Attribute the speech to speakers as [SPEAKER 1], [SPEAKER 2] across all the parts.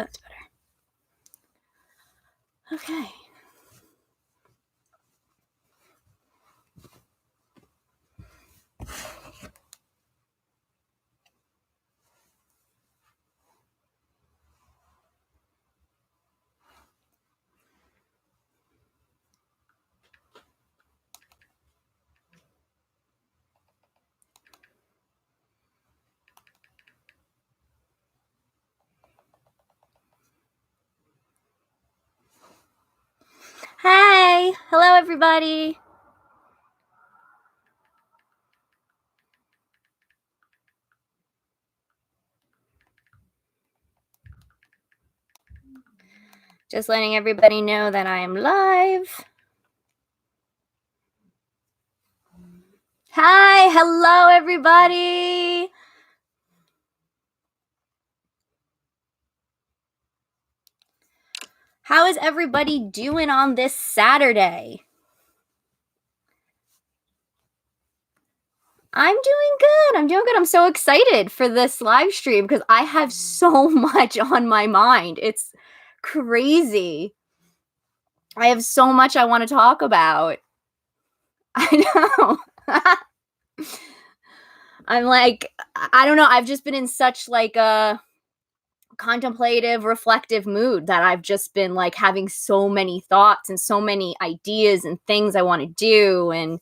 [SPEAKER 1] That's better. Okay. Hi. Hello, everybody. Just letting everybody know that I am live. Hi. Hello, everybody. How is everybody doing on this Saturday? I'm doing good. I'm so excited for this live stream because I have so much on my mind. It's crazy. I have so much I want to talk about. I know. I'm like, I don't know. I've just been in such like a contemplative, reflective mood that I've just been like having so many thoughts and so many ideas and things I want to do. And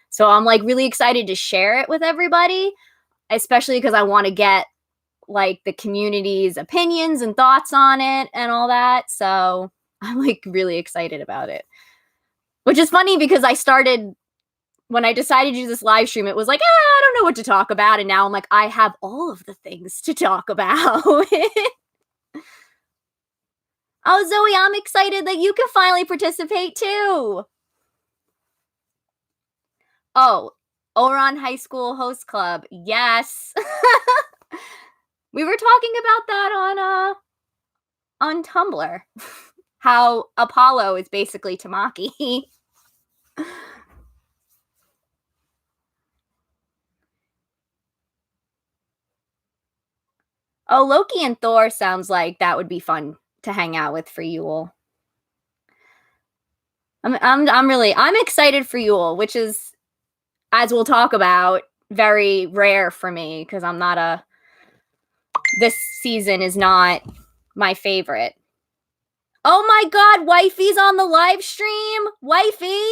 [SPEAKER 1] so I'm like really excited to share it with everybody, especially because I want to get like the community's opinions and thoughts on it and all that. So I'm like really excited about it. Which is funny because when I decided to do this live stream, it was like, I don't know what to talk about. And now I'm like, I have all of the things to talk about. Oh, Zoe, I'm excited that you can finally participate too. Oh, Oron High School Host Club. Yes. We were talking about that on Tumblr. How Apollo is basically Tamaki. Oh, Loki and Thor sounds like that would be fun to hang out with for Yule. I'm excited for Yule, which is, as we'll talk about, very rare for me because this season is not my favorite. Oh my god, Wifey's on the live stream. Wifey.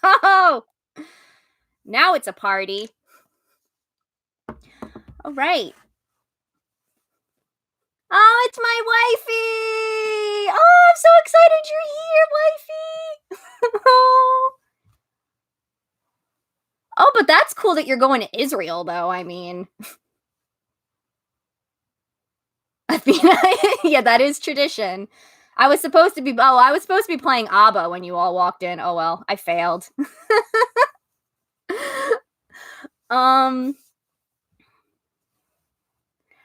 [SPEAKER 1] Oh, now it's a party. All right. Oh, it's my wifey. Oh, I'm so excited you're here, wifey. Oh, but that's cool that you're going to Israel, though. I mean, Athena. Yeah, that is tradition. I was supposed to be playing ABBA when you all walked in. Oh well, I failed.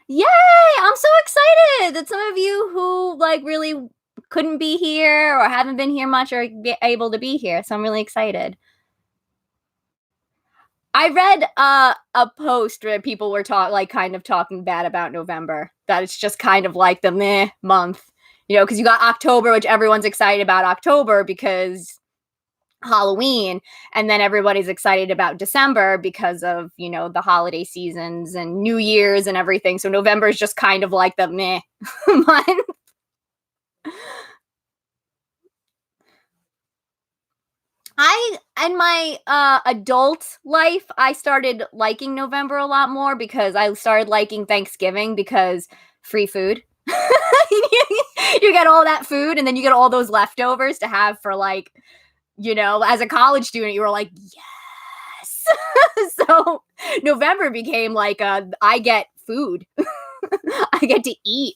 [SPEAKER 1] Yay! I'm so excited that some of you who like really couldn't be here or haven't been here much are able to be here. So I'm really excited. I read a post where people were kind of talking bad about November. That it's just kind of like the meh month, because you got October, which everyone's excited about October because Halloween, and then everybody's excited about December because of the holiday seasons and New Year's and everything. So November is just kind of like the meh month. In my adult life, I started liking November a lot more because I started liking Thanksgiving because free food. You get all that food and then you get all those leftovers to have for as a college student, you were like, yes. So November became like I get food. I get to eat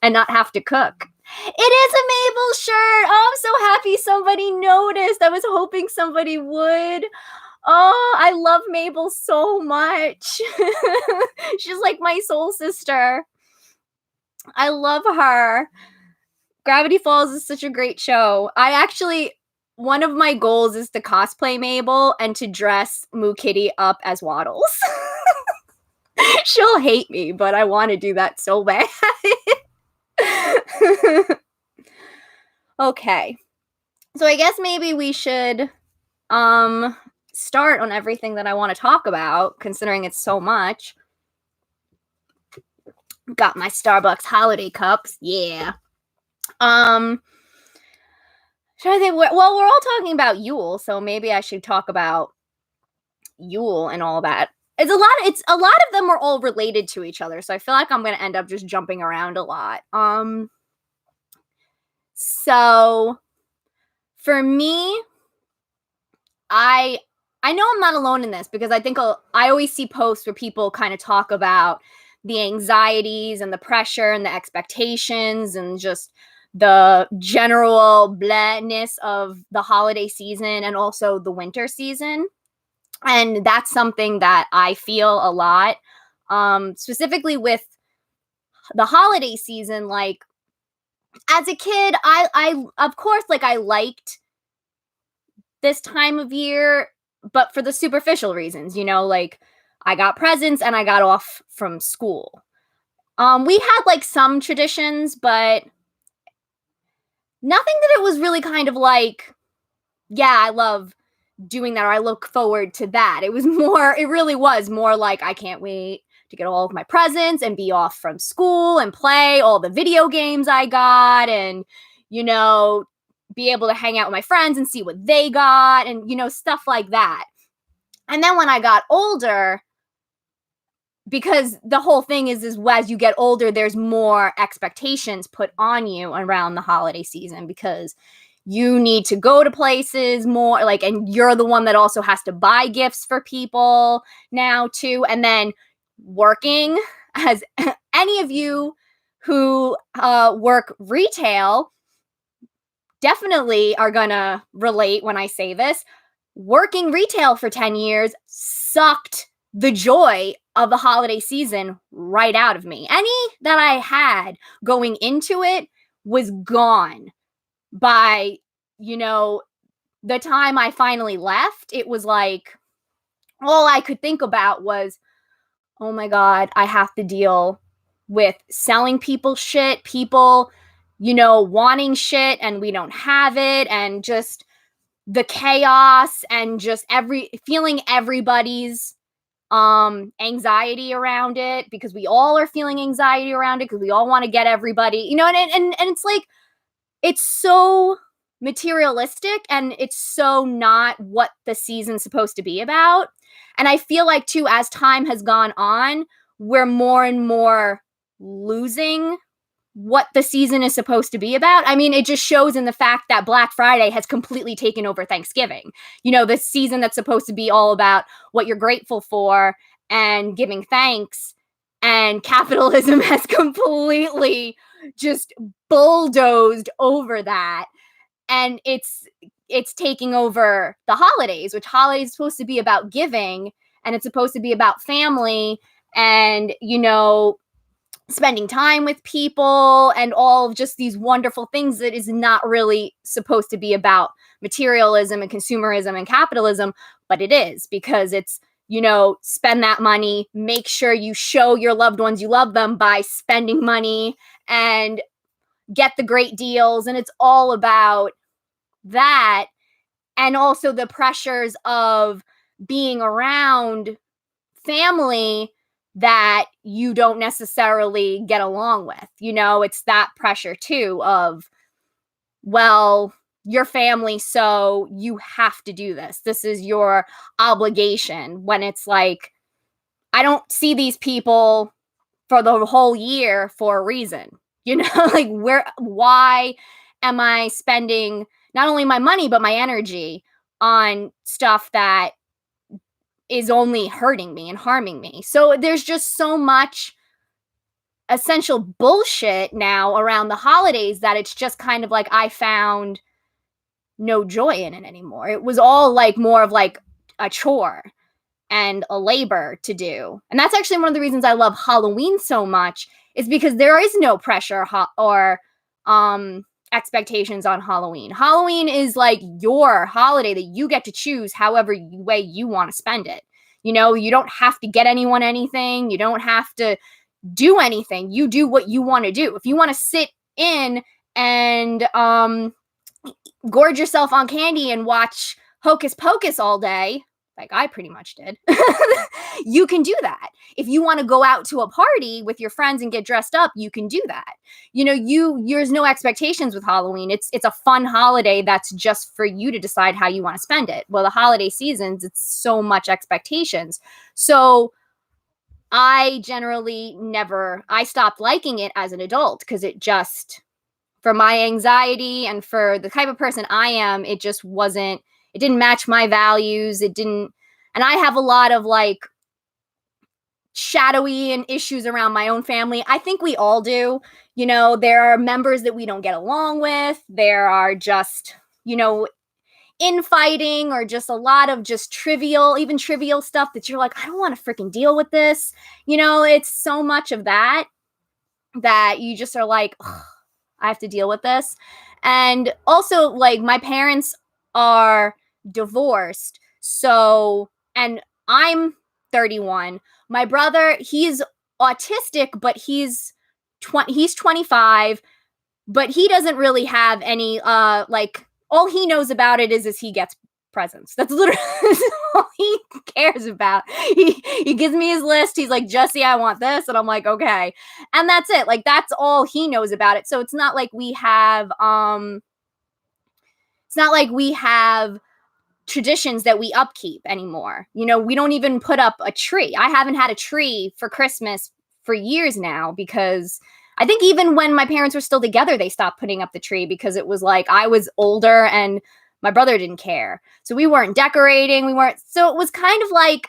[SPEAKER 1] and not have to cook. It is a Mabel shirt. Oh, I'm so happy somebody noticed. I was hoping somebody would. Oh, I love Mabel so much. She's like my soul sister. I love her. Gravity Falls is such a great show. One of my goals is to cosplay Mabel and to dress Moo Kitty up as Waddles. She'll hate me, but I want to do that so bad. Okay. So I guess maybe we should start on everything that I want to talk about, considering it's so much. Got my Starbucks holiday cups. Yeah. Should I think? Well, we're all talking about Yule, so maybe I should talk about Yule and all that. It's a lot of them are all related to each other, so I feel like I'm gonna end up just jumping around a lot. So for me, I know I'm not alone in this, because I think I always see posts where people kind of talk about the anxieties and the pressure and the expectations and just the general blahness of the holiday season and also the winter season. And that's something that I feel a lot, specifically with the holiday season. Like, as a kid, I of course, like, I liked this time of year, but for the superficial reasons, like, I got presents and I got off from school. We had like some traditions, but nothing that it was really kind of like, yeah, I love doing that, or I look forward to that. It really was more like, I can't wait to get all of my presents and be off from school and play all the video games I got, and, be able to hang out with my friends and see what they got, and, stuff like that. And then when I got older, because the whole thing is as you get older, there's more expectations put on you around the holiday season, because you need to go to places more, like, and you're the one that also has to buy gifts for people now too. And then working, as any of you who work retail definitely are gonna relate when I say this. Working retail for 10 years sucked the joy of the holiday season right out of me. Any that I had going into it was gone by, the time I finally left. It was like, all I could think about was, oh my God, I have to deal with selling people shit, people, wanting shit and we don't have it, and just the chaos, and just feeling everybody's anxiety around it, because we all are feeling anxiety around it, because we all want to get everybody, and it's like, it's so materialistic, and it's so not what the season's supposed to be about. And I feel like too, as time has gone on, we're more and more losing what the season is supposed to be about. I mean, it just shows in the fact that Black Friday has completely taken over Thanksgiving. The season that's supposed to be all about what you're grateful for and giving thanks, and capitalism has completely just bulldozed over that. And it's taking over the holidays, which holidays is supposed to be about giving, and it's supposed to be about family, and, spending time with people, and all of just these wonderful things that is not really supposed to be about materialism and consumerism and capitalism, but it is, because it's, spend that money, make sure you show your loved ones you love them by spending money, and get the great deals. And it's all about that. And also the pressures of being around family that you don't necessarily get along with. It's that pressure too of, well, your family, so you have to do this. This is your obligation. When it's like, I don't see these people for the whole year for a reason. Like, why am I spending not only my money, but my energy on stuff that is only hurting me and harming me? So there's just so much essential bullshit now around the holidays that it's just kind of like, I found no joy in it anymore. It was all like more of like a chore and a labor to do. And that's actually one of the reasons I love Halloween so much, is because there is no pressure or expectations on Halloween. Halloween is like your holiday that you get to choose however way you want to spend it. You know, you don't have to get anyone anything. You don't have to do anything. You do what you want to do. If you want to sit in and gorge yourself on candy and watch Hocus Pocus all day, like I pretty much did, you can do that. If you want to go out to a party with your friends and get dressed up, you can do that. You know, there's no expectations with Halloween. It's a fun holiday that's just for you to decide how you want to spend it. Well, the holiday seasons, it's so much expectations. So I stopped liking it as an adult because it just, for my anxiety and for the type of person I am, it didn't match my values. And I have a lot of like shadowy and issues around my own family. I think we all do. You know, there are members that we don't get along with. There are just, infighting or just a lot of just trivial stuff that you're like, I don't want to freaking deal with this. It's so much of that you just are like, I have to deal with this. And also, like, my parents are divorced. So, and I'm 31. My brother, he's autistic, but he's 25, but he doesn't really have any, all he knows about it is he gets presents. That's literally all he cares about. He gives me his list. He's like, Jesse, I want this. And I'm like, okay. And that's it. Like, that's all he knows about it. So it's not like we have, traditions that we upkeep anymore. We don't even put up a tree. I haven't had a tree for Christmas for years now because I think even when my parents were still together, they stopped putting up the tree because it was like I was older and my brother didn't care. So we weren't decorating. So it was kind of like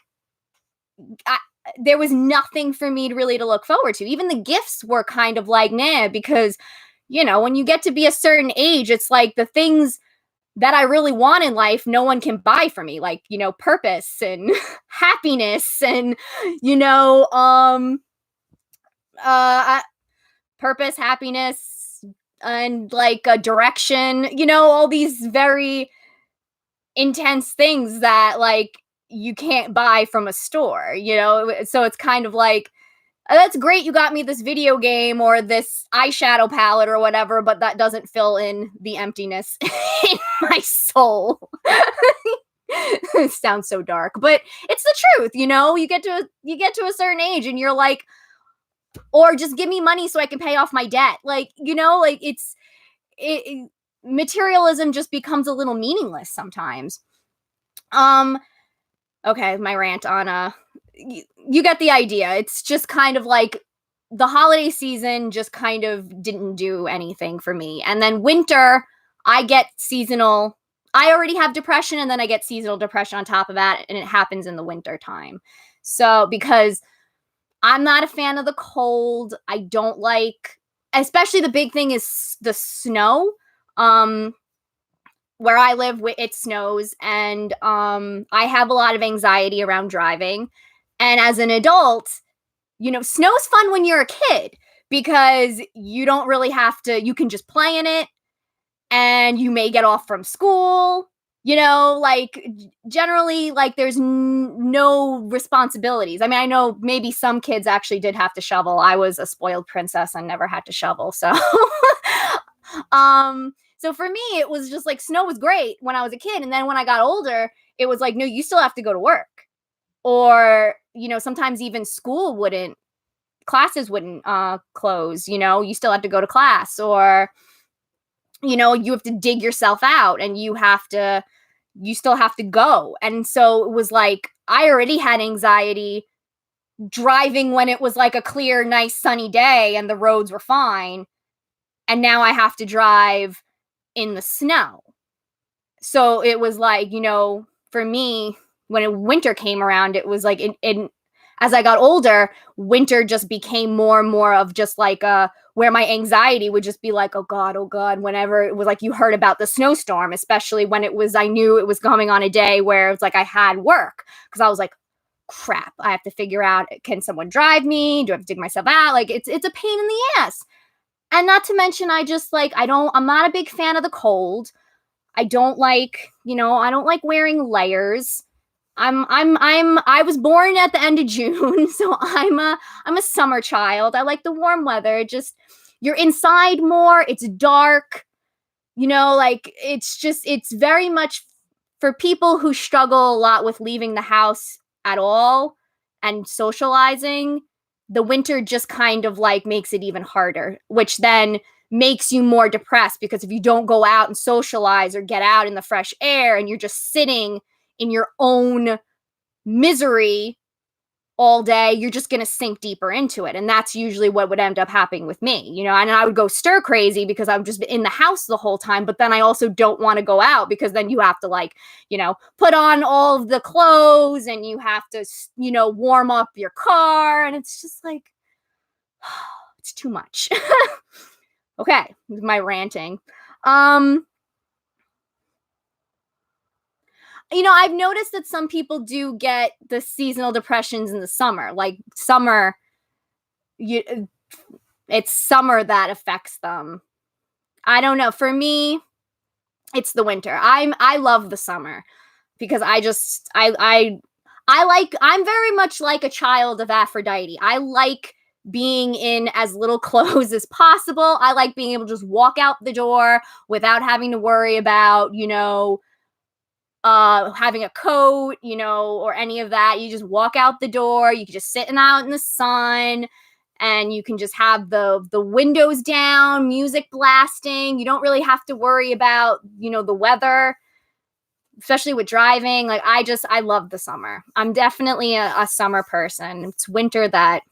[SPEAKER 1] there was nothing for me to look forward to. Even the gifts were kind of like, nah, because, when you get to be a certain age, it's like the things that I really want in life, no one can buy for me, like, purpose and happiness and, purpose, happiness, and like a direction, all these very intense things that like you can't buy from a store, so it's kind of like, that's great, you got me this video game or this eyeshadow palette or whatever, but that doesn't fill in the emptiness in my soul. It sounds so dark, but it's the truth. You get to a certain age and you're like, or just give me money so I can pay off my debt. Like, like materialism just becomes a little meaningless sometimes. Okay, my rant on you get the idea. It's just kind of like the holiday season just kind of didn't do anything for me. And then winter, I get seasonal. I already have depression and then I get seasonal depression on top of that, and it happens in the winter time. So because I'm not a fan of the cold, I don't like, especially the big thing is the snow. Where I live, it snows, and I have a lot of anxiety around driving. And as an adult, snow's fun when you're a kid because you don't really have to, you can just play in it and you may get off from school, like generally, like there's no responsibilities. I mean, I know maybe some kids actually did have to shovel. I was a spoiled princess and never had to shovel. So, so for me, it was just like snow was great when I was a kid. And then when I got older, it was like, no, you still have to go to work. Or, sometimes even classes wouldn't close, you still have to go to class, or, you have to dig yourself out and you still have to go. And so it was like, I already had anxiety driving when it was like a clear, nice, sunny day and the roads were fine. And now I have to drive in the snow. So it was like, for me, when winter came around, it was like, as I got older, winter just became more and more of just like where my anxiety would just be like, oh God, whenever it was like you heard about the snowstorm, especially when I knew it was coming on a day where it's like I had work, because I was like, crap, I have to figure out, can someone drive me? Do I have to dig myself out? Like it's a pain in the ass. And not to mention, I just like, I'm not a big fan of the cold. I don't like wearing layers. I was born at the end of June, so I'm a summer child. I like the warm weather. Just you're inside more, it's dark, like it's very much for people who struggle a lot with leaving the house at all and socializing. The winter just kind of like makes it even harder, which then makes you more depressed because if you don't go out and socialize or get out in the fresh air and you're just sitting in your own misery all day, you're just going to sink deeper into it. And that's usually what would end up happening with me, and I would go stir crazy because I'm just in the house the whole time. But then I also don't want to go out because then you have to put on all of the clothes and you have to, warm up your car. And it's just like, it's too much. Okay. My ranting. I've noticed that some people do get the seasonal depressions in the summer. Like summer, it's summer that affects them. I don't know. For me, it's the winter. I love the summer because I'm very much like a child of Aphrodite. I like being in as little clothes as possible. I like being able to just walk out the door without having to worry about, having a coat, or any of that. You just walk out the door. You can just sit out in the sun, and you can just have the windows down, music blasting. You don't really have to worry about, the weather, especially with driving. Like I love the summer. I'm definitely a summer person. It's winter that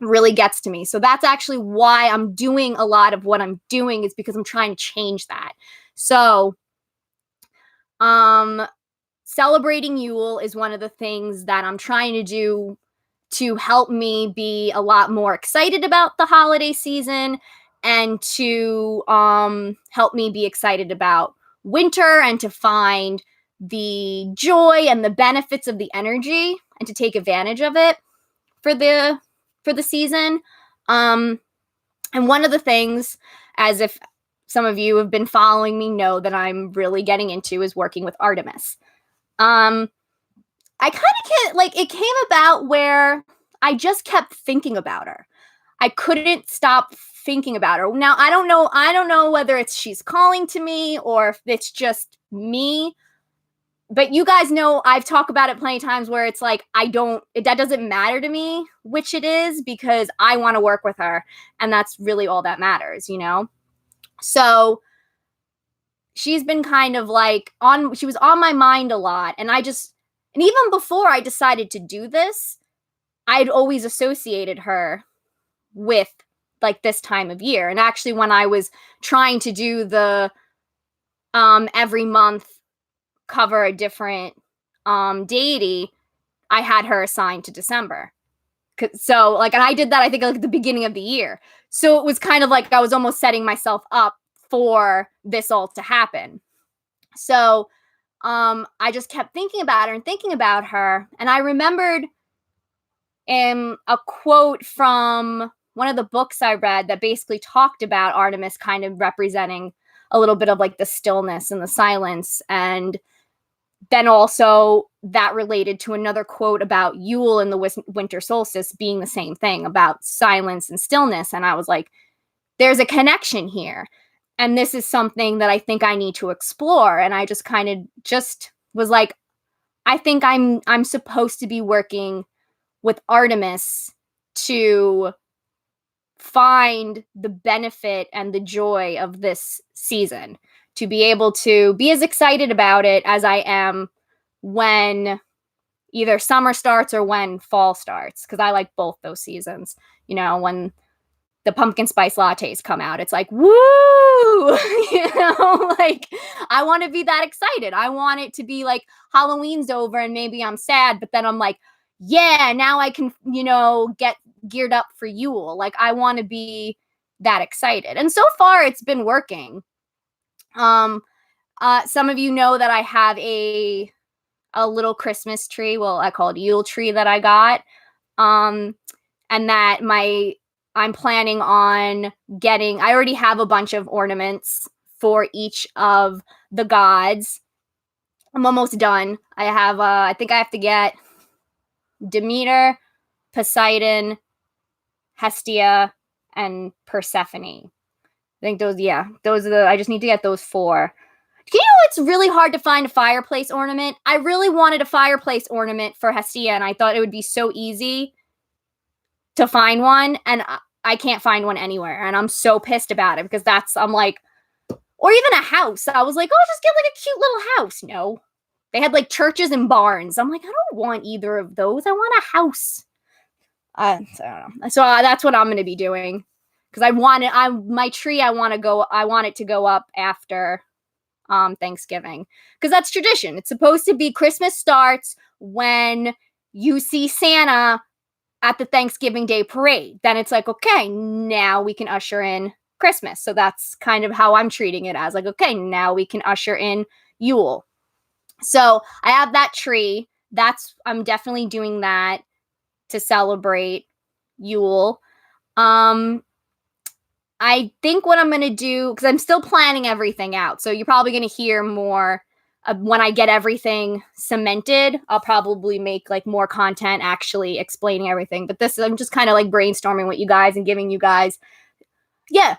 [SPEAKER 1] really gets to me. So that's actually why I'm doing a lot of what I'm doing, is because I'm trying to change that. So celebrating Yule is one of the things that I'm trying to do to help me be a lot more excited about the holiday season, and to help me be excited about winter, and to find the joy and the benefits of the energy, and to take advantage of it for the season. And one of the things, as if some of you have been following me know, that I'm really getting into is working with Artemis. I kind of it came about where I just kept thinking about her. I couldn't stop thinking about her. Now, I don't know whether it's she's calling to me or if it's just me. But you guys know I've talked about it plenty of times where it's like that doesn't matter to me which it is, because I want to work with her, and that's really all that matters, So she's been kind of she was on my mind a lot, and even before I decided to do this, I'd always associated her with this time of year. And actually, when I was trying to do the every month cover a different deity, I had her assigned to December. So and I did that, I think, at the beginning of the year. So it was kind of I was almost setting myself up for this all to happen. So I just kept thinking about her and thinking about her. And I remembered a quote from one of the books I read that basically talked about Artemis kind of representing a little bit of the stillness and the silence. And then also that related to another quote about Yule and the winter solstice being the same thing, about silence and stillness. And I was like, there's a connection here. And this is something that I think I need to explore. And I just kind of was like, I think I'm supposed to be working with Artemis to find the benefit and the joy of this season, to be able to be as excited about it as I am when either summer starts or when fall starts, because I like both those seasons. When the pumpkin spice lattes come out, it's like, woo! I want to be that excited. I want it to be like Halloween's over and maybe I'm sad, but then I'm like, yeah, now I can, get geared up for Yule. I want to be that excited. And so far it's been working. Some of you know that I have a little Christmas tree. Well, I call it Yule tree that I got. And that I'm planning on getting, I already have a bunch of ornaments for each of the gods. I'm almost done. I think I have to get Demeter, Poseidon, Hestia, and Persephone. I think those are I just need to get those 4. You know, it's really hard to find a fireplace ornament. I really wanted a fireplace ornament for Hestia, and I thought it would be so easy to find one, and I can't find one anywhere, and I'm so pissed about it because I'm like, or even a house. I was like, oh, just get like a cute little house. No, they had like churches and barns. I'm like, I don't want either of those. I want a house. I don't know. So that's what I'm going to be doing because my tree. I want it to go up after Thanksgiving because that's tradition. It's supposed to be Christmas starts when you see Santa at the Thanksgiving Day parade. Then it's like, okay, now we can usher in Christmas. So that's kind of how I'm treating it as like, okay, now we can usher in Yule. So I have that tree. I'm definitely doing that to celebrate Yule. I think what I'm going to do, because I'm still planning everything out. So you're probably going to hear more when I get everything cemented. I'll probably make like more content actually explaining everything. But I'm just kind of like brainstorming with you guys and giving you guys, yeah,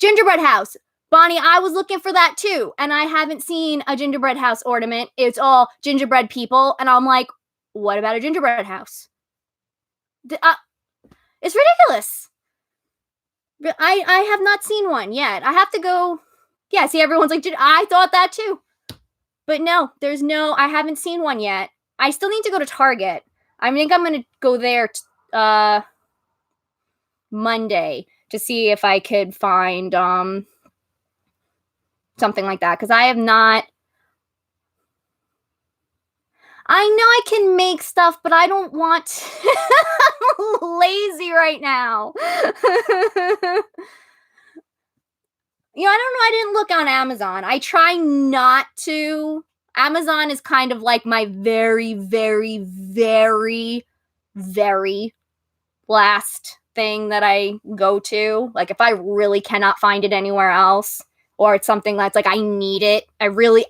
[SPEAKER 1] gingerbread house. Bonnie, I was looking for that too. And I haven't seen a gingerbread house ornament. It's all gingerbread people. And I'm like, what about a gingerbread house? It's ridiculous. I have not seen one yet. I have to go. Yeah, see, everyone's like, I thought that too. But no, I haven't seen one yet. I still need to go to Target. I think I'm going to go there Monday to see if I could find something like that. Because I have not. I know I can make stuff, but I don't want. I'm lazy right now. I don't know. I didn't look on Amazon. I try not to. Amazon is kind of like my very, very, very, very last thing that I go to. Like if I really cannot find it anywhere else, or it's something that's like I need it. I really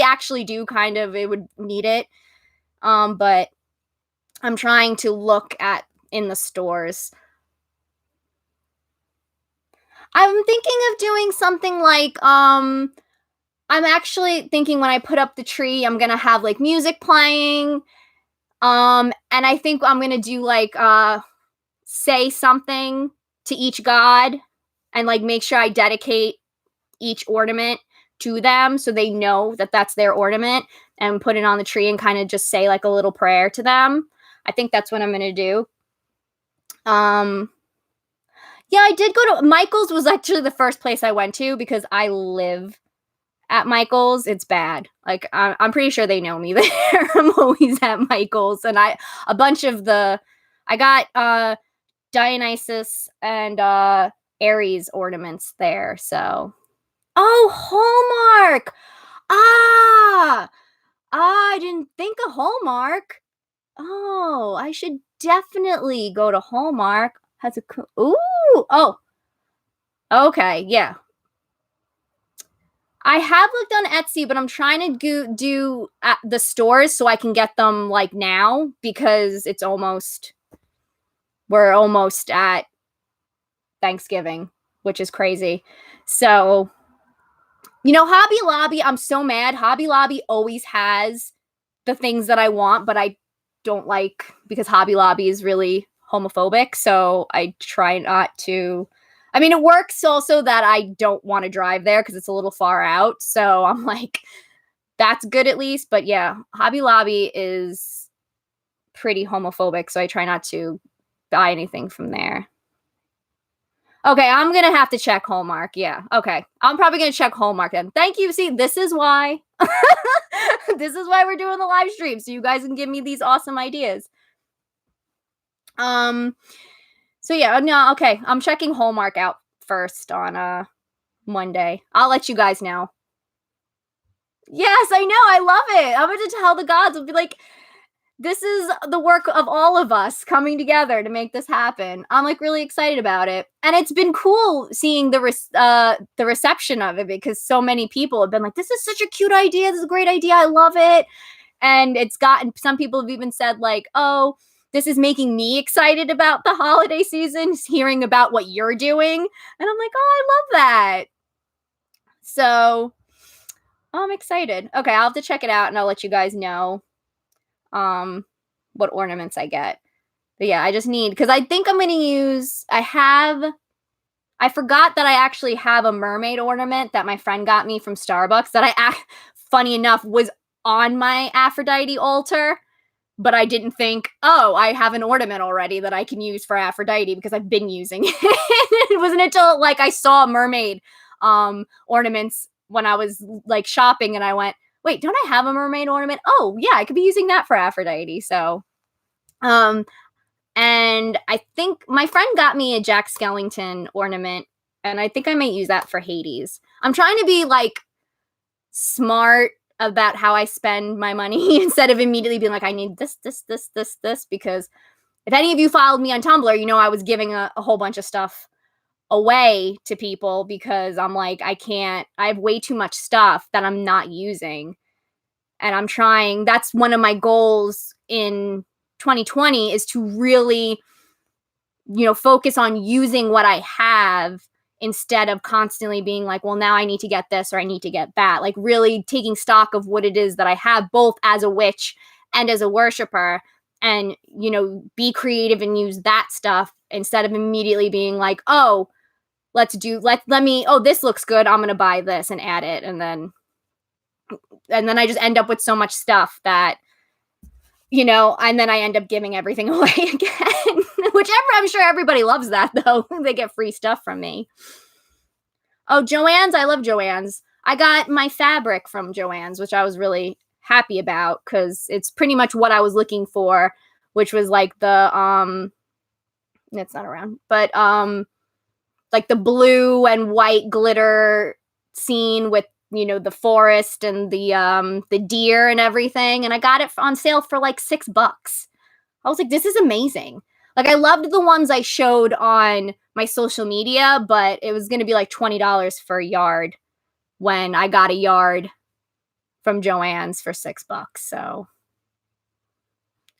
[SPEAKER 1] actually do kind of. It would need it. But I'm trying to look in the stores. I'm thinking of doing something like I'm actually thinking when I put up the tree, I'm gonna have like music playing. And I think I'm gonna do like say something to each god and like make sure I dedicate each ornament to them so they know that that's their ornament and put it on the tree and kind of just say like a little prayer to them. I think that's what I'm gonna do. Yeah, I did go to Michael's. Was actually the first place I went to because I live at Michael's. It's bad. Like I'm pretty sure they know me there. I'm always at Michael's, and I got Dionysus and Aries ornaments there. So, oh, Hallmark. I didn't think of Hallmark. Oh, I should definitely go to Hallmark. Has a oh, okay, yeah. I have looked on Etsy, but I'm trying to do at the stores so I can get them like now because we're almost at Thanksgiving, which is crazy. So, Hobby Lobby, I'm so mad. Hobby Lobby always has the things that I want, but I don't like because Hobby Lobby is really homophobic. So I try not to. I mean, it works also that I don't want to drive there because it's a little far out. So I'm like, that's good at least. But yeah, Hobby Lobby is pretty homophobic. So I try not to buy anything from there. Okay, I'm going to have to check Hallmark. Yeah, okay. I'm probably going to check Hallmark then. Thank you. See, this is why. This is why we're doing the live stream. So you guys can give me these awesome ideas. So yeah, no, okay. I'm checking Hallmark out first on Monday. I'll let you guys know. Yes, I know. I love it. I'm going to tell the gods. I'll be like, this is the work of all of us coming together to make this happen. I'm like really excited about it. And it's been cool seeing the reception of it, because so many people have been like, this is such a cute idea. This is a great idea. I love it. And it's gotten, some people have even said like, oh, this is making me excited about the holiday season, hearing about what you're doing. And I'm like, oh, I love that. So I'm excited. Okay, I'll have to check it out and I'll let you guys know what ornaments I get. But yeah, I just need, because I think I'm going to use, I forgot that I actually have a mermaid ornament that my friend got me from Starbucks that funny enough, was on my Aphrodite altar, but I didn't think, oh, I have an ornament already that I can use for Aphrodite because I've been using it. It wasn't until like I saw mermaid ornaments when I was like shopping and I went, wait, don't I have a mermaid ornament? Oh, yeah, I could be using that for Aphrodite. So, and I think my friend got me a Jack Skellington ornament, and I think I might use that for Hades. I'm trying to be like smart about how I spend my money instead of immediately being like, I need this, because if any of you followed me on Tumblr, you know I was giving a whole bunch of stuff away to people because I'm like, I have way too much stuff that I'm not using. And that's one of my goals in 2020 is to really, focus on using what I have instead of constantly being like, well, now I need to get this or I need to get that. Like really taking stock of what it is that I have, both as a witch and as a worshiper, and, be creative and use that stuff instead of immediately being like, oh, this looks good, I'm going to buy this and add it. And then I just end up with so much stuff that, and then I end up giving everything away again, which I'm sure everybody loves that though. They get free stuff from me. Oh, Joann's. I love Joann's. I got my fabric from Joann's, which I was really happy about because it's pretty much what I was looking for, which was like the, it's not around, but, like the blue and white glitter scene with, the forest and the deer and everything. And I got it on sale for like $6. I was like, this is amazing. Like I loved the ones I showed on my social media, but it was going to be like $20 for a yard when I got a yard from Joann's for $6. So,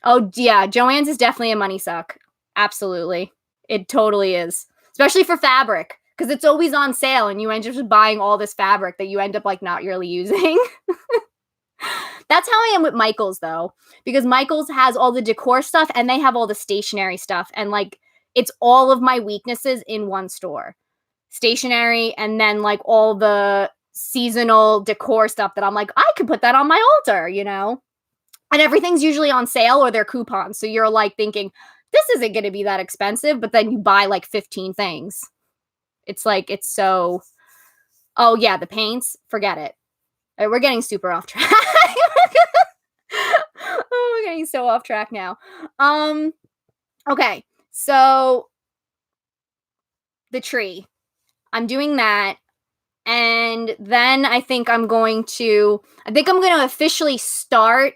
[SPEAKER 1] oh yeah, Joann's is definitely a money suck. Absolutely. It totally is. Especially for fabric, because it's always on sale and you end up just buying all this fabric that you end up like not really using. That's how I am with Michael's though, because Michael's has all the decor stuff and they have all the stationery stuff, and like it's all of my weaknesses in one store. Stationery and then like all the seasonal decor stuff that I'm like, I could put that on my altar, And everything's usually on sale or they're coupons. So you're like thinking, this isn't going to be that expensive, but then you buy like 15 things. It's like, it's so, oh yeah, the paints, forget it. We're getting super off track. Oh, we're getting so off track now. Okay, so the tree, I'm doing that. And then I think I'm going to officially start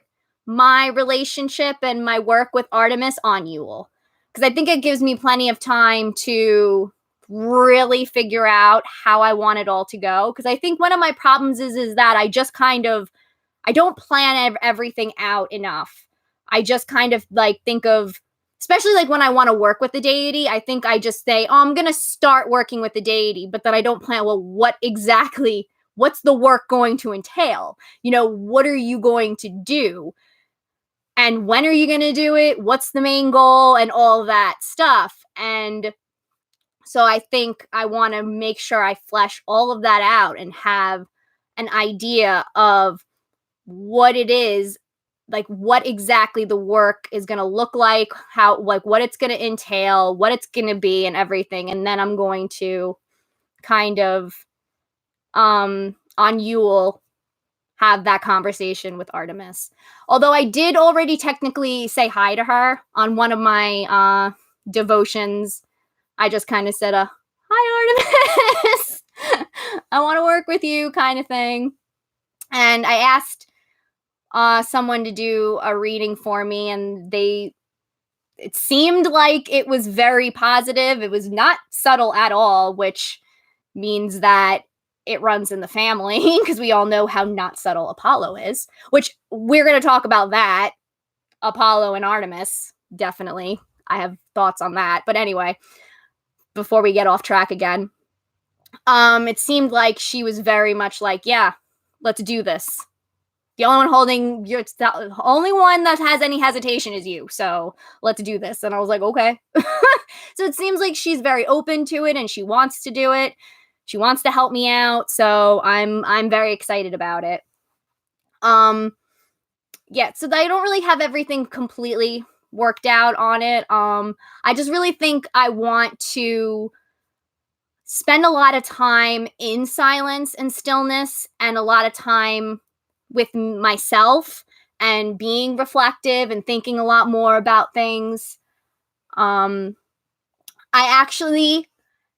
[SPEAKER 1] my relationship and my work with Artemis on Yule, because I think it gives me plenty of time to really figure out how I want it all to go. Because I think one of my problems is that I just I don't plan everything out enough. I just kind of like think of, especially like when I want to work with the deity, I think I just say, oh, I'm going to start working with the deity, but then I don't plan, well, what's the work going to entail? What are you going to do? And when are you going to do it? What's the main goal and all that stuff? And so I think I want to make sure I flesh all of that out and have an idea of what it is, like what exactly the work is going to look like, how, like what it's going to entail, what it's going to be and everything. And then I'm going to kind of, on Yule, have that conversation with Artemis. Although I did already technically say hi to her on one of my devotions. I just kind of said hi, Artemis. I want to work with you kind of thing. And I asked someone to do a reading for me, and it seemed like it was very positive. It was not subtle at all, which means that it runs in the family because we all know how not subtle Apollo is, which we're going to talk about that. Apollo and Artemis, definitely. I have thoughts on that. But anyway, before we get off track again, it seemed like she was very much like, yeah, let's do this. The only one that has any hesitation is you. So let's do this. And I was like, okay. So it seems like she's very open to it and she wants to do it. She wants to help me out. So I'm very excited about it. Yeah, so I don't really have everything completely worked out on it. I just really think I want to spend a lot of time in silence and stillness and a lot of time with myself and being reflective and thinking a lot more about things. I'm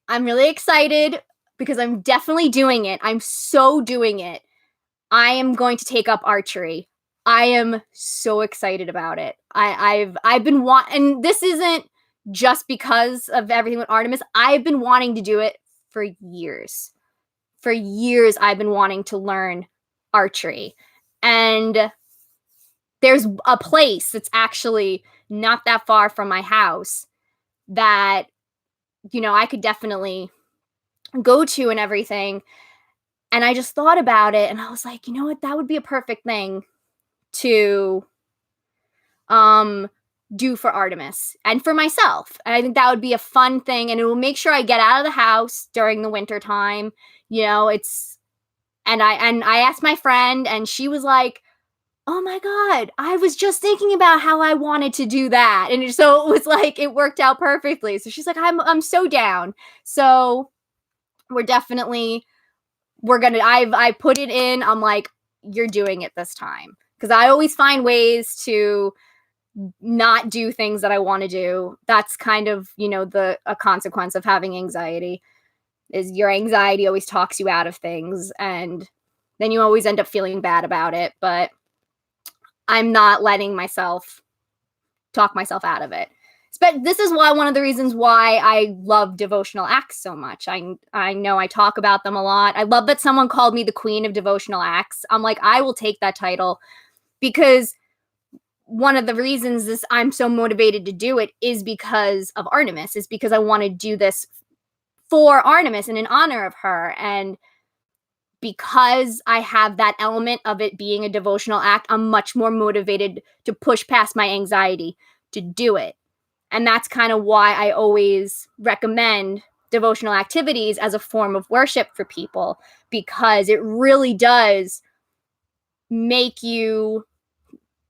[SPEAKER 1] really excited because I'm definitely doing it. I'm so doing it. I am going to take up archery. I am so excited about it. I've been and this isn't just because of everything with Artemis. I've been wanting to do it for years. For years, I've been wanting to learn archery. And there's a place that's actually not that far from my house that, I could definitely go to and everything. And I just thought about it and I was like, you know what? That would be a perfect thing to do for Artemis and for myself. And I think that would be a fun thing and it will make sure I get out of the house during the winter time. And I asked my friend and she was like, "Oh my God, I was just thinking about how I wanted to do that." And so it was like, it worked out perfectly. So she's like, I'm so down. So we're gonna, I put it in. I'm like, you're doing it this time. Cause I always find ways to not do things that I want to do. That's kind of, a consequence of having anxiety is your anxiety always talks you out of things. And then you always end up feeling bad about it. But I'm not letting myself talk myself out of it. But this is one of the reasons why I love devotional acts so much. I know I talk about them a lot. I love that someone called me the queen of devotional acts. I'm like, I will take that title because one of the reasons I'm so motivated to do it is because of Artemis, is because I want to do this for Artemis and in honor of her. And because I have that element of it being a devotional act, I'm much more motivated to push past my anxiety to do it. And that's kind of why I always recommend devotional activities as a form of worship for people, because it really does make you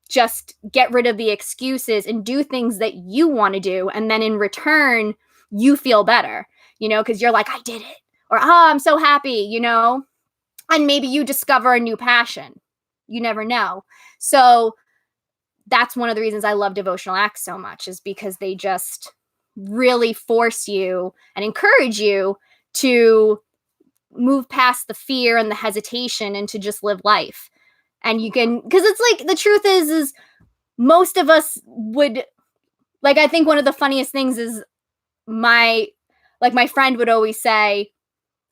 [SPEAKER 1] just get rid of the excuses and do things that you want to do. And then in return, you feel better, because you're like, I did it. Or, oh, I'm so happy, and maybe you discover a new passion. You never know. So that's one of the reasons I love devotional acts so much, is because they just really force you and encourage you to move past the fear and the hesitation and to just live life. And you can, because it's like, the truth is most of us would, like, I think one of the funniest things is my friend would always say,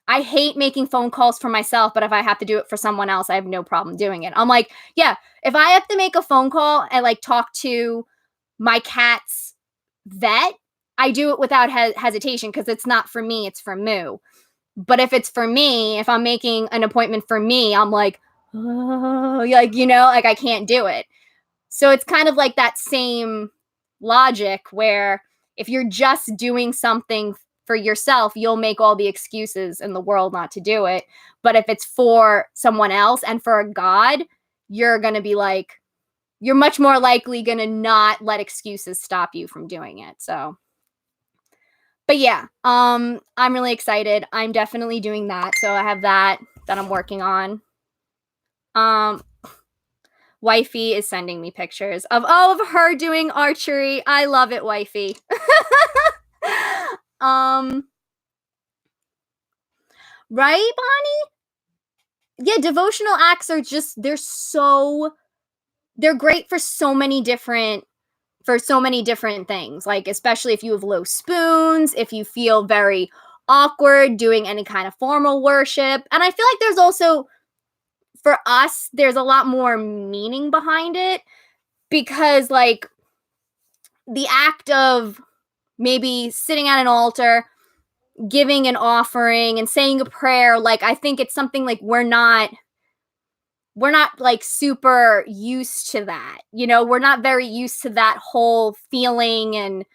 [SPEAKER 1] I hate making phone calls for myself, but if I have to do it for someone else, I have no problem doing it. I'm like, yeah, if I have to make a phone call and talk to my cat's vet, I do it without hesitation because it's not for me, it's for Moo. But if it's for me, if I'm making an appointment for me, I'm like, oh, I can't do it. So it's kind of like that same logic where if you're just doing something for yourself, you'll make all the excuses in the world not to do it. But if it's for someone else and for a God, you're going to be like, you're much more likely going to not let excuses stop you from doing it. So, but yeah, I'm really excited. I'm definitely doing that. So I have that I'm working on. Wifey is sending me pictures of her doing archery. I love it, wifey. Right, Bonnie? Yeah, devotional acts are just, they're so they're great for so many different things, like especially if you have low spoons, if you feel very awkward doing any kind of formal worship. And I feel like there's also, for us, there's a lot more meaning behind it, because like the act of maybe sitting at an altar, giving an offering and saying a prayer, like I think it's something like we're not like super used to that. We're not very used to that whole feeling and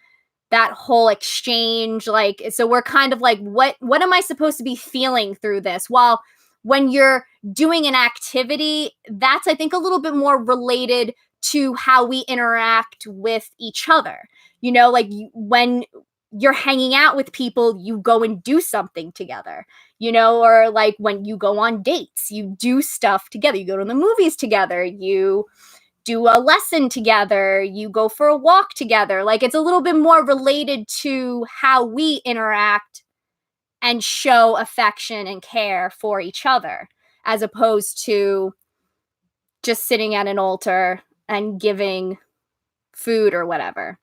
[SPEAKER 1] that whole exchange. Like, so we're kind of like, what am I supposed to be feeling through this? While when you're doing an activity, that's, I think, a little bit more related to how we interact with each other. Like when you're hanging out with people, you go and do something together, or like when you go on dates, you do stuff together, you go to the movies together, you do a lesson together, you go for a walk together. Like, it's a little bit more related to how we interact and show affection and care for each other, as opposed to just sitting at an altar and giving food or whatever.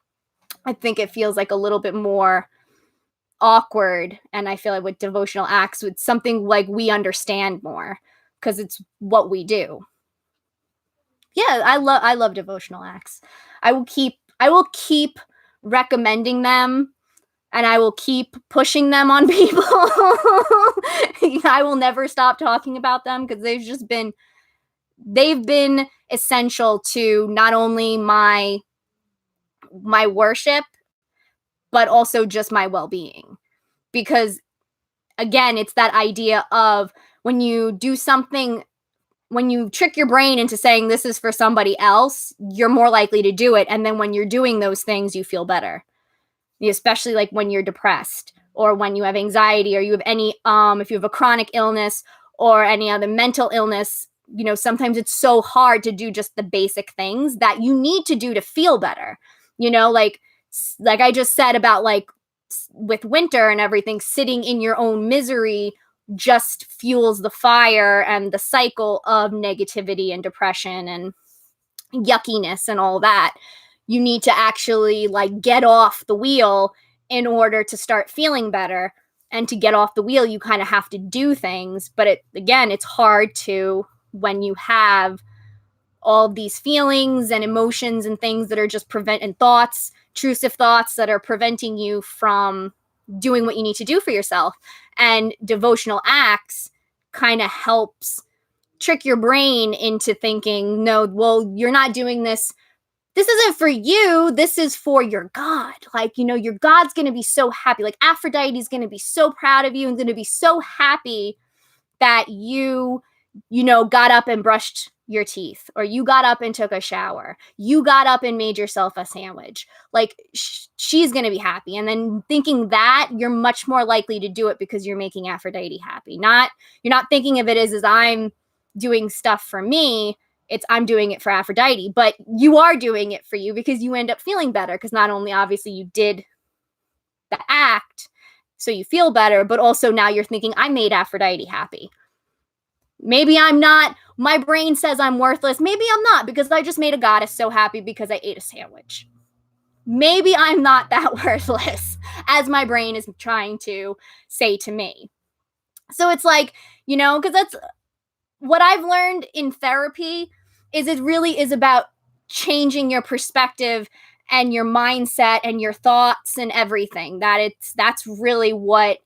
[SPEAKER 1] I think it feels like a little bit more awkward, and I feel like with devotional acts, with something like we understand more because it's what we do. Yeah, I love devotional acts. I will keep recommending them, and I will keep pushing them on people. I will never stop talking about them because they've been essential to not only my worship, but also just my well-being. Because again, it's that idea of when you do something, when you trick your brain into saying this is for somebody else, you're more likely to do it. And then when you're doing those things, you feel better. Especially like when you're depressed, or when you have anxiety, or you have any if you have a chronic illness or any other mental illness, sometimes it's so hard to do just the basic things that you need to do to feel better. Like I just said about, like, with winter and everything, sitting in your own misery just fuels the fire and the cycle of negativity and depression and yuckiness and all that. You need to actually like get off the wheel in order to start feeling better. And to get off the wheel, you kind of have to do things. But it's hard to, when you have all these feelings and emotions and things that are just and thoughts, intrusive thoughts that are preventing you from doing what you need to do for yourself. And devotional acts kind of helps trick your brain into thinking, no, well, you're not doing this. This isn't for you. This is for your God. Like, your God's going to be so happy. Like, Aphrodite's going to be so proud of you and going to be so happy that you got up and brushed your teeth, or you got up and took a shower. You got up and made yourself a sandwich. Like, she's going to be happy. And then thinking that, you're much more likely to do it because you're making Aphrodite happy. You're not thinking of it as I'm doing stuff for me. It's I'm doing it for Aphrodite, but you are doing it for you because you end up feeling better, because not only obviously you did the act so you feel better, but also now you're thinking, I made Aphrodite happy. Maybe I'm not, my brain says I'm worthless. Maybe I'm not, because I just made a goddess so happy because I ate a sandwich. Maybe I'm not that worthless as my brain is trying to say to me. So it's like, because that's what I've learned in therapy, is it really is about changing your perspective and your mindset and your thoughts and everything. That's really what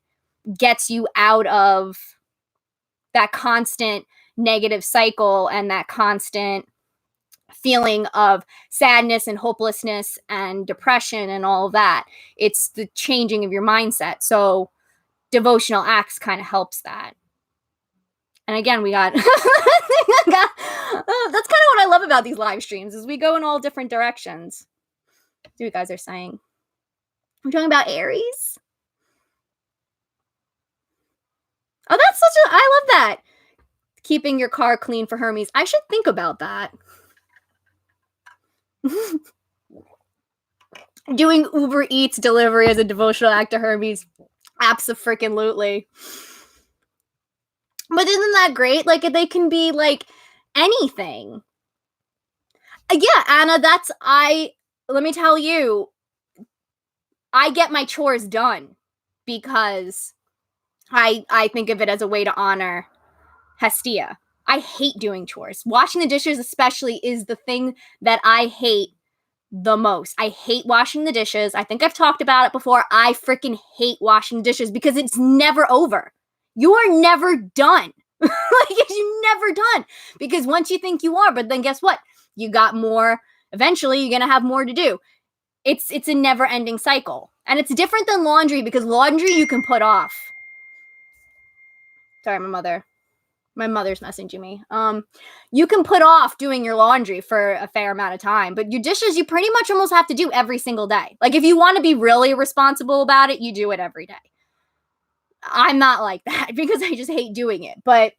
[SPEAKER 1] gets you out of that constant negative cycle and that constant feeling of sadness and hopelessness and depression and all of that. It's the changing of your mindset. So devotional acts kind of helps that. And again, we got, that's kind of what I love about these live streams, is we go in all different directions. See what you guys are saying. I'm talking about Aries. Oh, I love that. Keeping your car clean for Hermes. I should think about that. Doing Uber Eats delivery as a devotional act to Hermes. Abso-freaking-lutely. But isn't that great? Like, they can be like anything. Yeah, Anna, let me tell you, I get my chores done because I think of it as a way to honor Hestia. I hate doing chores. Washing the dishes especially is the thing that I hate the most. I hate washing the dishes. I think I've talked about it before. I freaking hate washing dishes because it's never over. You are never done. Like, you're never done. Because once you think you are, but then guess what? You got more. Eventually, you're going to have more to do. It's a never-ending cycle. And it's different than laundry because laundry you can put off. Sorry, my mother's messaging me. You can put off doing your laundry for a fair amount of time, but your dishes you pretty much almost have to do every single day. Like, if you want to be really responsible about it, you do it every day. I'm not like that because I just hate doing it, but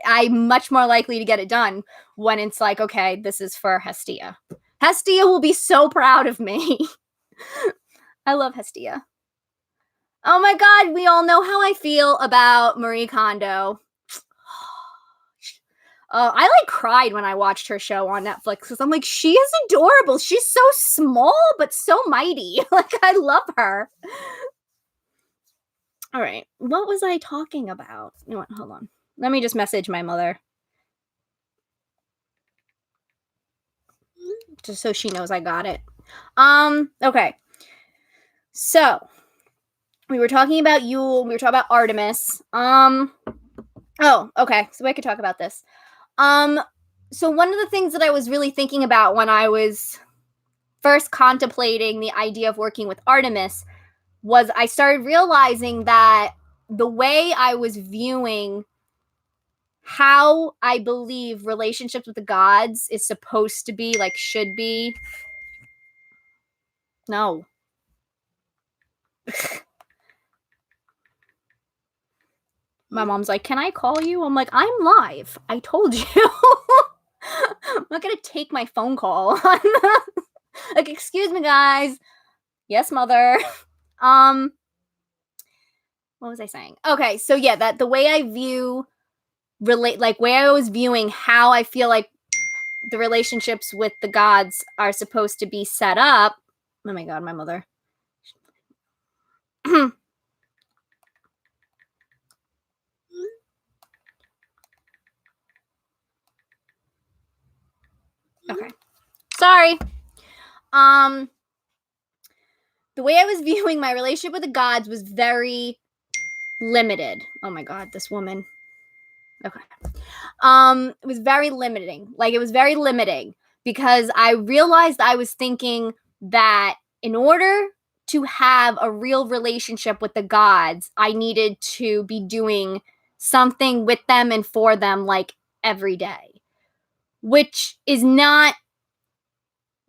[SPEAKER 1] I'm much more likely to get it done when it's like, okay, this is for Hestia. Hestia will be so proud of me. I love Hestia. Oh my god, we all know how I feel about Marie Kondo. I like cried when I watched her show on Netflix because I'm like, she is adorable. She's so small but so mighty. Like, I love her. All right, what was I talking about? You know what? Hold on. Let me just message my mother, just so she knows I got it. Okay. So we were talking about Yule. We were talking about Artemis. Oh, okay. So I could talk about this. So one of the things that I was really thinking about when I was first contemplating the idea of working with Artemis was I started realizing that the way I was viewing how I believe relationships with the gods is supposed to be, like, should be. No. My mom's like, can I call you? I'm like, I'm live. I told you. I'm not going to take my phone call. Like, excuse me, guys. Yes, mother. What was I saying? Okay, so yeah, that the way I view where I was viewing how I feel like the relationships with the gods are supposed to be set up. Oh my god, my mother. Okay. Sorry. The way I was viewing my relationship with the gods was very limited. Oh my god, this woman. Okay. It was very limiting. Like, it was very limiting because I realized I was thinking that in order to have a real relationship with the gods, I needed to be doing something with them and for them, like, every day, which is not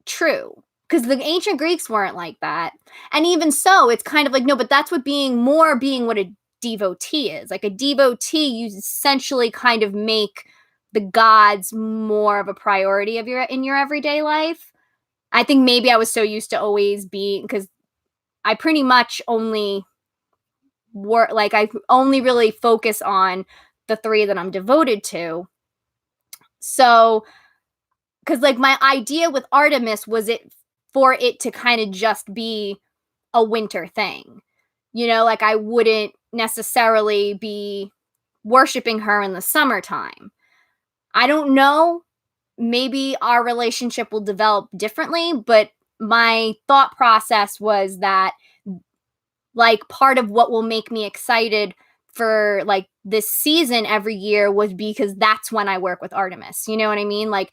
[SPEAKER 1] true because the ancient Greeks weren't like that. And even so, it's kind of like, no, but that's what being what a devotee is. Like, a devotee, you essentially kind of make the gods more of a priority of in your everyday life. I think maybe I was so used to always being, because I pretty much only work, like, I only really focus on the three that I'm devoted to. So, because, like, my idea with Artemis was for it to kind of just be a winter thing. You know, like, I wouldn't necessarily be worshiping her in the summertime. I don't know. Maybe our relationship will develop differently, but my thought process was that, like, part of what will make me excited for, like, this season every year was because that's when I work with Artemis. You know what I mean? Like,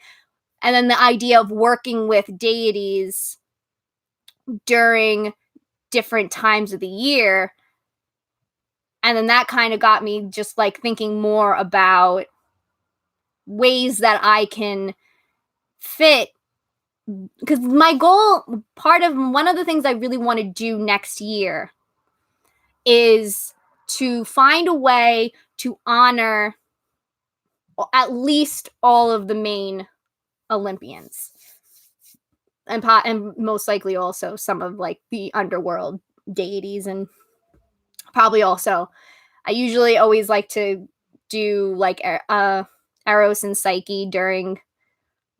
[SPEAKER 1] and then the idea of working with deities during different times of the year. And then that kind of got me just, like, thinking more about ways that I can fit. Because my goal, one of the things I really want to do next year is to find a way to honor at least all of the main Olympians. And most likely also some of, like, the underworld deities, and probably also I usually always like to do, like, Eros and Psyche during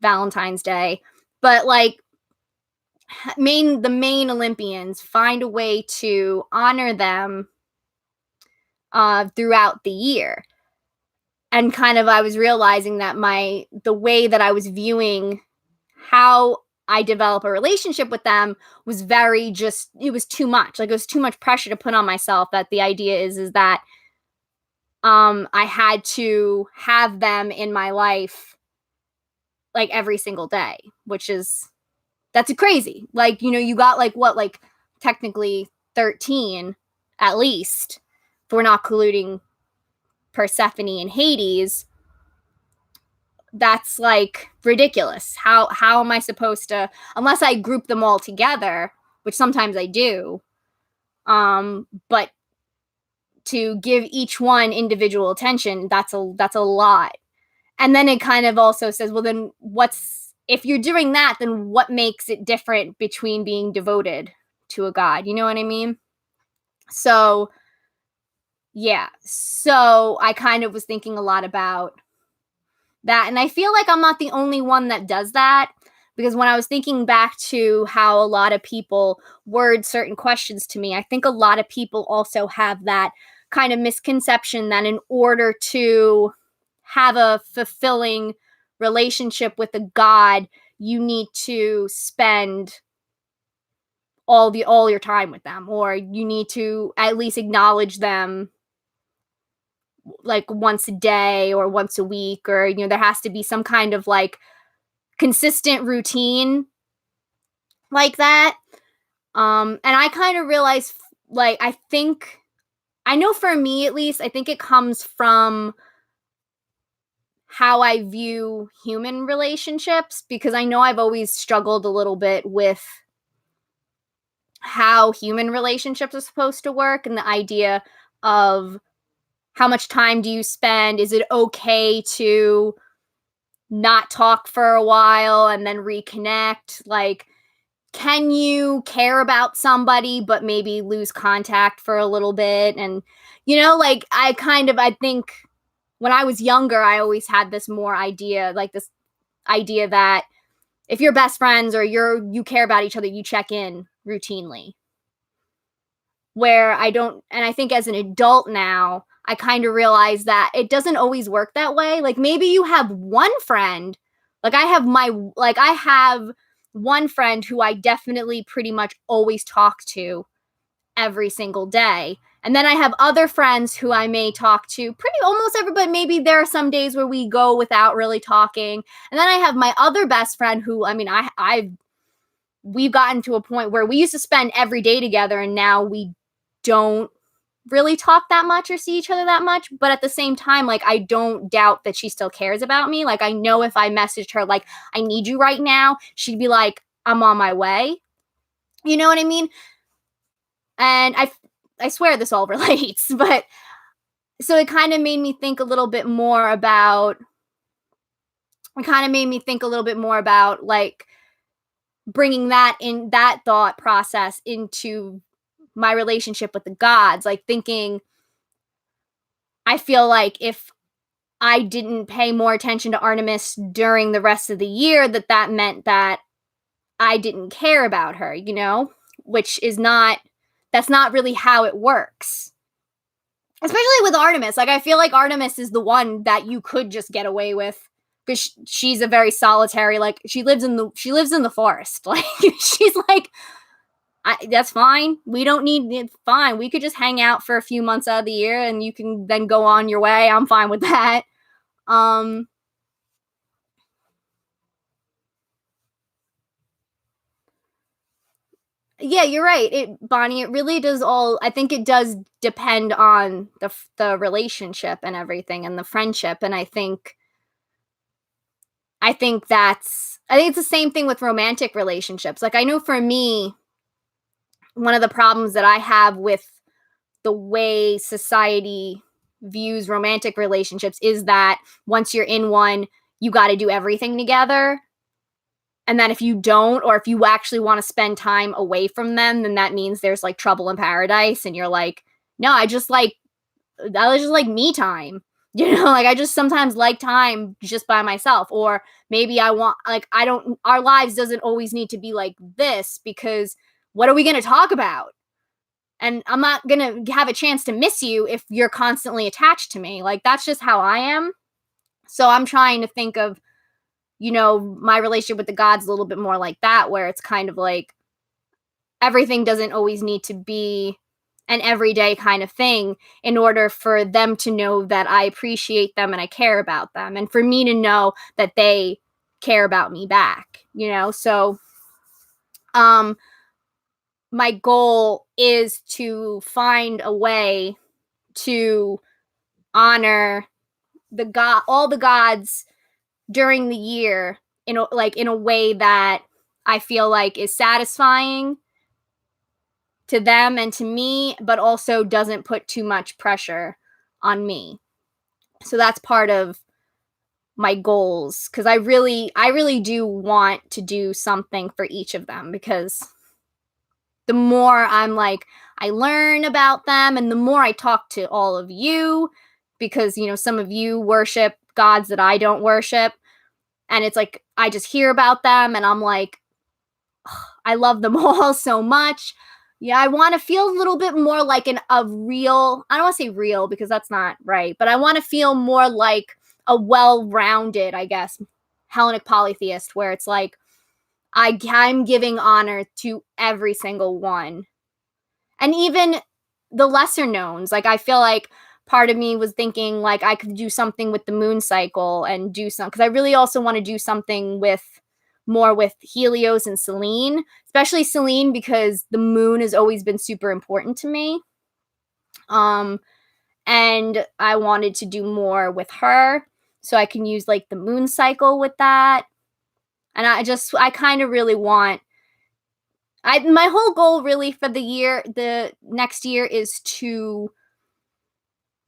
[SPEAKER 1] Valentine's Day. But like the main Olympians, find a way to honor them throughout the year. And kind of I was realizing that the way that I was viewing how I develop a relationship with them was it was too much. Like, it was too much pressure to put on myself, that the idea is that I had to have them in my life like every single day, that's crazy. Like, you got like technically 13 at least, if we're not colluding Persephone and Hades. That's like ridiculous. How am I supposed to, unless I group them all together, which sometimes I do, but to give each one individual attention, that's a lot. And then it kind of also says, well, then if you're doing that, then what makes it different between being devoted to a god? You know what I mean? So yeah, so I kind of was thinking a lot about that. And I feel like I'm not the only one that does that, because when I was thinking back to how a lot of people word certain questions to me, I think a lot of people also have that kind of misconception that in order to have a fulfilling relationship with a god, you need to spend all your time with them, or you need to at least acknowledge them like once a day or once a week, or there has to be some kind of like consistent routine like that. And I kind of realized, like, I know for me at least, I think it comes from how I view human relationships, because I know I've always struggled a little bit with how human relationships are supposed to work, and the idea of how much time do you spend? Is it okay to not talk for a while and then reconnect? Like, can you care about somebody but maybe lose contact for a little bit? And, like, I think when I was younger, I always had this idea that if you're best friends or you care about each other, you check in routinely. Where I don't, and I think as an adult now, I kind of realize that it doesn't always work that way. Like, maybe you have one friend, like I have one friend who I definitely pretty much always talk to every single day. And then I have other friends who I may talk to almost everybody. Maybe there are some days where we go without really talking. And then I have my other best friend who, I mean, we've gotten to a point where we used to spend every day together, and now we don't really talk that much or see each other that much. But at the same time, like, I don't doubt that she still cares about me. Like, I know if I messaged her, like, I need you right now, she'd be like, I'm on my way. You know what I mean? And I swear this all relates, but so it kind of made me think a little bit more about, like, bringing that thought process into my relationship with the gods. Like, thinking, I feel like if I didn't pay more attention to Artemis during the rest of the year, that meant that I didn't care about her, which that's not really how it works. Especially with Artemis. Like, I feel like Artemis is the one that you could just get away with, because she's a very solitary, like, she lives in the forest. Like, she's like, that's fine. We don't need it. Fine. We could just hang out for a few months out of the year, and you can then go on your way. I'm fine with that. Yeah, you're right. Bonnie, it really does I think it does depend on the relationship and everything, and the friendship. And I think it's the same thing with romantic relationships. Like, I know for me, one of the problems that I have with the way society views romantic relationships is that once you're in one, you got to do everything together. And that if you don't, or if you actually want to spend time away from them, then that means there's like trouble in paradise. And you're like, no, I just like me time. Like I just sometimes like time just by myself, or maybe I want, like, I don't, our lives doesn't always need to be like this, because what are we going to talk about? And I'm not going to have a chance to miss you if you're constantly attached to me. Like, that's just how I am. So I'm trying to think of, my relationship with the gods a little bit more like that, where it's kind of like everything doesn't always need to be an everyday kind of thing in order for them to know that I appreciate them and I care about them, and for me to know that they care about me back, So my goal is to find a way to honor all the gods during the year in a way that I feel like is satisfying to them and to me, but also doesn't put too much pressure on me. So that's part of my goals, because I really do want to do something for each of them, because the more I learn about them, and the more I talk to all of you, because some of you worship gods that I don't worship, and it's like I just hear about them and I'm like, I love them all so much. Yeah, I want to feel a little bit more like a real, I don't want to say real because that's not right, but I want to feel more like a well-rounded, I guess, Hellenic polytheist, where it's like I'm giving honor to every single one. And even the lesser knowns, like I feel like part of me was thinking like I could do something with the moon cycle and do some, because I really also want to do something more with Helios and Selene, especially Selene, because the moon has always been super important to me. And I wanted to do more with her, so I can use like the moon cycle with that. And I kind of really want, my whole goal really for the next year is to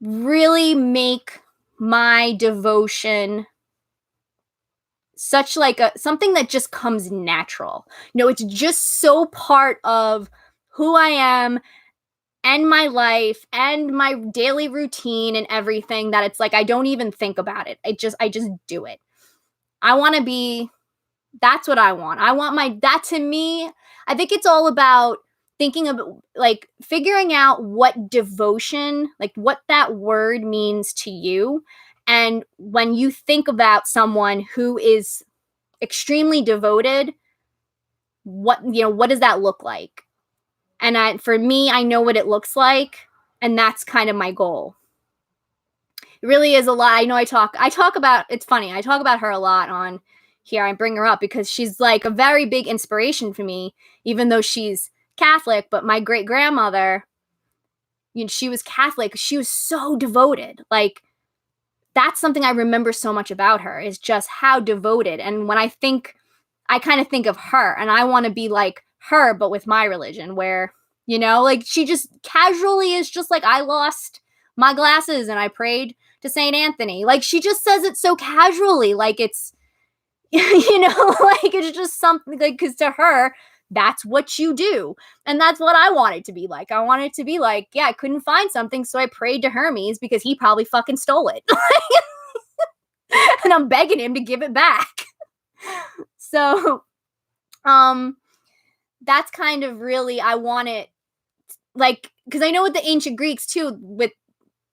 [SPEAKER 1] really make my devotion such like something that just comes natural. It's just so part of who I am and my life and my daily routine and everything, that it's like I don't even think about it. I just do it. I want to be, that's what I want. That to me, I think it's all about thinking of like figuring out what devotion, like what that word means to you. And when you think about someone who is extremely devoted, what does that look like? And for me, I know what it looks like, and that's kind of my goal. It really is a lot. I know I talk about, it's funny, I talk about her a lot on here. I bring her up because she's like a very big inspiration for me, even though she's Catholic. But my great grandmother, she was Catholic. She was so devoted. Like, that's something I remember so much about her, is just how devoted. And when I kind of think of her, and I want to be like her, but with my religion, where, like she just casually is just like, I lost my glasses and I prayed to Saint Anthony. Like, she just says it so casually, like it's, like it's just something, like, because to her, that's what you do. And that's what I want it to be like. I want it to be like, yeah, I couldn't find something, so I prayed to Hermes because he probably fucking stole it. And I'm begging him to give it back. So, that's kind of really, I want it, like, because I know with the ancient Greeks too, with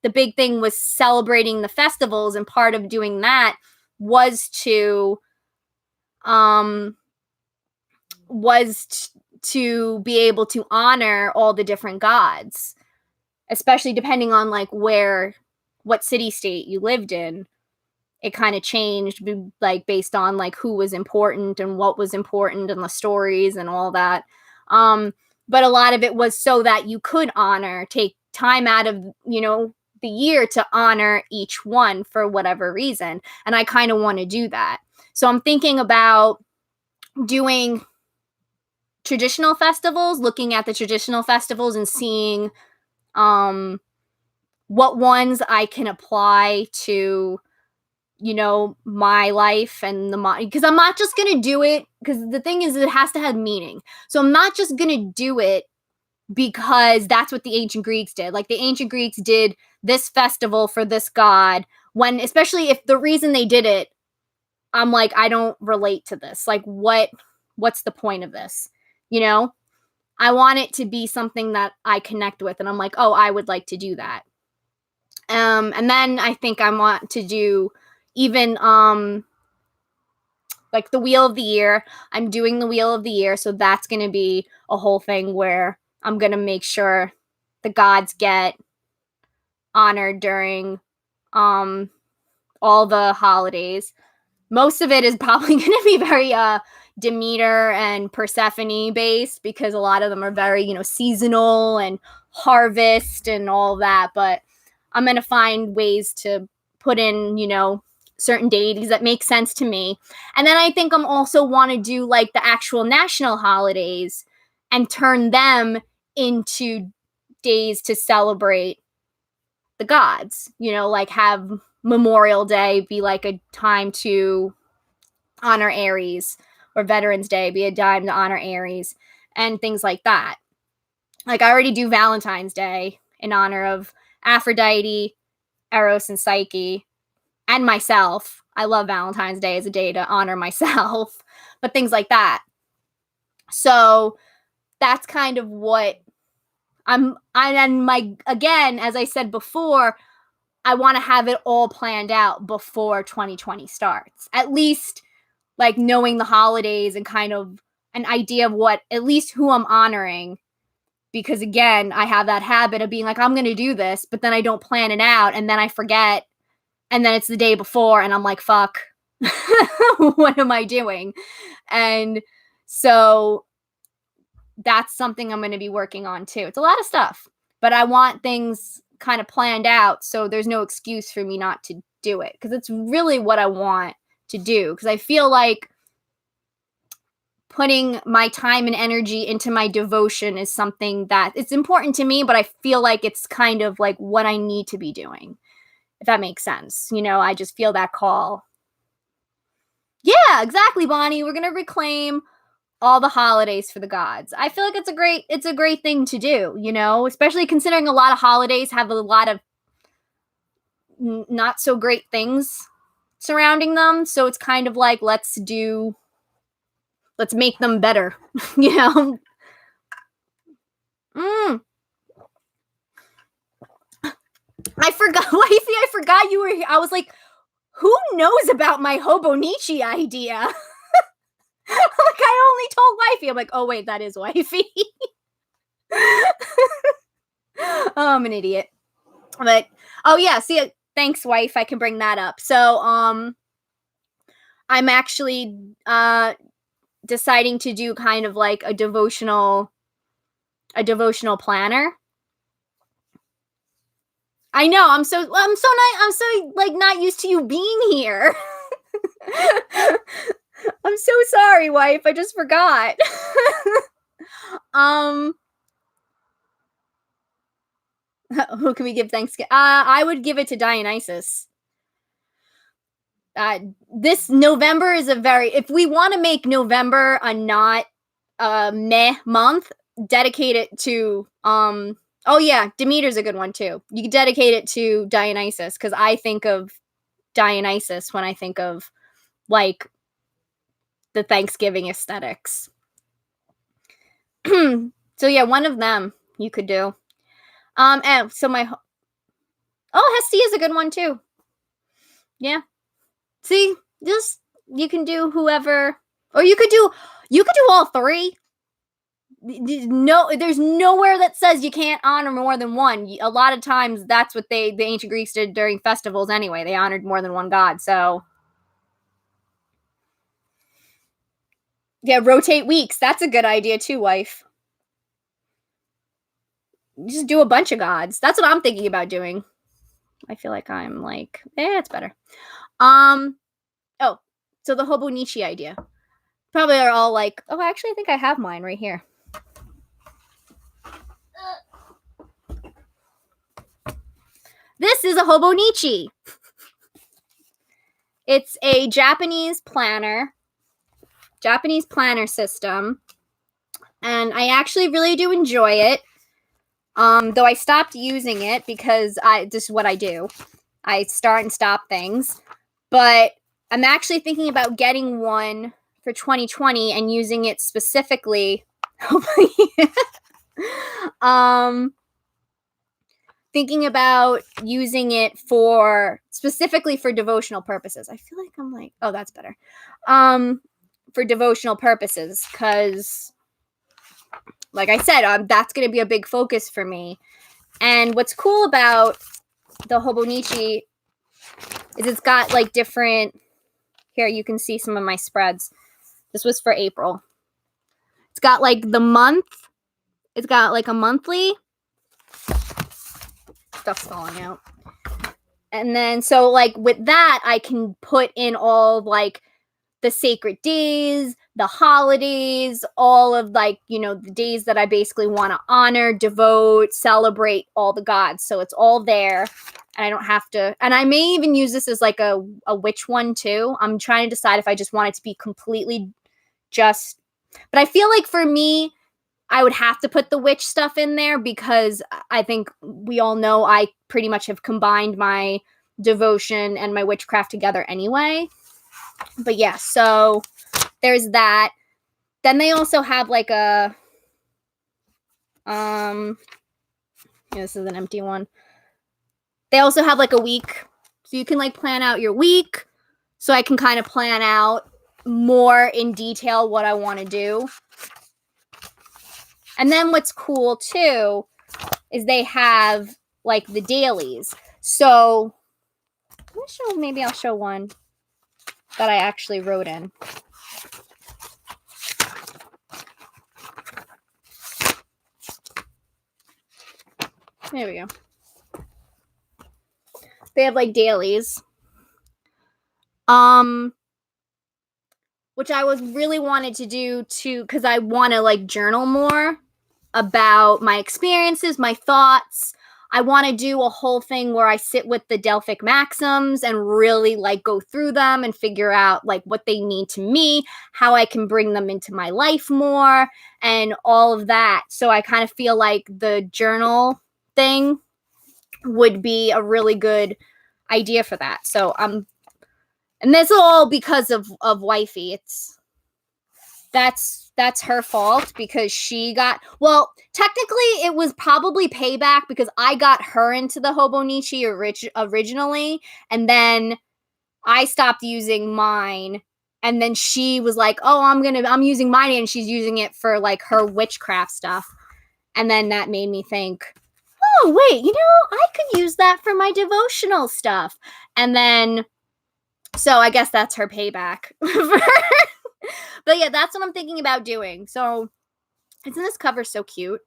[SPEAKER 1] the big thing was celebrating the festivals, and part of doing that was to be able to honor all the different gods, especially depending on like what city state you lived in. It kind of changed, like based on like who was important and what was important and the stories and all that. But a lot of it was so that you could take time out of, the year to honor each one for whatever reason. And I kind of want to do that. So I'm thinking about doing traditional festivals, looking at the traditional festivals and seeing what ones I can apply to, my life and because I'm not just going to do it, because the thing is, it has to have meaning. So I'm not just going to do it because that's what the ancient Greeks did. Like, the ancient Greeks did this festival for this god, when, especially if the reason they did it, I'm like, I don't relate to this. Like, what's the point of this? You know, I want it to be something that I connect with, and I'm like, oh, I would like to do that. And then I think I want to do even like the Wheel of the Year. I'm doing the Wheel of the Year, so that's going to be a whole thing where I'm going to make sure the gods get honored during all the holidays. Most of it is probably going to be very Demeter and Persephone based, because a lot of them are very, seasonal and harvest and all that. But I'm going to find ways to put in, certain deities that make sense to me. And then I think I'm also want to do like the actual national holidays and turn them into days to celebrate the gods, like have Memorial Day be like a time to honor Aries, or Veterans Day be a time to honor Aries, and things like that. Like I already do Valentine's Day in honor of Aphrodite, Eros, and Psyche, and myself. I love Valentine's Day as a day to honor myself, but things like that. So that's kind of what and again, as I said before, I want to have it all planned out before 2020 starts. At least like knowing the holidays and kind of an idea of at least who I'm honoring. Because again, I have that habit of being like, I'm going to do this, but then I don't plan it out, and then I forget, and then it's the day before and I'm like, fuck, what am I doing? And so that's something I'm going to be working on too. It's a lot of stuff, but I want things kind of planned out so there's no excuse for me not to do it, because it's really what I want to do. Because I feel like putting my time and energy into my devotion is something that it's important to me, but I feel like it's kind of like what I need to be doing, if that makes sense. I just feel that call. Yeah, exactly, Bonnie. We're going to reclaim all the holidays for the gods. I feel like it's a great thing to do, especially considering a lot of holidays have a lot of not so great things surrounding them. So it's kind of like, let's make them better, Mm. I forgot, Wifey, I forgot you were here. I was like, who knows about my Hobonichi idea? Like, I only told Wifey. I'm like, oh wait, that is Wifey. Oh, I'm an idiot. But oh yeah, see, thanks, wife. I can bring that up. So I'm actually deciding to do kind of like a devotional planner. I know, I'm so like not used to you being here. I'm so sorry, wife. I just forgot. Who can we give Thanksgiving? I would give it to Dionysus. This November is if we want to make November a not meh month, dedicate it to oh yeah, Demeter's a good one too. You can dedicate it to Dionysus, because I think of Dionysus when I think of like the Thanksgiving aesthetics. So yeah, one of them you could do. And so Hestia is a good one too. Yeah. See, just you can do whoever, or you could do all three. No, there's nowhere that says you can't honor more than one. A lot of times that's what the ancient Greeks did during festivals anyway. They honored more than one god. So yeah, rotate weeks. That's a good idea too, wife. Just do a bunch of gods. That's what I'm thinking about doing. I feel like I'm like, it's better. Oh, so the Hobonichi idea. Probably are all like, oh, actually, I think I have mine right here. This is a Hobonichi. It's a Japanese planner system, and I actually really do enjoy it. Though I stopped using it because this is what I do. I start and stop things. But I'm actually thinking about getting one for 2020 and using it specifically. Thinking about using it specifically for devotional purposes. I feel like I'm like, oh, that's better. For devotional purposes, because like I said, that's going to be a big focus for me. And what's cool about the Hobonichi is it's got like different, here you can see some of my spreads. This was for April. It's got like the month. It's got like a monthly. Stuff's falling out. And then, so like with that, I can put in all like the sacred days, the holidays, all of like, the days that I basically want to honor, devote, celebrate all the gods. So it's all there. And I don't have to, and I may even use this as like a witch one too. I'm trying to decide if I just want it to be completely but I feel like for me, I would have to put the witch stuff in there because I think we all know I pretty much have combined my devotion and my witchcraft together anyway. But yeah, so there's that. Then they also have like a, this is an empty one. They also have like a week. So you can like plan out your week. So I can kind of plan out more in detail what I want to do. And then what's cool too is they have like the dailies. So maybe I'll show one that I actually wrote in. There we go. They have like dailies. Which I was really wanted to do too, because I want to like journal more about my experiences, my thoughts. I want to do a whole thing where I sit with the Delphic maxims and really like go through them and figure out like what they mean to me, how I can bring them into my life more, and all of that. So I kind of feel like the journal thing would be a really good idea for that. So and this is all because of wifey. That's her fault because she got, well, technically it was probably payback because I got her into the Hobonichi originally, and then I stopped using mine, and then she was like, oh, I'm using mine, and she's using it for like her witchcraft stuff. And then that made me think, oh, wait, I could use that for my devotional stuff. And then, so I guess that's her payback. But yeah, that's what I'm thinking about doing. So isn't this cover so cute?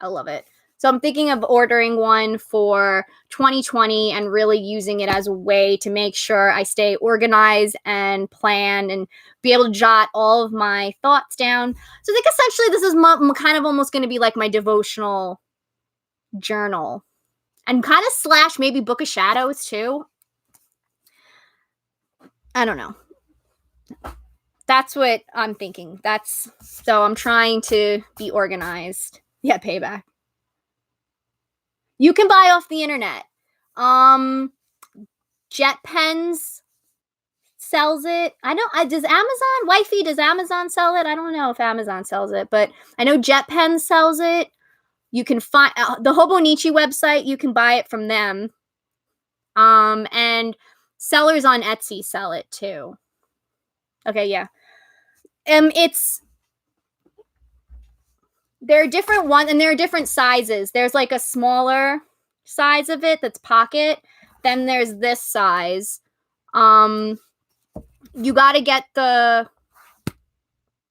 [SPEAKER 1] I love it. So I'm thinking of ordering one for 2020 and really using it as a way to make sure I stay organized and plan and be able to jot all of my thoughts down. So I think essentially this is kind of almost going to be like my devotional journal and kind of / maybe Book of Shadows too. I don't know. That's what I'm thinking. So I'm trying to be organized. Yeah, payback. You can buy off the internet. Jet Pens sells it. Does Amazon sell it? I don't know if Amazon sells it, but I know Jet Pens sells it. You can find the Hobonichi website. You can buy it from them. And sellers on Etsy sell it too. Okay, yeah. There are different ones, and there are different sizes. There's like a smaller size of it that's pocket. Then there's this size. You got to get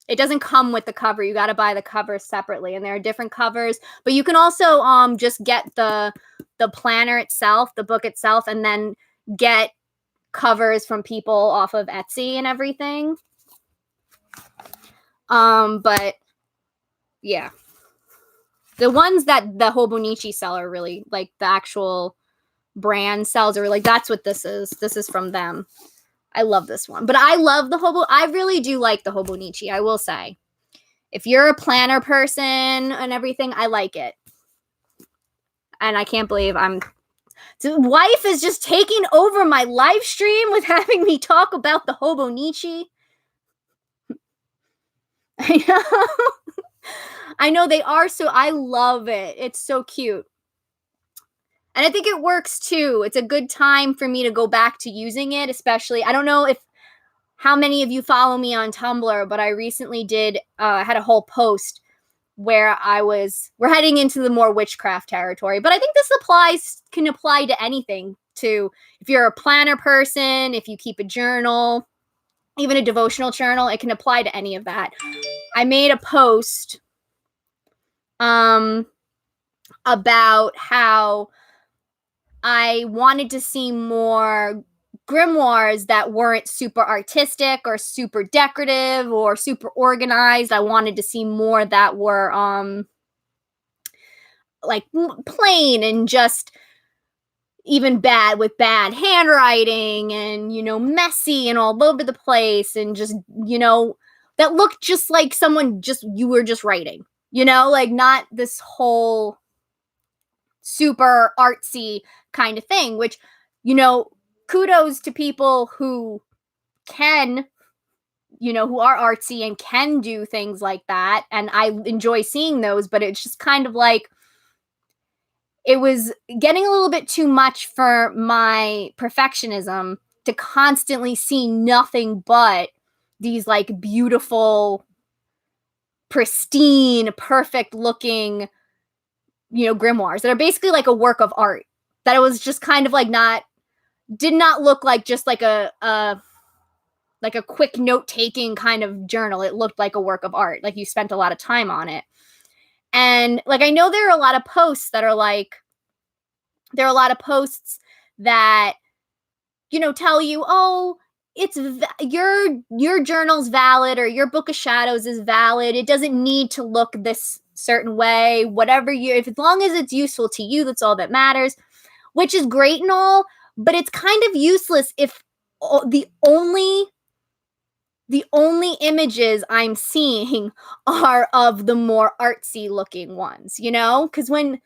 [SPEAKER 1] it doesn't come with the cover. You got to buy the cover separately, and there are different covers. But you can also just get the planner itself, the book itself, and then get covers from people off of Etsy and everything. But yeah, the ones that the Hobonichi sell are really like the actual brand sells are like, that's what this is. This is from them. I love this one, but I love I really do like the Hobonichi. I will say, if you're a planner person and everything, I like it. And I can't believe So wife is just taking over my live stream with having me talk about the Hobonichi. I know. I know they are, so I love it. It's so cute. And I think it works too. It's a good time for me to go back to using it, especially I don't know if how many of you follow me on Tumblr, but I recently had a whole post where we're heading into the more witchcraft territory. But I think this can apply to anything, to if you're a planner person, if you keep a journal, even a devotional journal, it can apply to any of that. I made a post about how I wanted to see more grimoires that weren't super artistic or super decorative or super organized. I wanted to see more that were like plain and just even bad, with bad handwriting and, messy and all over the place, and just, that looked just like you were just writing, like not this whole super artsy kind of thing, which, kudos to people who can, who are artsy and can do things like that. And I enjoy seeing those, but it's just kind of like, it was getting a little bit too much for my perfectionism to constantly see nothing but these like beautiful, pristine, perfect looking, grimoires that are basically like a work of art. That it was just kind of like did not look like just like a quick note taking kind of journal. It looked like a work of art. Like you spent a lot of time on it. And like, I know there are a lot of posts that are like, there are a lot of posts that, tell you, oh, your journal's valid, or your book of shadows is valid. It doesn't need to look this certain way. As long as it's useful to you, that's all that matters, which is great and all, but it's kind of useless if the only images I'm seeing are of the more artsy looking ones, because when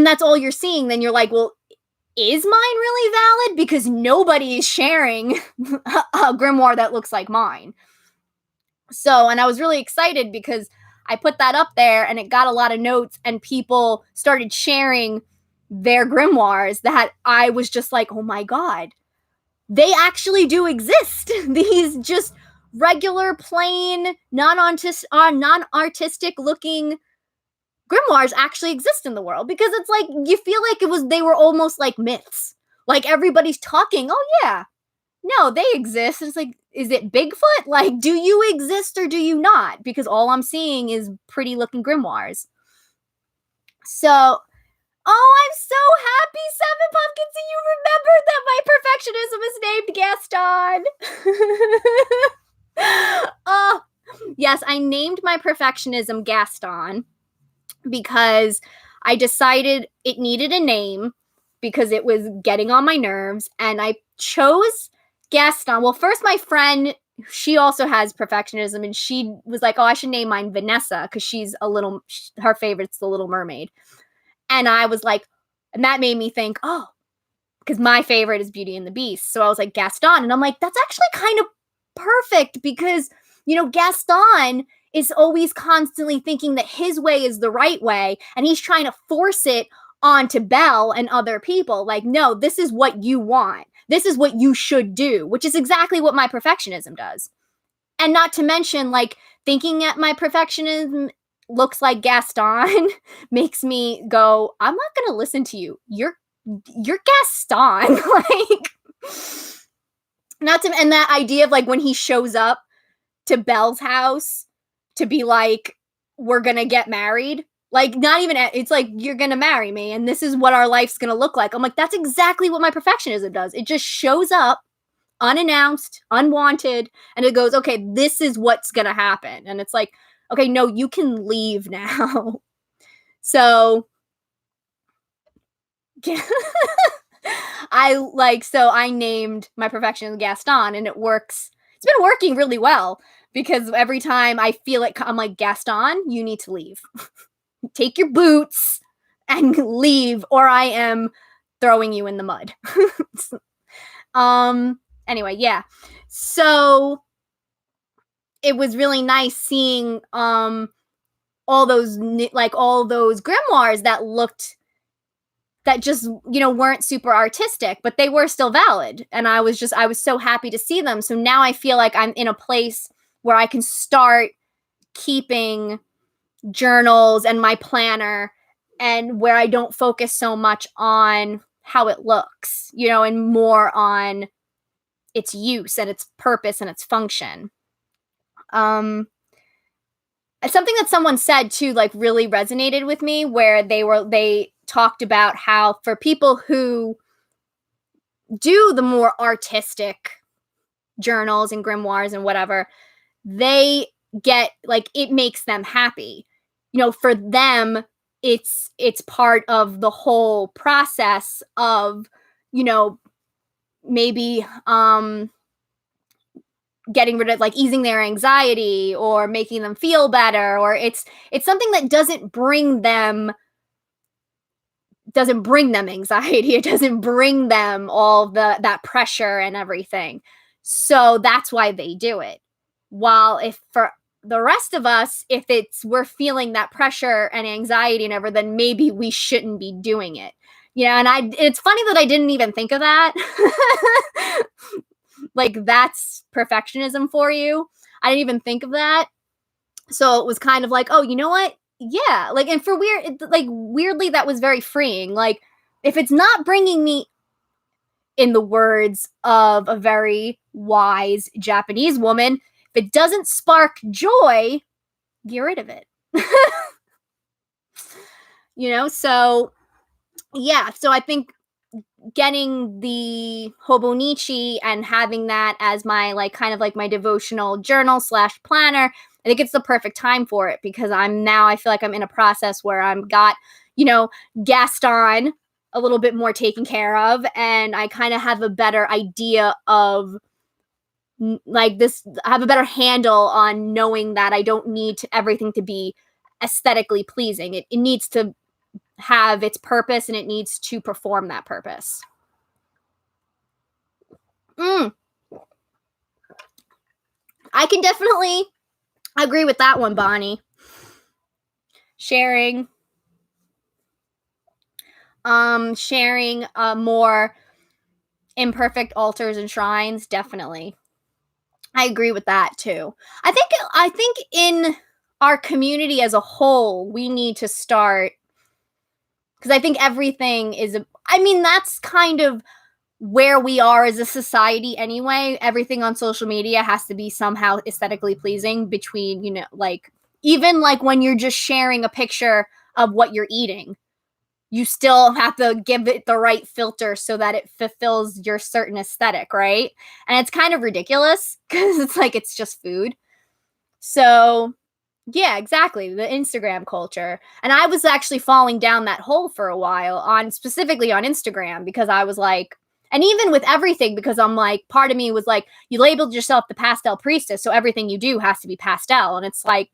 [SPEAKER 1] that's all you're seeing, then you're like, well, is mine really valid? Because nobody is sharing a grimoire that looks like mine. So, and I was really excited because I put that up there and it got a lot of notes, and people started sharing their grimoires that I was just like, oh my God, they actually do exist. These just regular, plain, non-artistic looking grimoires actually exist in the world, because it's like you feel like they were almost like myths. Like everybody's talking, oh yeah, no, they exist. It's like, is it Bigfoot? Like, do you exist or do you not? Because all I'm seeing is pretty looking grimoires. So, oh, I'm so happy, Seven Pumpkins, that you remembered that my perfectionism is named Gaston. Oh, yes, I named my perfectionism Gaston because I decided it needed a name because it was getting on my nerves, and I chose Gaston. Well, first my friend, she also has perfectionism, and she was like, oh, I should name mine Vanessa because her favorite's The Little Mermaid. And I was like, and that made me think, oh, because my favorite is Beauty and the Beast. So I was like, Gaston. And I'm like, that's actually kind of perfect because, Gaston is always constantly thinking that his way is the right way, and he's trying to force it onto Belle and other people. Like, no, this is what you want. This is what you should do, which is exactly what my perfectionism does. And not to mention, like, thinking that my perfectionism looks like Gaston makes me go, I'm not going to listen to you. You're Gaston. Like, and that idea of like when he shows up to Belle's house to be like, we're going to get married. Like, not even, it's like, you're going to marry me and this is what our life's going to look like. I'm like, that's exactly what my perfectionism does. It just shows up unannounced, unwanted, and it goes, okay, this is what's going to happen. And it's like, okay, no, you can leave now. So I named my perfectionism Gaston, and it works. It's been working really well because every time I feel it, I'm like, Gaston, you need to leave. Take your boots and leave, or I am throwing you in the mud. Anyway, yeah. So it was really nice seeing all those grimoires that just, weren't super artistic, but they were still valid. And I was so happy to see them. So now I feel like I'm in a place where I can start keeping journals and my planner, and where I don't focus so much on how it looks, and more on its use and its purpose and its function. Something that someone said too, like, really resonated with me, where they talked about how for people who do the more artistic journals and grimoires and whatever, they get, like, it makes them happy. For them, it's part of the whole process of, maybe getting rid of, like, easing their anxiety or making them feel better, or it's something that doesn't bring them anxiety. It doesn't bring them all that pressure and everything. So that's why they do it. While if for the rest of us, if we're feeling that pressure and anxiety and everything, then maybe we shouldn't be doing it. And it's funny that I didn't even think of that. Like, that's perfectionism for you. I didn't even think of that. So it was kind of like, oh, you know what? Yeah. Like, and weirdly, that was very freeing. Like, if it's not bringing me, in the words of a very wise Japanese woman, if it doesn't spark joy, get rid of it. So yeah. So I think getting the Hobonichi and having that as my, like, kind of like my devotional journal / planner, I think it's the perfect time for it, because I feel like I'm in a process where I'm got, Gaston a little bit more taken care of, and I kind of have a better idea of, like, this, I have a better handle on knowing that I don't need everything to be aesthetically pleasing. It needs to have its purpose, and it needs to perform that purpose. I can definitely agree with that one, Bonnie. Sharing more imperfect altars and shrines, definitely. I agree with that too. I think in our community as a whole, we need to start, because I think everything is that's kind of where we are as a society anyway. Everything on social media has to be somehow aesthetically pleasing, between, like, even like when you're just sharing a picture of what you're eating, you still have to give it the right filter so that it fulfills your certain aesthetic, right? And it's kind of ridiculous, because it's like, it's just food. So yeah, exactly. The Instagram culture. And I was actually falling down that hole for a while, specifically on Instagram, because I was like, and even with everything, because I'm like, part of me was like, you labeled yourself the pastel priestess, so everything you do has to be pastel. And it's like,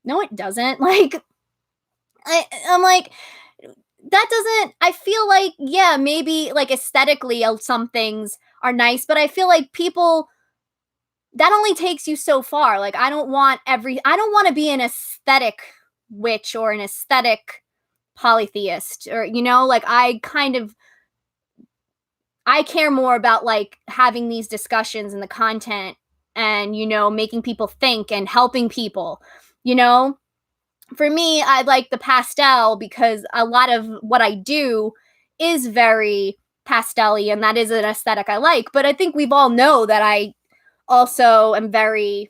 [SPEAKER 1] no, it doesn't. Like, I'm like, that doesn't, I feel like, yeah, maybe like aesthetically some things are nice, but I feel like people, that only takes you so far. Like, I don't want to be an aesthetic witch or an aesthetic polytheist, or, like, I care more about, like, having these discussions and the content, and, making people think and helping people, For me, I like the pastel, because a lot of what I do is very pastel-y, and that is an aesthetic I like. But I think we've all know that I also am I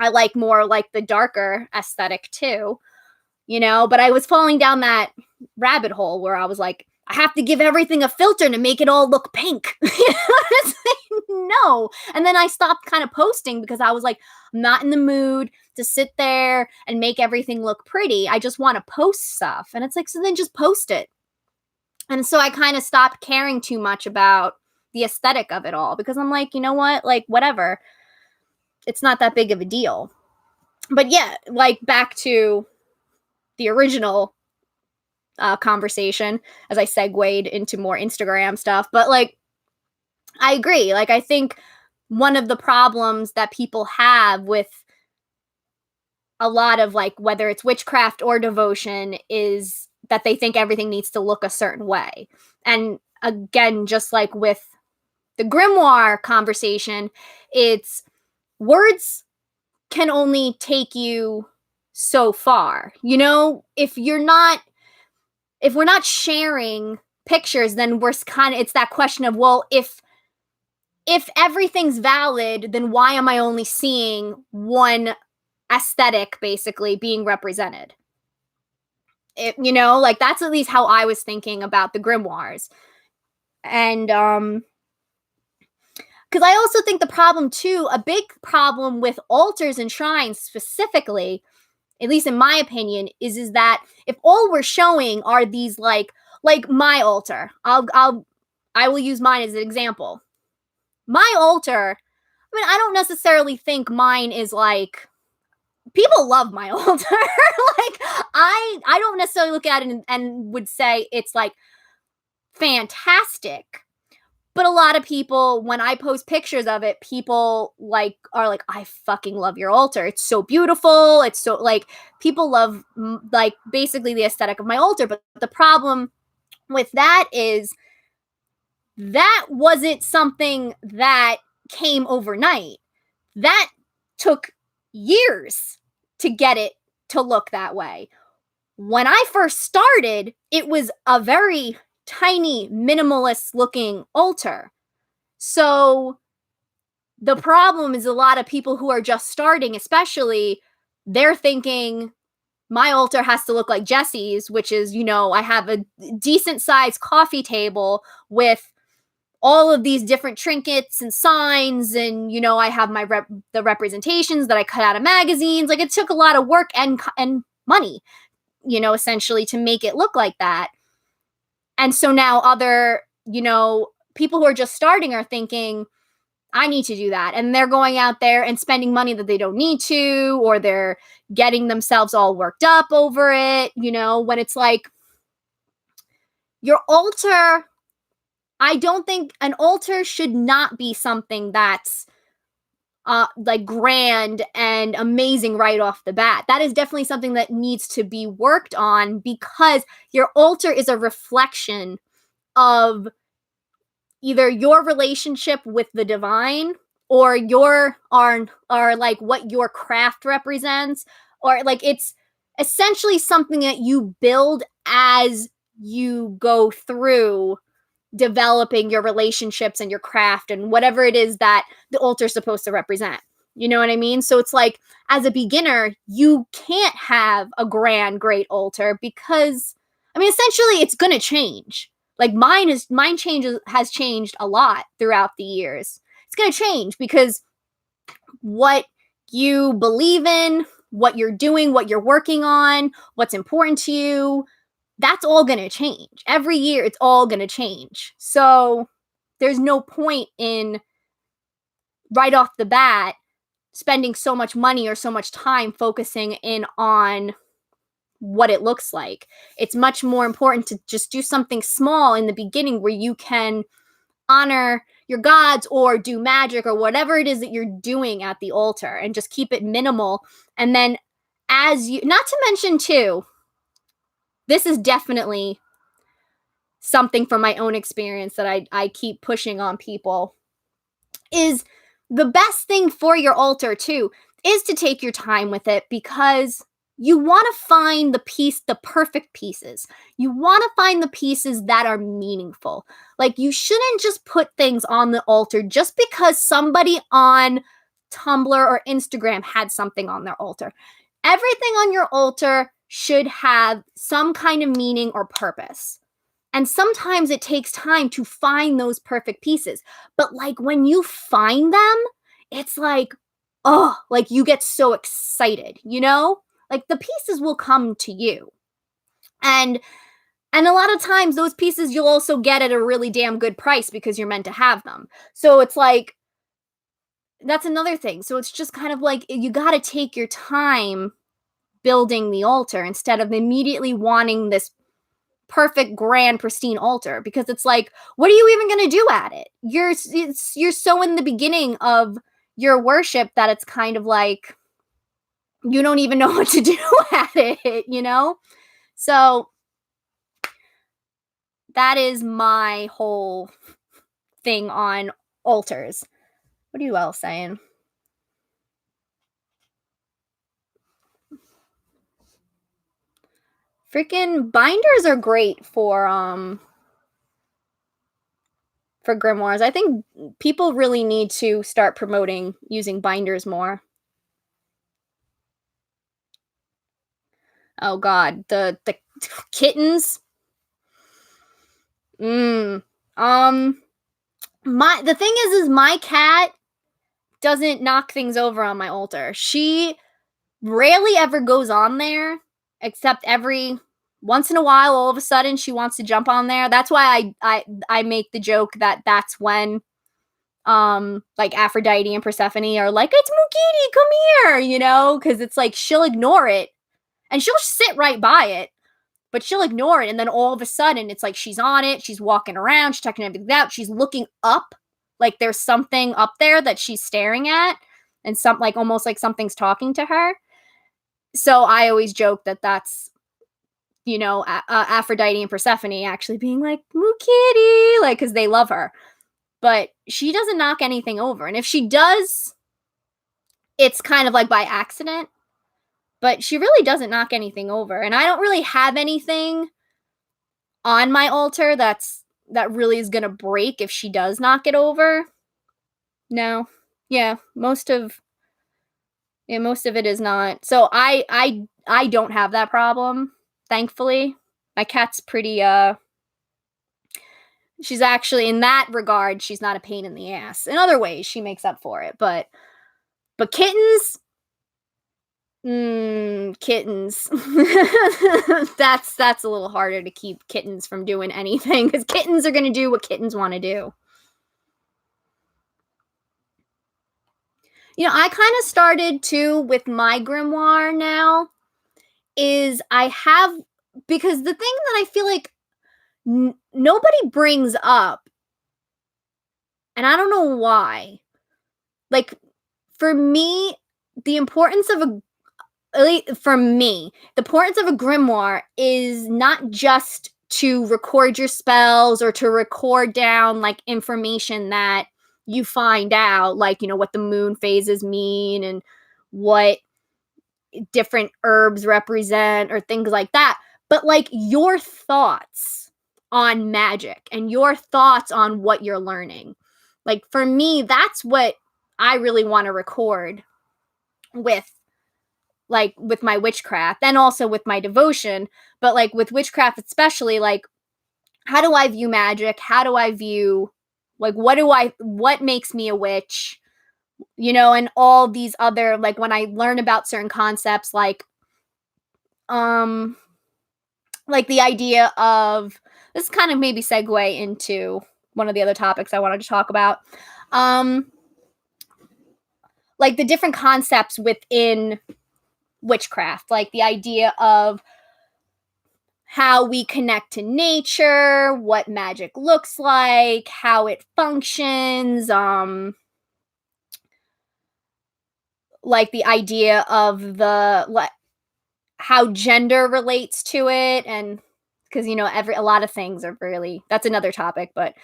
[SPEAKER 1] like more like the darker aesthetic too, but I was falling down that rabbit hole where I was like, I have to give everything a filter to make it all look pink. It's like, no. And then I stopped kind of posting, because I was like, I'm not in the mood to sit there and make everything look pretty. I just want to post stuff. And it's like, so then just post it. And so I kind of stopped caring too much about the aesthetic of it all, because I'm like, you know what? Like, whatever. It's not that big of a deal. But yeah, like, back to the original conversation as I segued into more Instagram stuff. But like, I agree. Like, I think one of the problems that people have with a lot of like whether it's witchcraft or devotion is that they think everything needs to look a certain way. And again, just like with the grimoire conversation, it's words can only take you so far. You know, if we're not sharing pictures, then we're kind of, it's that question of, well, if everything's valid, then why am I only seeing one aesthetic basically being represented? You know, like that's at least how I was thinking about the grimoires. And because I also think the problem too, a big problem with altars and shrines specifically, at least in my opinion, is that if all we're showing are these like my altar, I will use mine as an example. My altar, I mean, I don't necessarily think mine is like, people love my altar. Like, I don't necessarily look at it and would say it's like fantastic. But a lot of people, when I post pictures of it, people like are like, I fucking love your altar. It's so beautiful. It's so like, people love like basically the aesthetic of my altar. But the problem with that is that wasn't something that came overnight. That took years to get it to look that way. When I first started, it was a very tiny, minimalist looking altar. So the problem is a lot of people who are just starting, especially, they're thinking my altar has to look like Jesse's, which is, you know, I have a decent sized coffee table with all of these different trinkets and signs, and you know, I have my the representations that I cut out of magazines. Like, it took a lot of work and money, you know, essentially to make it look like that. And so now other, you know, people who are just starting are thinking, I need to do that. And they're going out there and spending money that they don't need to, or they're getting themselves all worked up over it, you know, when it's like your altar, I don't think an altar should not be something that's like grand and amazing right off the bat. That is definitely something that needs to be worked on, because your altar is a reflection of either your relationship with the divine, or your or like what your craft represents, or like it's essentially something that you build as you go through developing your relationships and your craft and whatever it is that the altar is supposed to represent. You know what I mean? So it's like, as a beginner, you can't have a grand, great altar, because, I mean, essentially it's going to change. Like mine has changed a lot throughout the years. It's going to change because what you believe in, what you're doing, what you're working on, what's important to you, that's all going to change. Every year, it's all going to change. So there's no point in right off the bat spending so much money or so much time focusing in on what it looks like. It's much more important to just do something small in the beginning where you can honor your gods or do magic or whatever it is that you're doing at the altar, and just keep it minimal. And then, as you, not to mention too, this is definitely something from my own experience that I keep pushing on people, is the best thing for your altar too is to take your time with it, because you want to find the perfect pieces. You want to find the pieces that are meaningful. Like, you shouldn't just put things on the altar just because somebody on Tumblr or Instagram had something on their altar. Everything on your altar should have some kind of meaning or purpose. And sometimes it takes time to find those perfect pieces. But like, when you find them, it's like, oh, like you get so excited, you know? Like, the pieces will come to you. And a lot of times those pieces you'll also get at a really damn good price because you're meant to have them. So it's like, that's another thing. So it's just kind of like, you got to take your time building the altar instead of immediately wanting this perfect, grand, pristine altar, because it's like, what are you even going to do at it? You're so in the beginning of your worship that it's kind of like you don't even know what to do at it, you know? So that is my whole thing on altars. What are you else saying? Freaking binders are great for grimoires. I think people really need to start promoting using binders more. Oh god, the kittens. Mm. The thing is my cat doesn't knock things over on my altar. She rarely ever goes on there, except every once in a while, all of a sudden she wants to jump on there. That's why I make the joke that that's when like Aphrodite and Persephone are like, it's Mukini, come here, you know, because it's like she'll ignore it and she'll sit right by it, but she'll ignore it, and then all of a sudden it's like she's on it, she's walking around, she's checking everything out, she's looking up, like there's something up there that she's staring at, and some like almost like something's talking to her. So I always joke that that's, you know, Aphrodite and Persephone actually being like, "Moo kitty," like, because they love her. But she doesn't knock anything over. And if she does, it's kind of like by accident. But she really doesn't knock anything over. And I don't really have anything on my altar that really is gonna break if she does knock it over. No. Yeah, most of it is not. So I don't have that problem, thankfully. My cat's pretty she's actually, in that regard, she's not a pain in the ass. In other ways, she makes up for it, but kittens, kittens. That's a little harder to keep kittens from doing anything, because kittens are gonna do what kittens want to do. You know, I kind of started too with my grimoire now. Is I have, because the thing that I feel like nobody brings up, and I don't know why. Like, for me, the importance of the importance of a grimoire is not just to record your spells or to record down like information that you find out, like, you know, what the moon phases mean and what different herbs represent or things like that, but like your thoughts on magic and your thoughts on what you're learning. Like, for me, that's what I really want to record with, like, with my witchcraft and also with my devotion. But like with witchcraft especially, like, how do I view magic? How do I view, like, what makes me a witch? You know, and all these other, like, when I learn about certain concepts, like the idea of, this kind of maybe segue into one of the other topics I wanted to talk about. Like the different concepts within witchcraft, like the idea of how we connect to nature, what magic looks like, how it functions, like the idea of how gender relates to it, and because, you know, a lot of things are really, that's another topic, but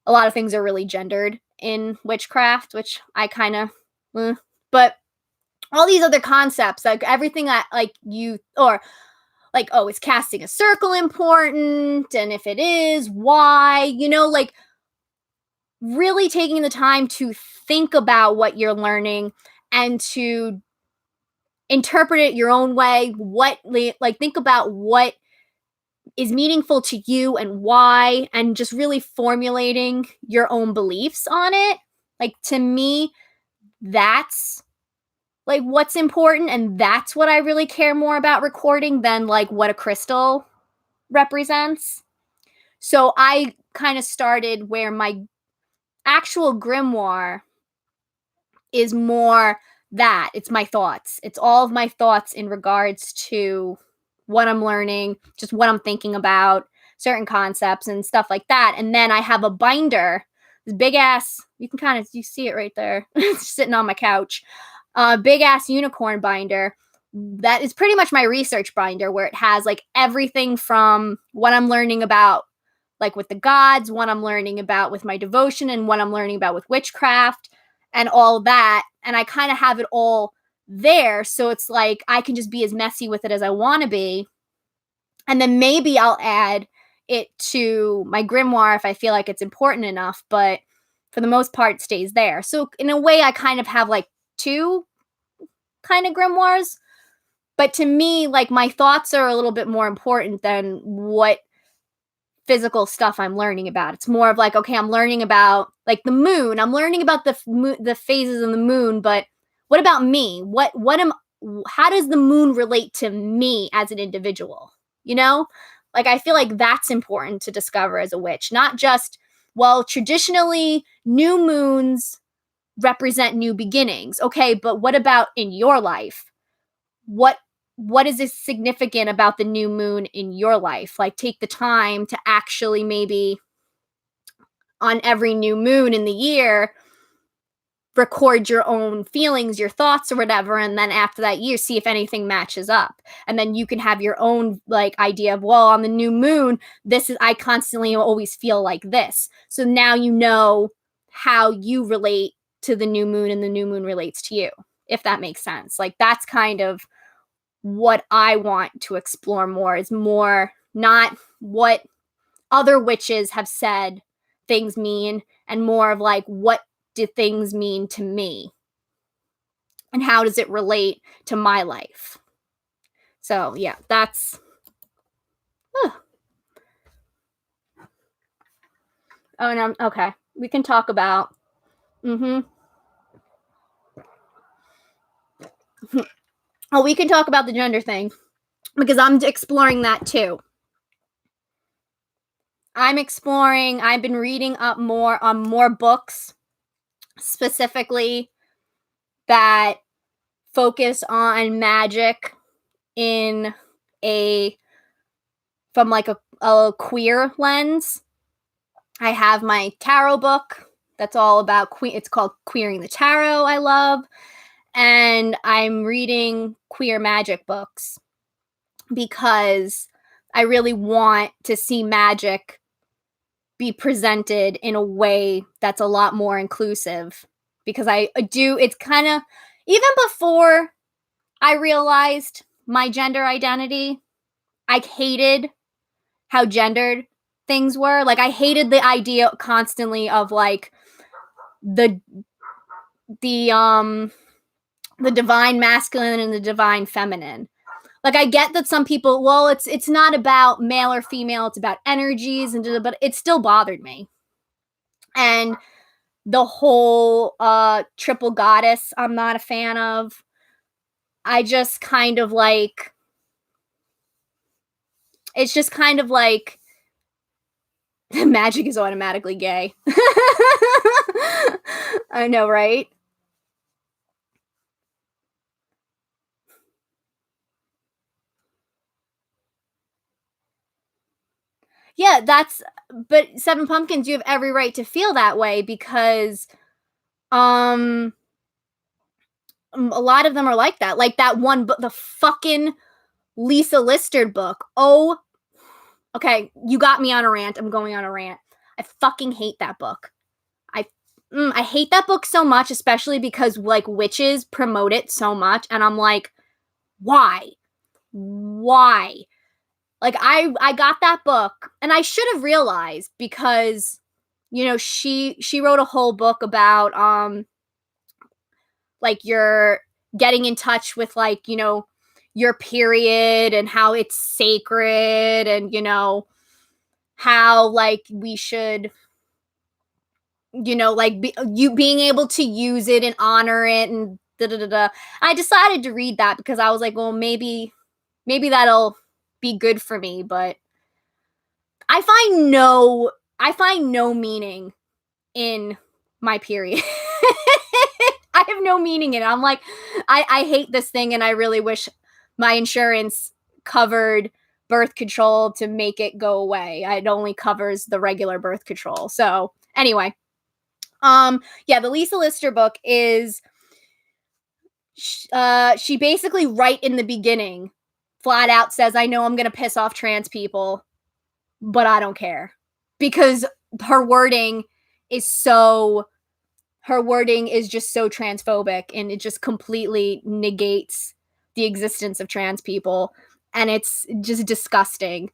[SPEAKER 1] a lot of things are really gendered in witchcraft, which I kind of, but all these other concepts, like everything that, like, you, or like, oh, is casting a circle important? And if it is, why? You know, like, really taking the time to think about what you're learning and to interpret it your own way. Like, think about what is meaningful to you and why, and just really formulating your own beliefs on it. Like, to me, that's like what's important, and that's what I really care more about recording than like what a crystal represents. So I kind of started where my actual grimoire is more that it's my thoughts. It's all of my thoughts in regards to what I'm learning, just what I'm thinking about. certain concepts and stuff like that. And then I have a binder, this big ass, you see it right there. It's sitting on my couch. Big ass unicorn binder that is pretty much my research binder, where it has like everything from what I'm learning about like with the gods, what I'm learning about with my devotion, and what I'm learning about with witchcraft and all that. And I kind of have it all there. So it's like I can just be as messy with it as I want to be. And then maybe I'll add it to my grimoire if I feel like it's important enough. But for the most part, it stays there. So in a way, I kind of have like two kind of grimoires. But to me, like my thoughts are a little bit more important than what physical stuff I'm learning about. It's more of like, okay, I'm learning about like the moon. I'm learning about the phases of the moon, but what about me? How does the moon relate to me as an individual? You know? Like I feel like that's important to discover as a witch, not just, well, traditionally new moons represent new beginnings. Okay, but what about in your life? What is this significant about the new moon in your life? Like take the time to actually maybe on every new moon in the year record your own feelings, your thoughts or whatever, and then after that year see if anything matches up. And then you can have your own like idea of, well, on the new moon, I constantly always feel like this. So now you know how you relate to the new moon and the new moon relates to you, if that makes sense. Like that's kind of what I want to explore more, is more not what other witches have said things mean, and more of like, what do things mean to me? And how does it relate to my life? So yeah, that's... Oh, no, okay. We can talk about... Oh, we can talk about the gender thing, because I'm exploring that too. I've been reading up more on more books specifically that focus on magic from like a queer lens. I have my tarot book that's all about it's called Queering the Tarot, I love. And I'm reading queer magic books because I really want to see magic be presented in a way that's a lot more inclusive, because it's kind of, even before I realized my gender identity, I hated how gendered things were. Like I hated the idea constantly of like the divine masculine and the divine feminine. Like I get that some people, well, it's not about male or female, it's about energies, but it still bothered me. And the whole triple goddess, I'm not a fan of. I just kind of like, it's just kind of like magic is automatically gay. I know, right? Yeah, but Seven Pumpkins, you have every right to feel that way, because a lot of them are like that. Like that one book, the fucking Lisa Lister book. Oh, okay, you got me on a rant. I'm going on a rant. I fucking hate that book. I hate that book so much, especially because like witches promote it so much, and I'm like, why? Like I got that book, and I should have realized, because you know she wrote a whole book about like you're getting in touch with like, you know, your period and how it's sacred, and you know how like we should, you know, like you being able to use it and honor it and da da da da. I decided to read that because I was like, well, maybe that'll be good for me, but I find no meaning in my period. I have no meaning in it. I'm like, I hate this thing, and I really wish my insurance covered birth control to make it go away. It only covers the regular birth control. So anyway, yeah, the Lisa Lister book is, she basically right in the beginning flat out says, I know I'm going to piss off trans people, but I don't care, because her wording is just so transphobic, and it just completely negates the existence of trans people, and it's just disgusting.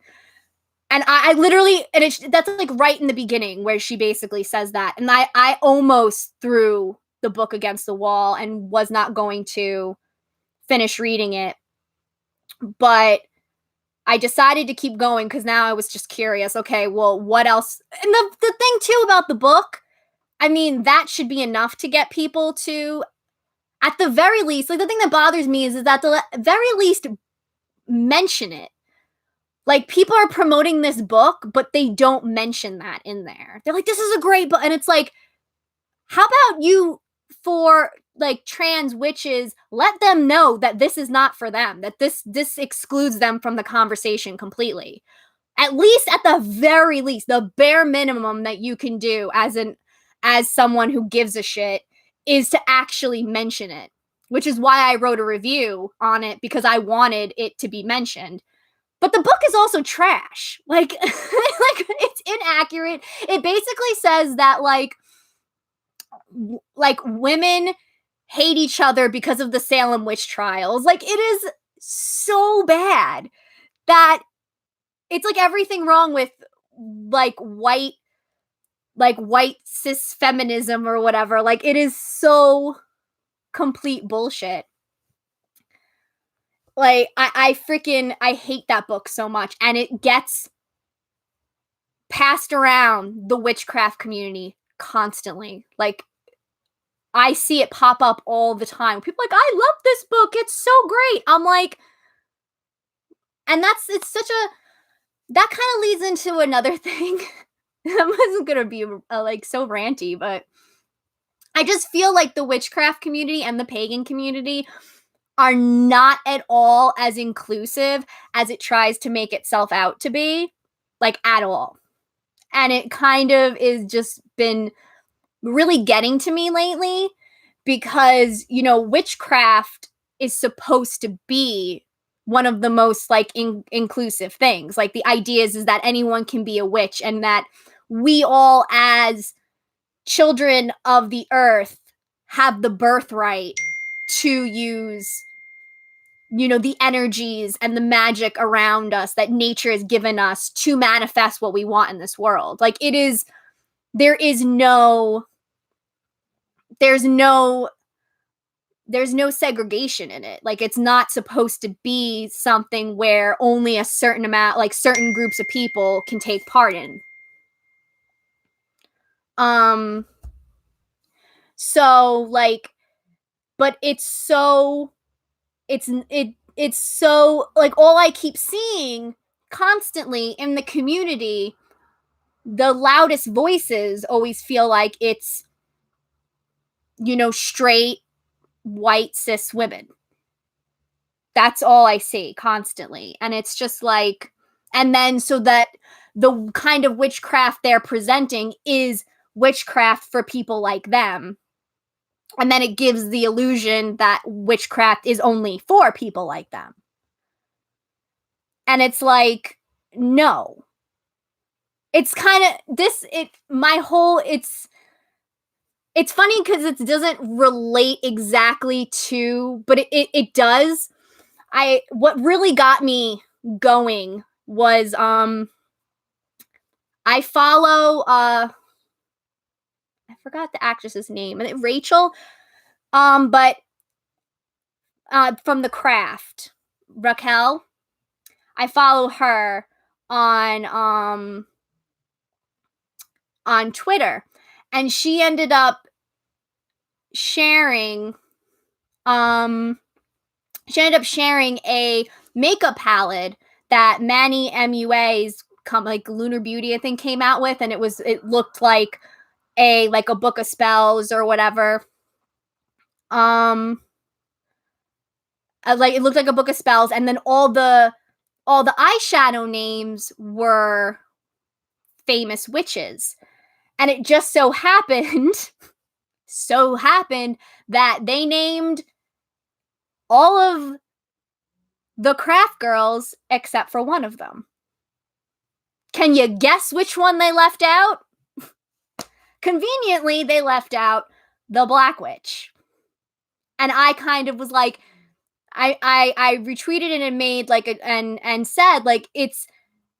[SPEAKER 1] And I literally, and that's like right in the beginning where she basically says that, and I almost threw the book against the wall and was not going to finish reading it, but I decided to keep going because now I was just curious. Okay, well, what else? And the thing too about the book, I mean, that should be enough to get people to, at the very least, like, the thing that bothers me is that the very least mention it. Like, people are promoting this book, but they don't mention that in there. They're like, this is a great book. And it's like, how about you, for like trans witches, let them know that this is not for them, that this excludes them from the conversation completely. At least, at the very least, the bare minimum that you can do as someone who gives a shit is to actually mention it, which is why I wrote a review on it, because I wanted it to be mentioned. But the book is also trash. Like, like, it's inaccurate. It basically says that like women hate each other because of the Salem witch trials. Like, it is so bad that it's like everything wrong with like white cis feminism or whatever. Like, it is so complete bullshit. Like, I hate that book so much, and it gets passed around the witchcraft community constantly. Like, I see it pop up all the time. People are like, I love this book, it's so great. I'm like, and that kind of leads into another thing. I wasn't gonna be like so ranty, but I just feel like the witchcraft community and the pagan community are not at all as inclusive as it tries to make itself out to be, like, at all. And it kind of is just been really getting to me lately, because, you know, witchcraft is supposed to be one of the most like inclusive things. Like, the idea is that anyone can be a witch, and that we all, as children of the earth, have the birthright to use, you know, the energies and the magic around us that nature has given us to manifest what we want in this world. Like, there's no segregation in it. Like, it's not supposed to be something where only a certain amount, like certain groups of people, can take part in. So like, but it's so like, all I keep seeing constantly in the community, the loudest voices always feel like it's, you know, straight white cis women. That's all I see constantly. And it's just like, and then so that the kind of witchcraft they're presenting is witchcraft for people like them. And then it gives the illusion that witchcraft is only for people like them. And it's like, no. It's kind of it's funny because it doesn't relate exactly to, but it does. What really got me going was I follow I forgot the actress's name, Rachel, but from The Craft, Raquel. I follow her on Twitter, and she ended up sharing a makeup palette that Manny MUA's like Lunar Beauty, I think, came out with, and it looked like a book of spells or whatever. Like, it looked like a book of spells, and then all the all the eyeshadow names were famous witches. And it just so happened that they named all of the craft girls except for one of them. Can you guess which one they left out? Conveniently, they left out the Black Witch. And I kind of was like, I retweeted it and made like and said like, it's,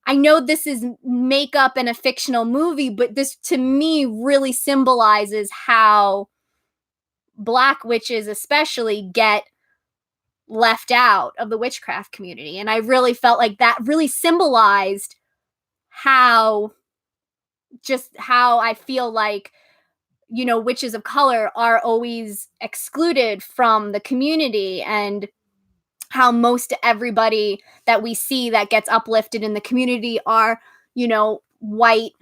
[SPEAKER 1] I know this is makeup in a fictional movie, but this to me really symbolizes how Black witches especially get left out of the witchcraft community. And I really felt like that really symbolized how I feel like, you know, witches of color are always excluded from the community, and how most everybody that we see that gets uplifted in the community are, you know, white,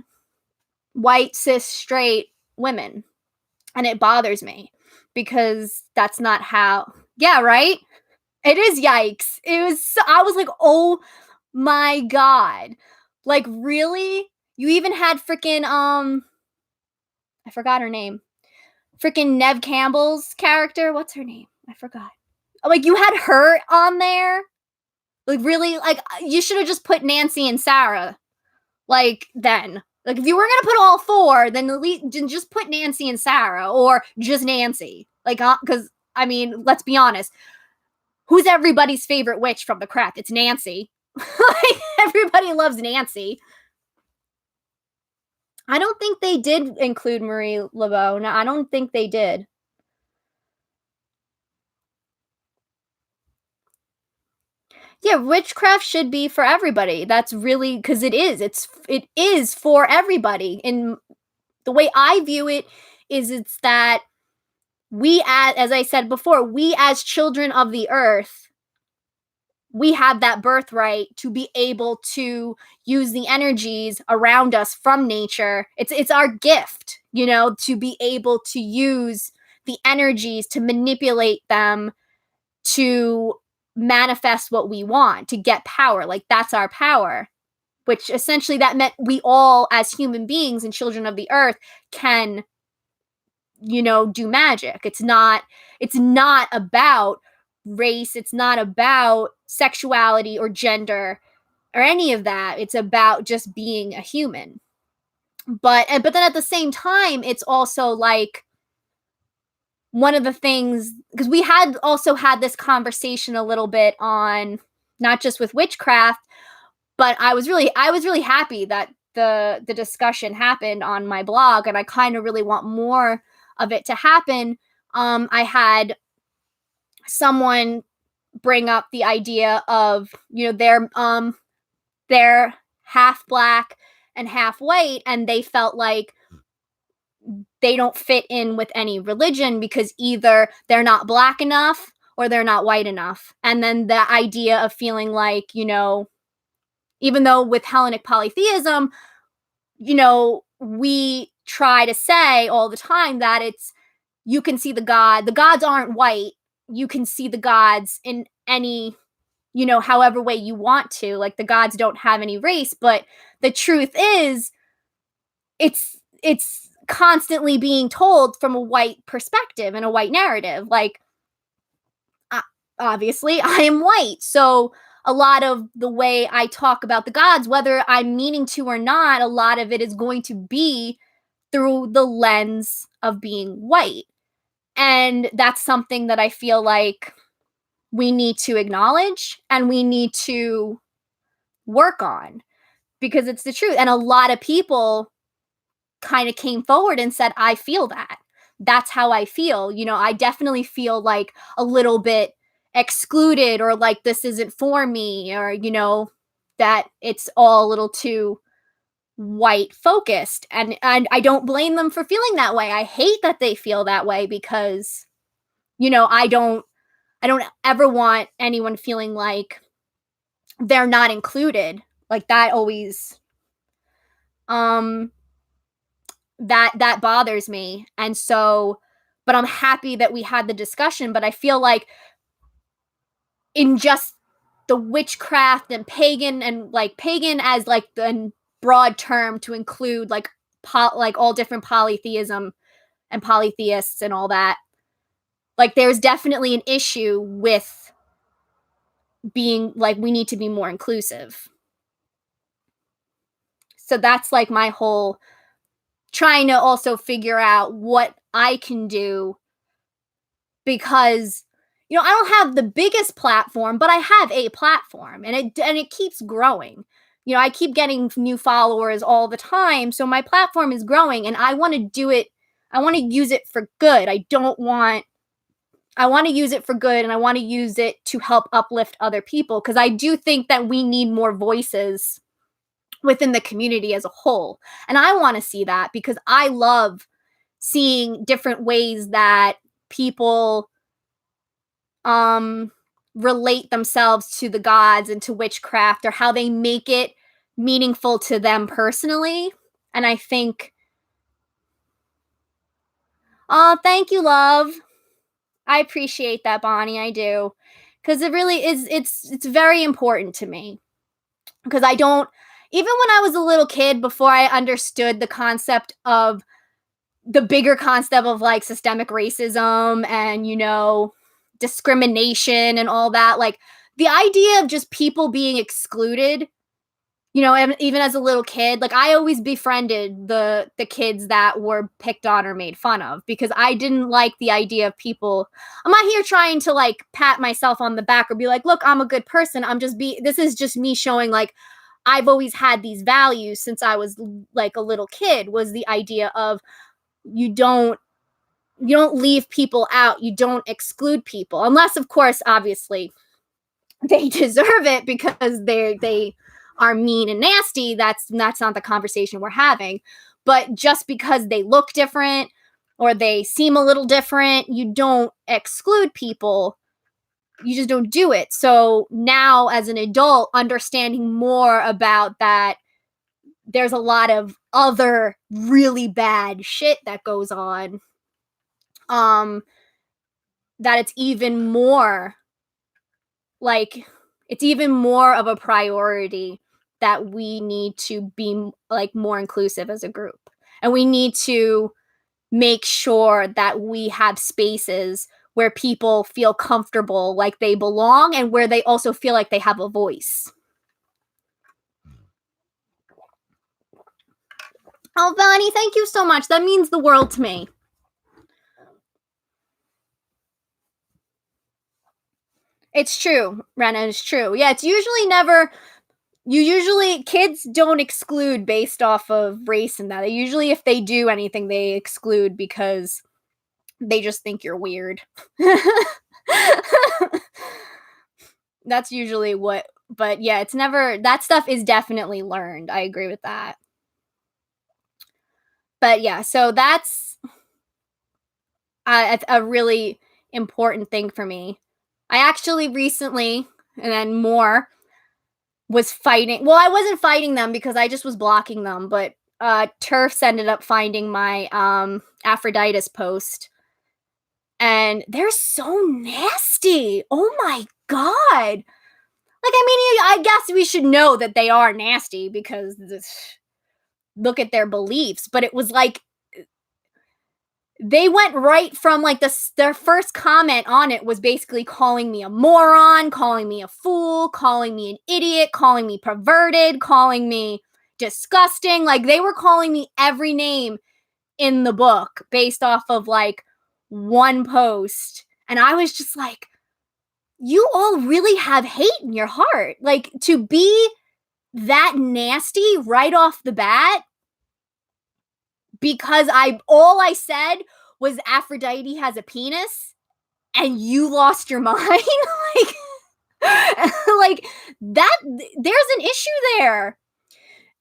[SPEAKER 1] cis, straight women. And it bothers me because that's not how, yeah, right? It is yikes. It was, I was like, oh my God. Like, really? You even had freaking, I forgot her name. Freaking Neve Campbell's character. What's her name? I forgot. Like, you had her on there. Like, really? Like, you should have just put Nancy and Sarah. Like, then. Like, if you were going to put all four, then just put Nancy and Sarah. Or just Nancy. Like, because, I mean, let's be honest. Who's everybody's favorite witch from the craft? It's Nancy. Like, everybody loves Nancy. I don't think they did include Marie Laveau. No, I don't think they did. Yeah, witchcraft should be for everybody. That's really, because it is for everybody. And the way I view it is it's that we, as I said before, we as children of the earth, we have that birthright to be able to use the energies around us from nature. It's our gift, you know, to be able to use the energies, to manipulate them, to manifest what we want, to get power. Like, that's our power, which essentially that meant we all as human beings and children of the earth can, you know, do magic. It's not about race. It's not about sexuality or gender or any of that. It's about just being a human. But then at the same time, it's also like one of the things, because we had also had this conversation a little bit on not just with witchcraft, but I was really happy that the discussion happened on my blog, and I kind of really want more of it to happen. I had someone bring up the idea of, you know, they're half Black and half white, and they felt like they don't fit in with any religion because either they're not Black enough or they're not white enough. And then the idea of feeling like, you know, even though with Hellenic polytheism, you know, we try to say all the time that it's, you can see the gods aren't white. You can see the gods in any, you know, however way you want to. Like, the gods don't have any race, but the truth is it's constantly being told from a white perspective and a white narrative. Like, obviously I am white, so a lot of the way I talk about the gods, whether I'm meaning to or not, a lot of it is going to be through the lens of being white. And that's something that I feel like we need to acknowledge and we need to work on, because it's the truth. And a lot of people kind of came forward and said, I feel that. That's how I feel. You know, I definitely feel like a little bit excluded, or like this isn't for me, or, you know, that it's all a little too white focused. And I don't blame them for feeling that way. I hate that they feel that way because, you know, I don't ever want anyone feeling like they're not included. Like, that always that bothers me. And so, but I'm happy that we had the discussion, but I feel like in just the witchcraft and pagan, and like pagan as like the broad term to include like like all different polytheism and polytheists and all that. Like there's definitely an issue with being like, we need to be more inclusive. So that's like my whole trying to also figure out what I can do, because I don't have the biggest platform, but I have a platform, and it keeps growing. I keep getting new followers all the time, so my platform is growing, and I want to do it. I want to use it for good. I want to use it for good, and I want to use it to help uplift other people, because I do think that we need more voices within the community as a whole. And I want to see that, because I love seeing different ways that people relate themselves to the gods and to witchcraft, or how they make it meaningful to them personally. And I think, oh, thank you, love. I appreciate that, Bonnie. I do. Because it really is, it's very important to me. Because I don't, even when I was a little kid, before I understood the concept of the bigger concept of like systemic racism and, discrimination and all that, like the idea of just people being excluded, and even as a little kid, like I always befriended the kids that were picked on or made fun of, because I didn't like the idea of people. I'm not here trying to like pat myself on the back or be like, look, I'm a good person. This is just me showing like I've always had these values since I was like a little kid, was the idea of you don't leave people out, you don't exclude people, unless of course obviously they deserve it because they are mean and nasty. That's not the conversation we're having. But just because they look different or they seem a little different, you don't exclude people. You just don't do it. So now as an adult, understanding more about that, there's a lot of other really bad shit that goes on, that it's even more of a priority, that we need to be like more inclusive as a group. And we need to make sure that we have spaces where people feel comfortable, like they belong, and where they also feel like they have a voice. Oh, Bonnie, thank you so much. That means the world to me. It's true, Rena, it's true. Yeah, it's usually never... kids don't exclude based off of race and that. They usually, if they do anything, they exclude because they just think you're weird. That's usually what... But yeah, it's never... That stuff is definitely learned. I agree with that. But yeah, so that's a really important thing for me. I actually recently, and then more, was fighting... Well, I wasn't fighting them because I just was blocking them, but TERFs ended up finding my Aphrodite post, and they're so nasty. Oh my god. Like, I mean, I guess we should know that they are nasty because look at their beliefs, but it was like they went right from like their first comment on it was basically calling me a moron, calling me a fool, calling me an idiot, calling me perverted, calling me disgusting. Like, they were calling me every name in the book based off of like one post. And I was just like, you all really have hate in your heart. Like, to be that nasty right off the bat, because all I said was Aphrodite has a penis, and you lost your mind. like that, there's an issue there.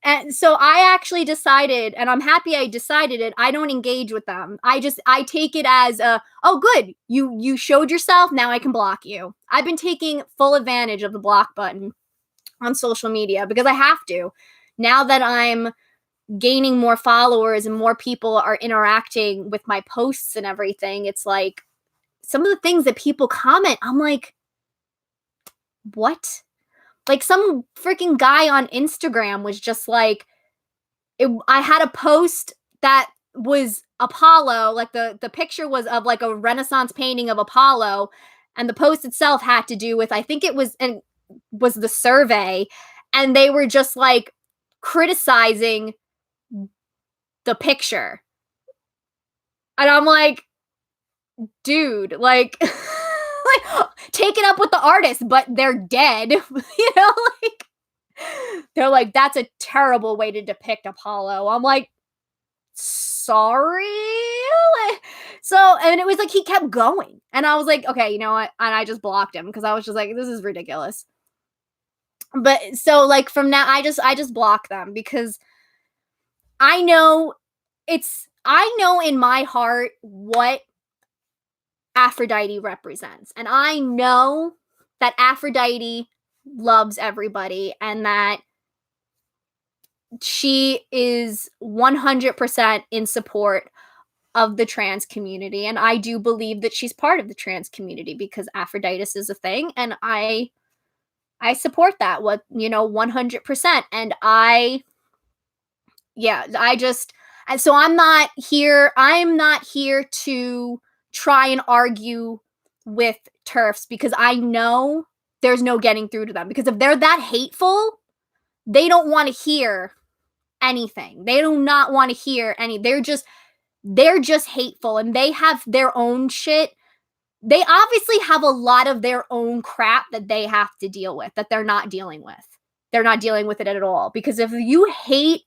[SPEAKER 1] And so I actually decided, and I'm happy I decided it, I don't engage with them. I take it as oh, good, you showed yourself, now I can block you. I've been taking full advantage of the block button on social media because I have to. Now that I'm gaining more followers and more people are interacting with my posts and everything, it's like some of the things that people comment, I'm like, what? Like some freaking guy on Instagram was just like, I had a post that was Apollo, like the picture was of like a Renaissance painting of Apollo, and the post itself had to do with, I think it was, and was the survey, and they were just like criticizing the picture. And I'm like, dude, like, like take it up with the artist, but they're dead. Like they're like, that's a terrible way to depict Apollo. I'm like, sorry. So, and it was like he kept going, and I was like, okay, you know what? And I just blocked him because I was just like, this is ridiculous. But so like from now, I just block them because I know I know in my heart what Aphrodite represents. And I know that Aphrodite loves everybody and that she is 100% in support of the trans community. And I do believe that she's part of the trans community because Aphroditus is a thing. And I support that, 100%. And so I'm not here to try and argue with TERFs because I know there's no getting through to them. Because if they're that hateful, they don't want to hear anything. They do not want to hear any. They're just hateful, and they have their own shit. They obviously have a lot of their own crap that they have to deal with that they're not dealing with. They're not dealing with it at all. Because if you hate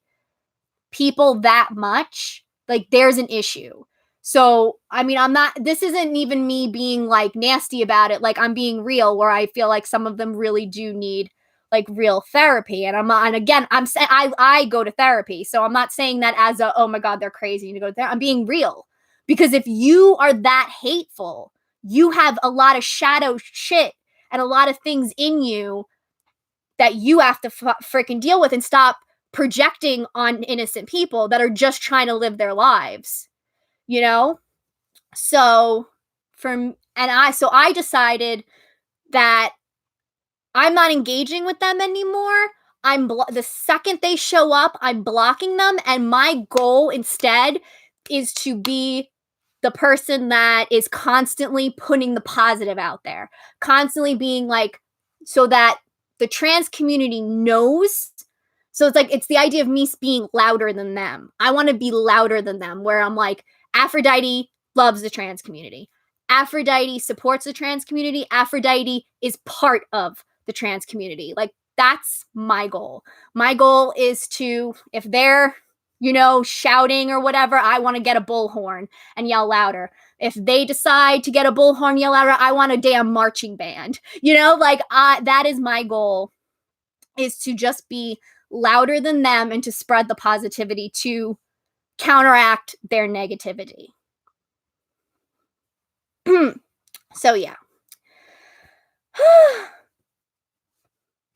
[SPEAKER 1] people that much, like there's an issue. So, I mean, this isn't even me being like nasty about it. Like I'm being real, where I feel like some of them really do need like real therapy. And I go to therapy. So I'm not saying that as oh my God, they're crazy. You need to go to therapy. I'm being real because if you are that hateful, you have a lot of shadow shit and a lot of things in you that you have to freaking deal with and stop projecting on innocent people that are just trying to live their lives, So I decided that I'm not engaging with them anymore. The second they show up, I'm blocking them. And my goal instead is to be the person that is constantly putting the positive out there, constantly being like, so that the trans community knows. So it's the idea of me being louder than them. I want to be louder than them, where I'm like, Aphrodite loves the trans community. Aphrodite supports the trans community. Aphrodite is part of the trans community. Like, that's my goal. My goal is to, if they're, shouting or whatever, I want to get a bullhorn and yell louder. If they decide to get a bullhorn, yell louder, I want a damn marching band. That is my goal, is to just be louder than them and to spread the positivity to counteract their negativity. So yeah.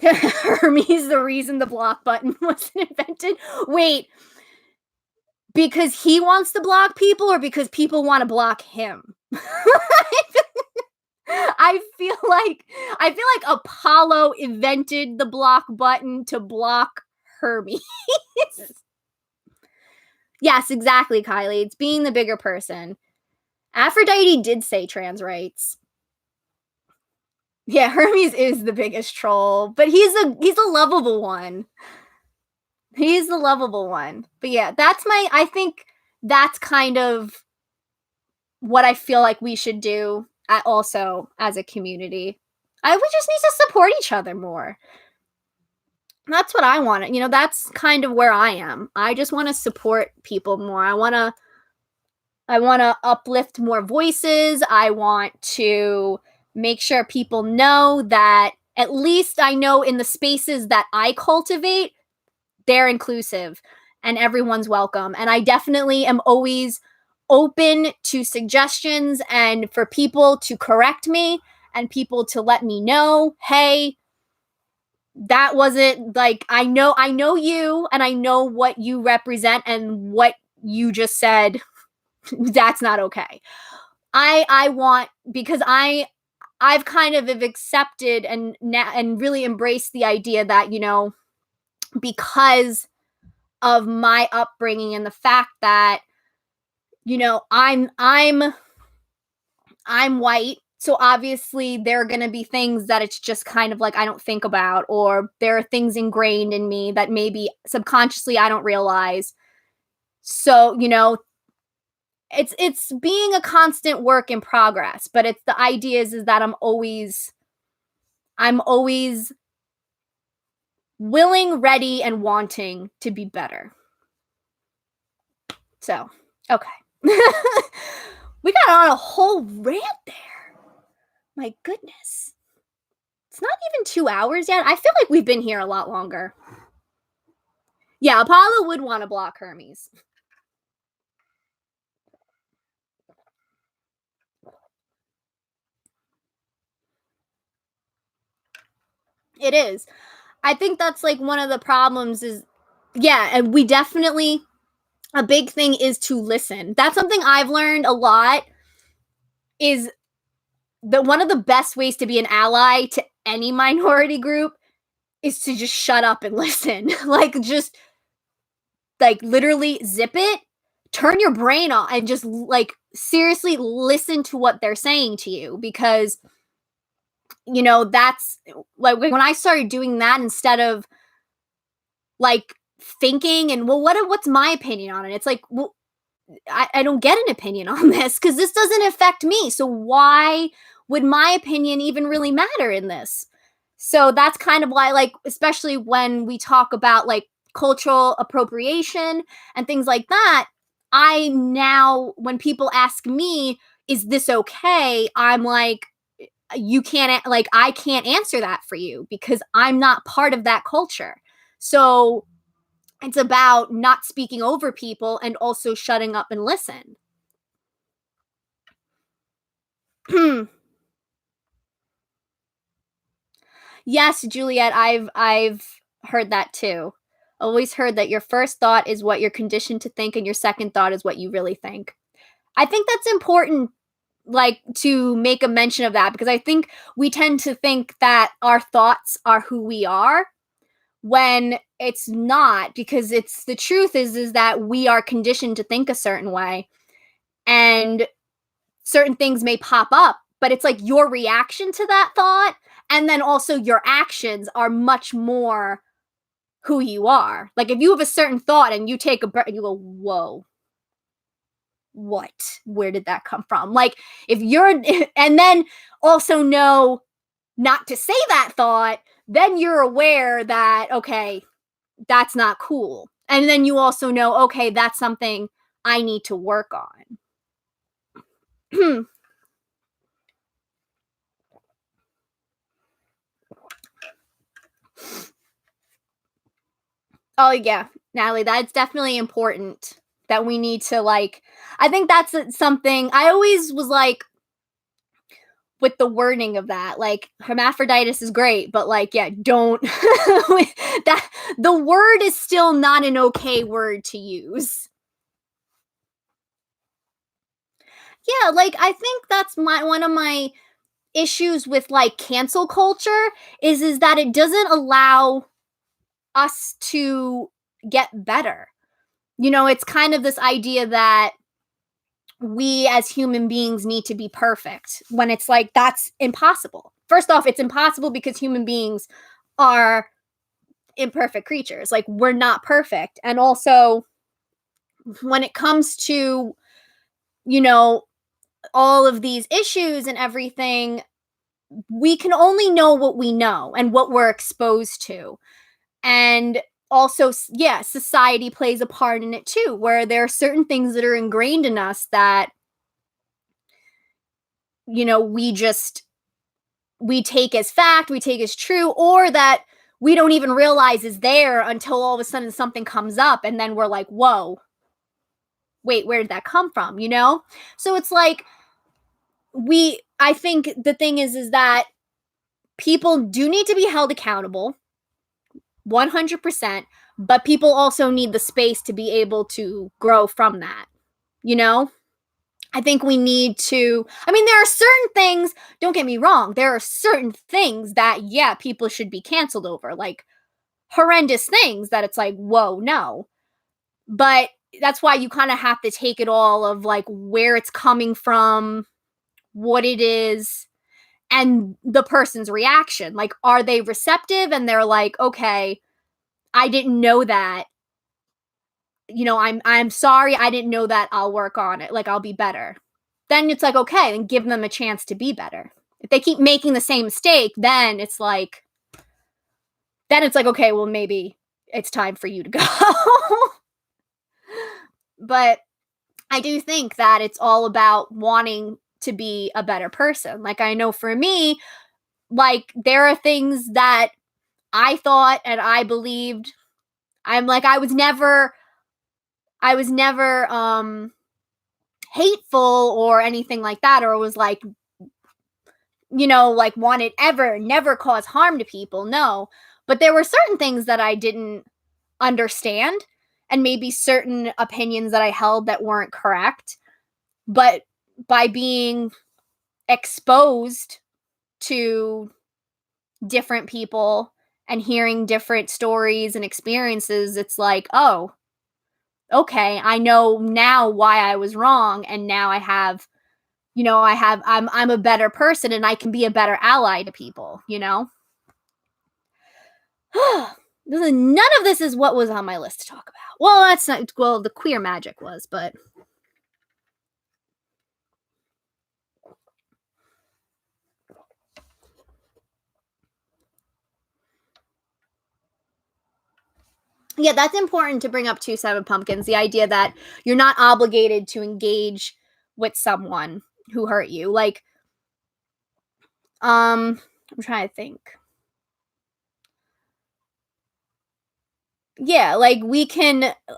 [SPEAKER 1] Hermes, the reason the block button wasn't invented. Wait, because he wants to block people or because people want to block him? I feel like Apollo invented the block button to block Hermes. Yes, exactly, Kylie. It's being the bigger person. Aphrodite did say trans rights. Yeah, Hermes is the biggest troll, but he's a lovable one. He's the lovable one. But yeah, I think that's kind of what I feel like we should do also as a community. We just need to support each other more. That's what I want. That's kind of where I am. I just want to support people more. I want to uplift more voices. I want to make sure people know that, at least I know in the spaces that I cultivate, they're inclusive and everyone's welcome. And I definitely am always open to suggestions and for people to correct me and people to let me know, hey, that wasn't like, I know you and I know what you represent and what you just said. That's not okay. I want, because I've kind of have accepted and really embraced the idea that, because of my upbringing and the fact that, I'm white, so obviously there are going to be things that it's just kind of like I don't think about, or there are things ingrained in me that maybe subconsciously I don't realize. So, it's being a constant work in progress, but it's the idea is that I'm always willing, ready, and wanting to be better. So, okay. We got on a whole rant there. My goodness. It's not even 2 hours yet. I feel like we've been here a lot longer. Yeah, Apollo would want to block Hermes. It is. I think that's like one of the problems is, yeah, and we definitely, a big thing is to listen. That's something I've learned a lot is one of the best ways to be an ally to any minority group is to just shut up and listen. Like, just like literally zip it, turn your brain off, and just like seriously listen to what they're saying to you, because that's like when I started doing that instead of like thinking and, well, what's my opinion on it? It's like, well, I don't get an opinion on this because this doesn't affect me. So why would my opinion even really matter in this? So that's kind of why, like, especially when we talk about like cultural appropriation and things like that, I now, when people ask me, is this okay? I'm like, you can't, like, I can't answer that for you because I'm not part of that culture. So it's about not speaking over people and also shutting up and listen. Yes, Juliet, I've heard that too. Always heard that your first thought is what you're conditioned to think and your second thought is what you really think. I think that's important, like, to make a mention of that, because I think we tend to think that our thoughts are who we are when it's not, because it's the truth is that we are conditioned to think a certain way, and certain things may pop up, but it's like your reaction to that thought and then also your actions are much more who you are. Like, if you have a certain thought and you take a breath and you go, whoa, what? Where did that come from? Like, if you're, and then also know not to say that thought, then you're aware that, okay, that's not cool. And then you also know, okay, that's something I need to work on. Oh, yeah, Natalie, that's definitely important that we need to, like, I think that's something I always was like with the wording of that. Like, hermaphroditus is great, but like, yeah, don't that the word is still not an okay word to use. Yeah, like, I think that's one of my issues with like cancel culture is that it doesn't allow us to get better. It's kind of this idea that we as human beings need to be perfect when it's like that's impossible. First off, it's impossible because human beings are imperfect creatures. Like, we're not perfect. And also, when it comes to, you know, all of these issues and everything, we can only know what we know and what we're exposed to. And also, yeah, society plays a part in it too, where there are certain things that are ingrained in us that, we take as fact, we take as true, or that we don't even realize is there until all of a sudden something comes up and then we're like, whoa, wait, where did that come from? So it's like, I think the thing is that people do need to be held accountable 100%, but people also need the space to be able to grow from that, you know? I think we need to, I mean, there are certain things, don't get me wrong, there are certain things that, yeah, people should be canceled over, like horrendous things that it's like, whoa, no. But that's why you kind of have to take it all of like where it's coming from, what it is, and the person's reaction. Like, are they receptive and they're like, okay, I didn't know that. I'm sorry, I didn't know that. I'll work on it. Like, I'll be better. Then it's like, okay, and give them a chance to be better. If they keep making the same mistake, then it's like, okay, well, maybe it's time for you to go. But I do think that it's all about wanting to be a better person. Like, I know for me, like, there are things that I thought and I believed. I'm like, I was never hateful or anything like that, or was like, like wanted ever never cause harm to people. No. But there were certain things that I didn't understand, and maybe certain opinions that I held that weren't correct. But by being exposed to different people and hearing different stories and experiences, it's like, oh, okay, I know now why I was wrong, and now I'm a better person and I can be a better ally to people. None of this is what was on my list to talk about. Well, that's not, well, the queer magic was, but yeah, that's important to bring up too, Seven Pumpkins. The idea that you're not obligated to engage with someone who hurt you. Like, I'm trying to think. Yeah, like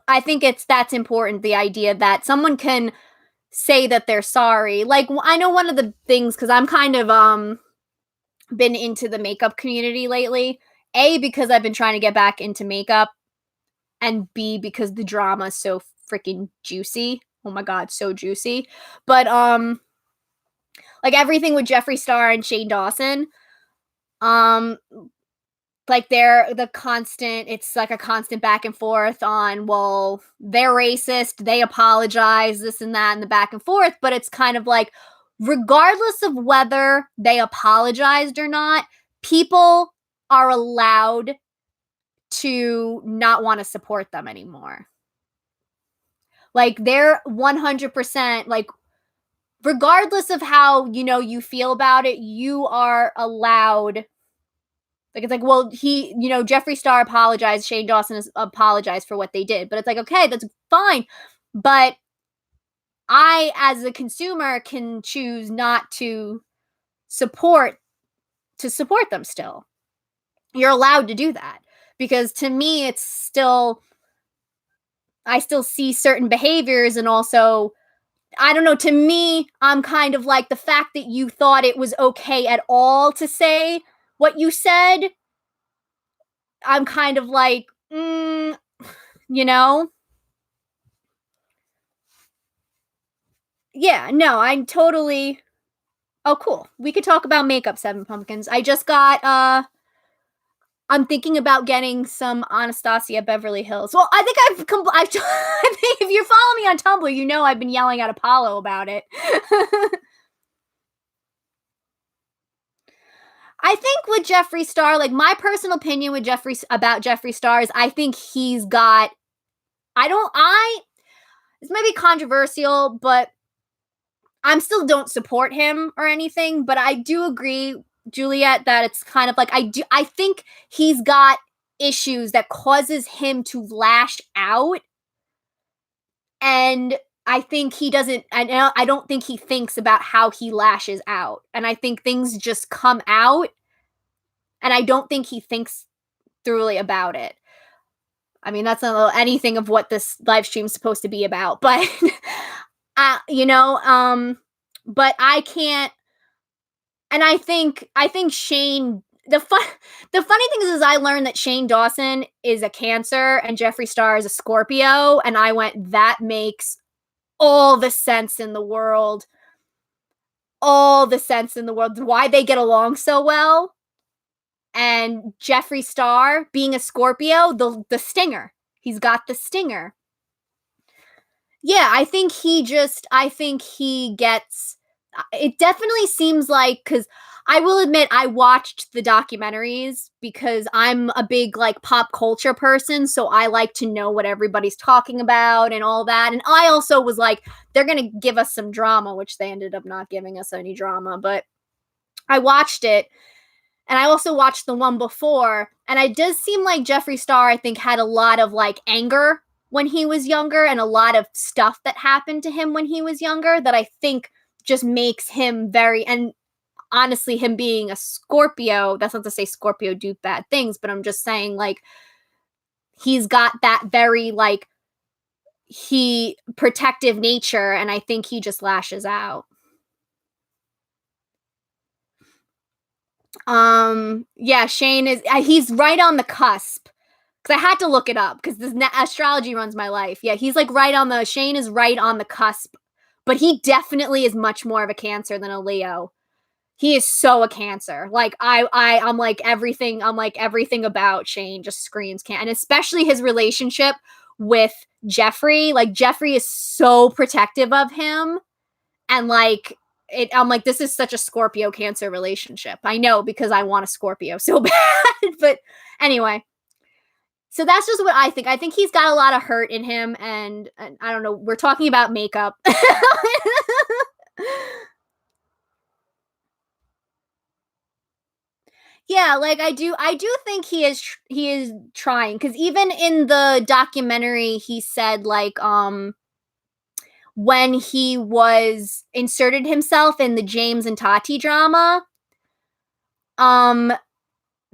[SPEAKER 1] I think that's important, the idea that someone can say that they're sorry. Like, I know one of the things, because I'm kind of been into the makeup community lately. A, because I've been trying to get back into makeup, and B, because the drama is so freaking juicy. Oh my god, so juicy. But like everything with Jeffree Star and Shane Dawson, um like it's like a constant back and forth on, well, they're racist, they apologize, this and that, and the back and forth. But it's kind of like, regardless of whether they apologized or not, people are allowed to not want to support them anymore. Like, they're 100%, like, regardless of how you feel about it, you are allowed. Like, it's like, well, Jeffree Star apologized, Shane Dawson has apologized for what they did. But it's like, okay, that's fine. But I, as a consumer, can choose not to support them still. You're allowed to do that. Because to me, I still see certain behaviors, and also, I don't know, to me, I'm kind of like, the fact that you thought it was okay at all to say what you said, I'm kind of like, you know? Yeah, no, I'm totally. Oh, cool. We could talk about makeup, Seven Pumpkins. I just got, I'm thinking about getting some Anastasia Beverly Hills. Well, I think I think if you follow me on Tumblr, I've been yelling at Apollo about it. I think with Jeffree Star, like, my personal opinion about Jeffree Star is, I think he's got, this might be controversial, but I still don't support him or anything, but I do agree, Juliet, that it's kind of like, I think he's got issues that causes him to lash out, and I think he doesn't, I don't think he thinks about how he lashes out, and I think things just come out, and I don't think he thinks thoroughly about it. I mean, that's not anything of what this live stream is supposed to be about, but but I can't. And I think Shane. The funny thing is I learned that Shane Dawson is a Cancer and Jeffree Star is a Scorpio, and I went, that makes all the sense in the world. All the sense in the world. Why they get along so well. And Jeffree Star being a Scorpio, the stinger. He's got the stinger. Yeah, I think he gets, it definitely seems like, because I will admit I watched the documentaries because I'm a big like pop culture person, so I like to know what everybody's talking about and all that. And I also was like, they're going to give us some drama, which they ended up not giving us any drama, but I watched it. And I also watched the one before, and it does seem like Jeffree Star, I think, had a lot of like anger when he was younger and a lot of stuff that happened to him when he was younger that I think just makes him very, and honestly, him being a Scorpio, that's not to say Scorpio do bad things, but I'm just saying like he's got that very like he protective nature, and I think he just lashes out. Yeah, Shane is, he's right on the cusp. Because I had to look it up because this astrology runs my life. Yeah, he's like Shane is right on the cusp, but he definitely is much more of a Cancer than a Leo. He is so a Cancer. Like I'm like everything about Shane just screams Cancer, and especially his relationship with Jeffree. Like Jeffree is so protective of him, and like I'm like, this is such a Scorpio Cancer relationship. I know because I want a Scorpio so bad, but anyway. So that's just what I think. I think he's got a lot of hurt in him, and I don't know. We're talking about makeup. Yeah, like I do think he is trying, because even in the documentary he said like when he was inserted himself in the James and Tati drama, um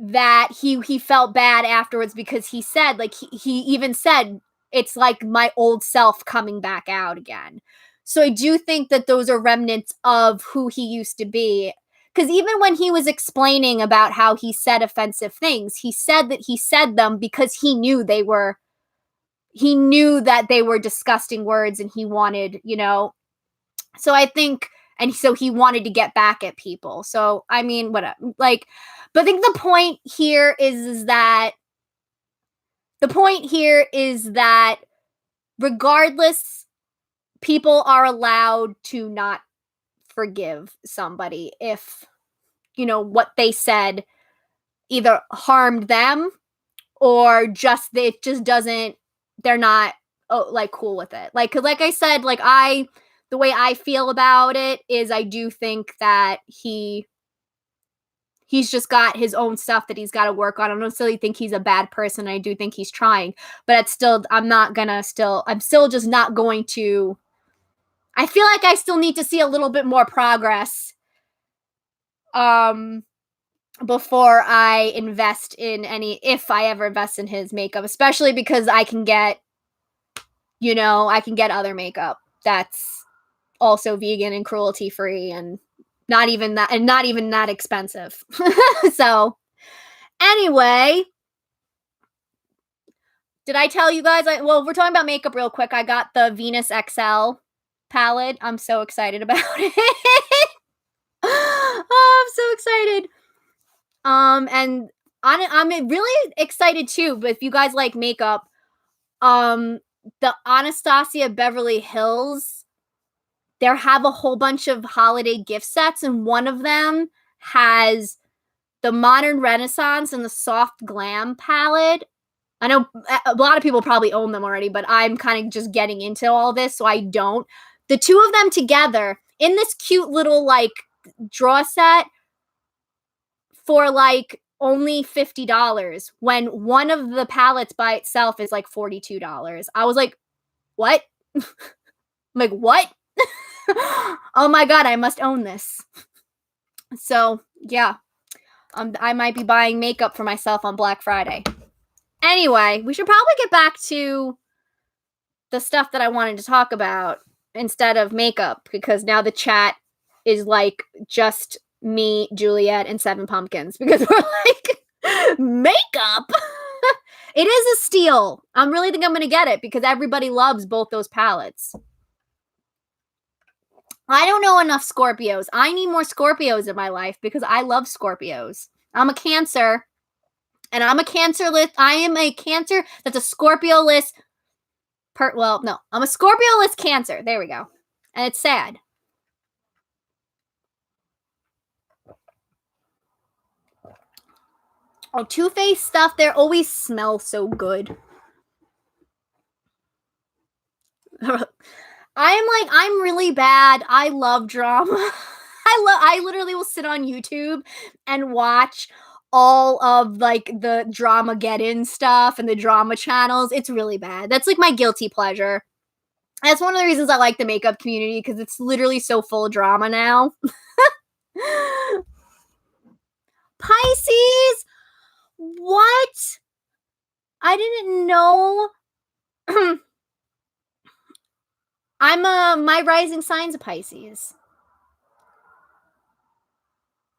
[SPEAKER 1] that he felt bad afterwards because he said like he even said it's like my old self coming back out again. So I do think that those are remnants of who he used to be, because even when he was explaining about how he said offensive things, he said that he said them because he knew that they were disgusting words, and he wanted, so I think, and so he wanted to get back at people. So I mean, whatever. Like, but I think the point here is that regardless, people are allowed to not forgive somebody if what they said either harmed them or just it just doesn't. They're not like cool with it. Like, 'cause like I said, like the way I feel about it is I do think that he's just got his own stuff that he's got to work on. I don't necessarily think he's a bad person. I do think he's trying, but I'm still just not going to. I feel like I still need to see a little bit more progress before I invest in if I ever invest in his makeup, especially because I can get other makeup that's also vegan and cruelty free and not even that expensive. So anyway, did I tell you guys? Well, we're talking about makeup real quick. I got the Venus XL palette. I'm so excited about it. Oh, I'm so excited. And I'm really excited too. But if you guys like makeup, the Anastasia Beverly Hills, they have a whole bunch of holiday gift sets, and one of them has the Modern Renaissance and the Soft Glam palette. I know a lot of people probably own them already, but I'm kind of just getting into all this, so I don't. The two of them together in this cute little like draw set for like only $50, when one of the palettes by itself is like $42. I was like, what? I'm like, what? Oh my god, I must own this. So yeah, I might be buying makeup for myself on Black Friday. Anyway, we should probably get back to the stuff that I wanted to talk about instead of makeup, because now the chat is like just me, Juliet, and 7 Pumpkins, because we're like, makeup? It is a steal. I really think I'm going to get it because everybody loves both those palettes. I don't know enough Scorpios. I need more Scorpios in my life because I love Scorpios. I'm a Cancer, and I'm a Cancer list. I am a Cancer that's a Scorpio list. Well, no, I'm a Scorpio list Cancer. There we go. And it's sad. Oh, Too Faced stuff. They always smell so good. I'm really bad. I love drama. I literally will sit on YouTube and watch all of like the Dramageddon stuff and the drama channels. It's really bad. That's like my guilty pleasure. That's one of the reasons I like the makeup community because it's literally so full of drama now. Pisces? What? I didn't know. My rising sign's a Pisces.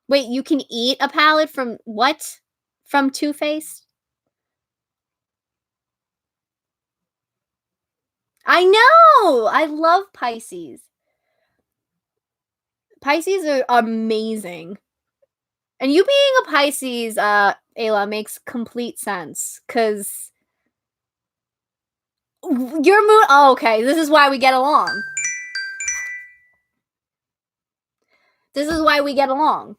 [SPEAKER 1] Wait, you can eat a palette from what? From Too Faced? I know! I love Pisces. Pisces are amazing. And you being a Pisces, Ayla, makes complete sense. Because your moon... Oh, okay. This is why we get along. This is why we get along.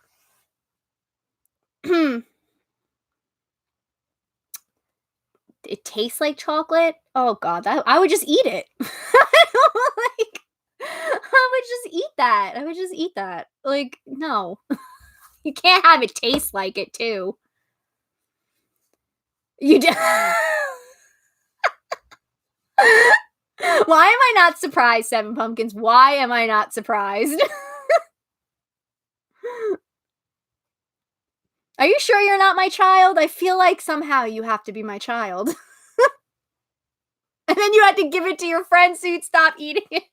[SPEAKER 1] It tastes like chocolate? Oh, God. I would just eat it. I would just eat that. I would just eat that. Like, no. You can't have it taste like it, too. You do. Why am I not surprised, Seven Pumpkins? Why am I not surprised? Are you sure you're not my child? I feel like somehow you have to be my child. And then you had to give it to your friend so you'd stop eating it.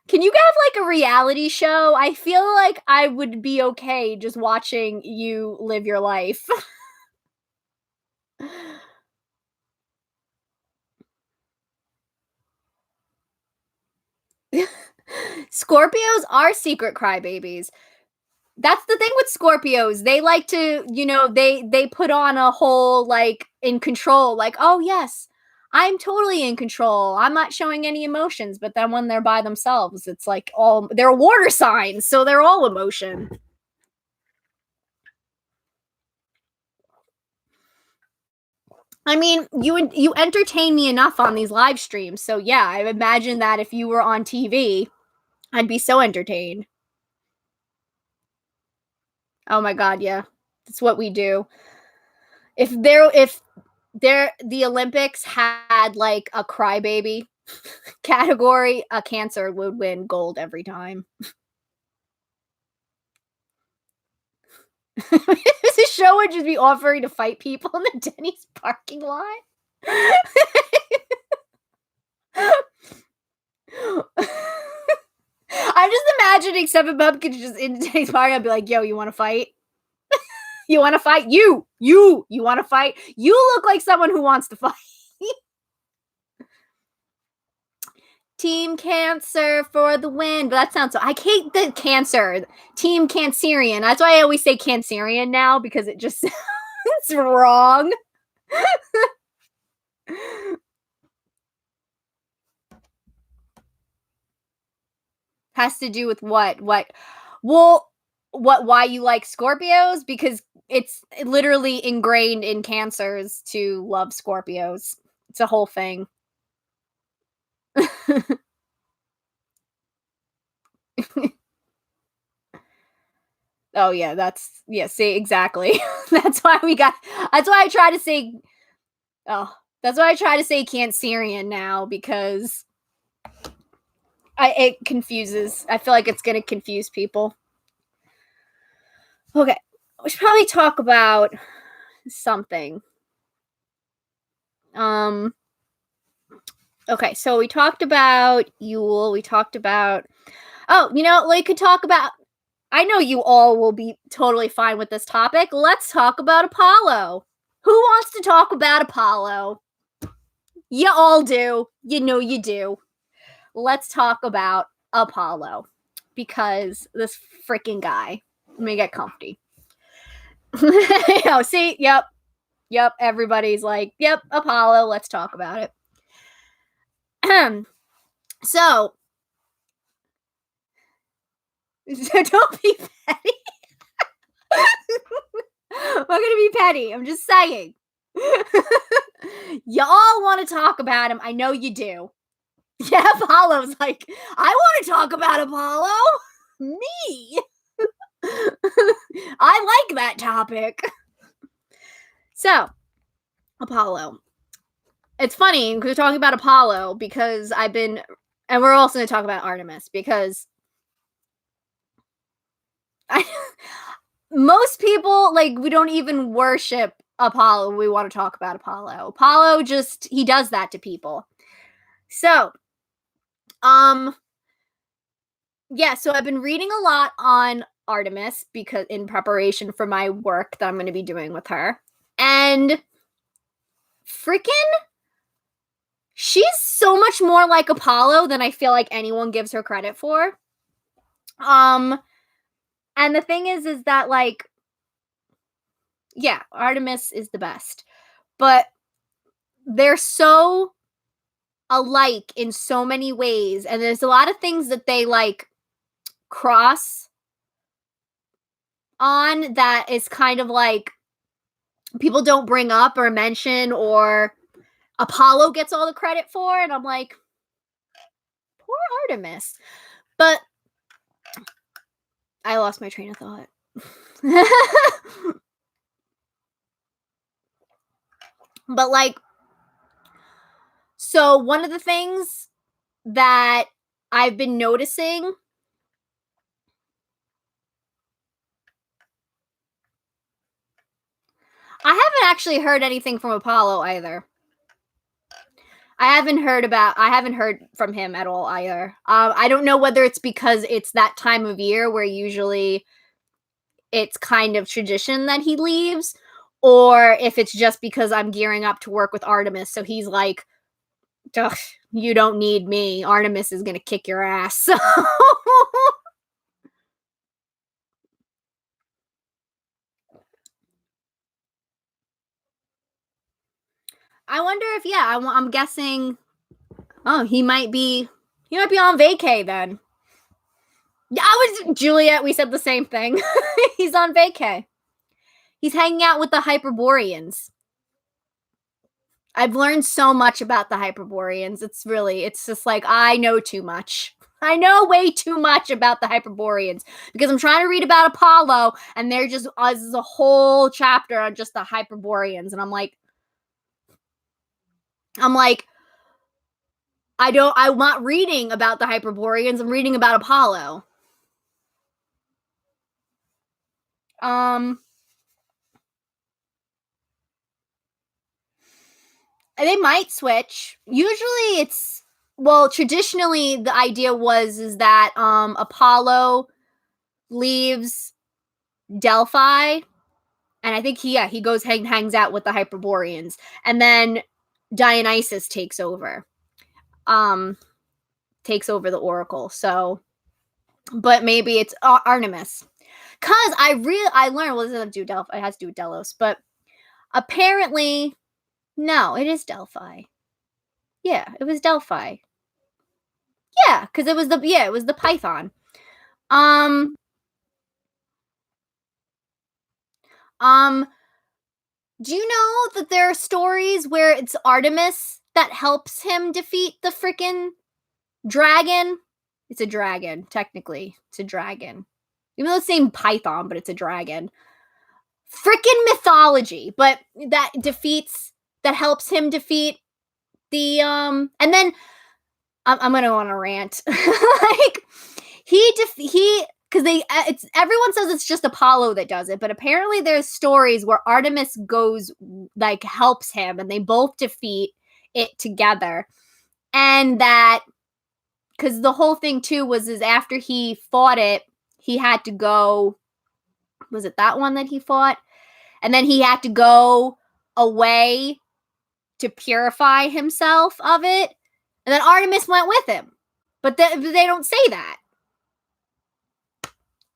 [SPEAKER 1] Can you have like a reality show? I feel like I would be okay just watching you live your life. Scorpios are secret crybabies. That's the thing with Scorpios. They like to, they put on a whole like in control, like, oh yes, I'm totally in control. I'm not showing any emotions. But then when they're by themselves, it's like they're water signs, so they're all emotion. I mean, you entertain me enough on these live streams, so yeah, I imagine that if you were on TV, I'd be so entertained. Oh my God, yeah. That's what we do. If the Olympics had like a crybaby category, a Cancer would win gold every time. The show would just be offering to fight people in the Denny's parking lot. I'm just imagining Seven Pumpkins just in Denny's parking. I'd be like, "Yo, you want to fight? You want to fight? You want to fight? You look like someone who wants to fight." Team Cancer for the win. But that sounds so... I hate the Cancer. Team Cancerian. That's why I always say Cancerian now, because it just sounds wrong. Has to do with what? Well, why you like Scorpios? Because it's literally ingrained in Cancers to love Scorpios. It's a whole thing. Oh yeah, see, exactly. That's why I try to say Cancerian now, because it confuses. I feel like it's gonna confuse people. Okay, we should probably talk about something. Okay, so we talked about Yule. We talked about... we could talk about... I know you all will be totally fine with this topic. Let's talk about Apollo. Who wants to talk about Apollo? You all do. You know you do. Let's talk about Apollo because this freaking guy. Let me get comfy. See, yep, everybody's like, yep, Apollo, let's talk about it. So don't be petty. I'm not gonna be petty. I'm just saying. Y'all want to talk about him. I know you do. Yeah, Apollo's like, I want to talk about Apollo. Me. I like that topic. So, Apollo. It's funny because we're talking about Apollo because and we're also going to talk about Artemis because most people, like, we don't even worship Apollo. We want to talk about Apollo. Apollo he does that to people. So, yeah, so I've been reading a lot on Artemis because in preparation for my work that I'm going to be doing with her. And freaking, she's so much more like Apollo than I feel like anyone gives her credit for. And the thing is that, like, yeah, Artemis is the best. But they're so alike in so many ways. And there's a lot of things that they, like, cross on that is kind of like people don't bring up or mention, or Apollo gets all the credit for. And I'm like, poor Artemis. But I lost my train of thought. But, like, so one of the things that I've been noticing, I haven't actually heard anything from Apollo either. I haven't heard from him at all either. I don't know whether it's because it's that time of year where usually it's kind of tradition that he leaves, or if it's just because I'm gearing up to work with Artemis. So he's like, you don't need me. Artemis is going to kick your ass. I wonder if, I'm guessing, he might be on vacay then. Yeah, Juliet, we said the same thing. He's on vacay. He's hanging out with the Hyperboreans. I've learned so much about the Hyperboreans. It's just like, I know too much. I know way too much about the Hyperboreans because I'm trying to read about Apollo and they're just, there's a whole chapter on just the Hyperboreans. And I'm like, I'm not reading about the Hyperboreans. I'm reading about Apollo. They might switch. Usually traditionally the idea is that Apollo leaves Delphi, and I think he goes hangs out with the Hyperboreans, and then Dionysus takes over the Oracle. So, but maybe it's Artemis, because I learned, well, this doesn't do Delphi, it has to do with Delos, but apparently no, it is Delphi. Yeah, it was Delphi. Yeah, because it was the Python. Do you know that there are stories where it's Artemis that helps him defeat the freaking dragon? It's a dragon, technically. It's a dragon. Even though it's named Python, but it's a dragon. Freaking mythology, but that helps him defeat the and then I'm gonna go on a rant. Like because everyone says it's just Apollo that does it, but apparently there's stories where Artemis goes, like, helps him, and they both defeat it together, and that because the whole thing too is after he fought it, he had to go. Was it that one that he fought? And then he had to go away to purify himself of it, and then Artemis went with him. But they don't say that.